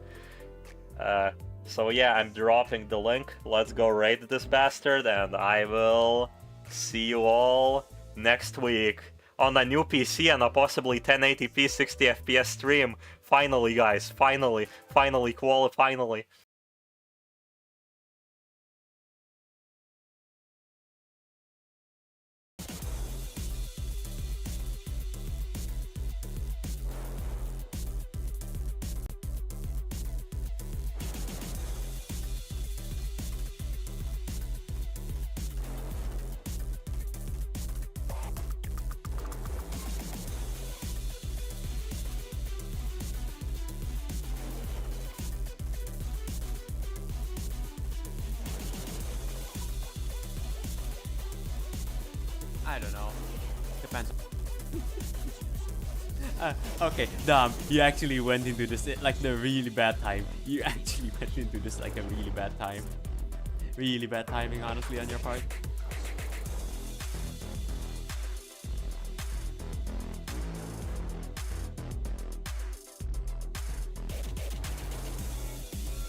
So yeah, I'm dropping the link. Let's go raid this bastard, and I will see you all next week on a new PC and a possibly 1080p 60 FPS stream. Finally, guys. Finally. Finally. I don't know. Depends. Okay, Dom, you actually went into this like the really bad time. You actually went into this like a really bad time. Really bad timing, honestly, on your part.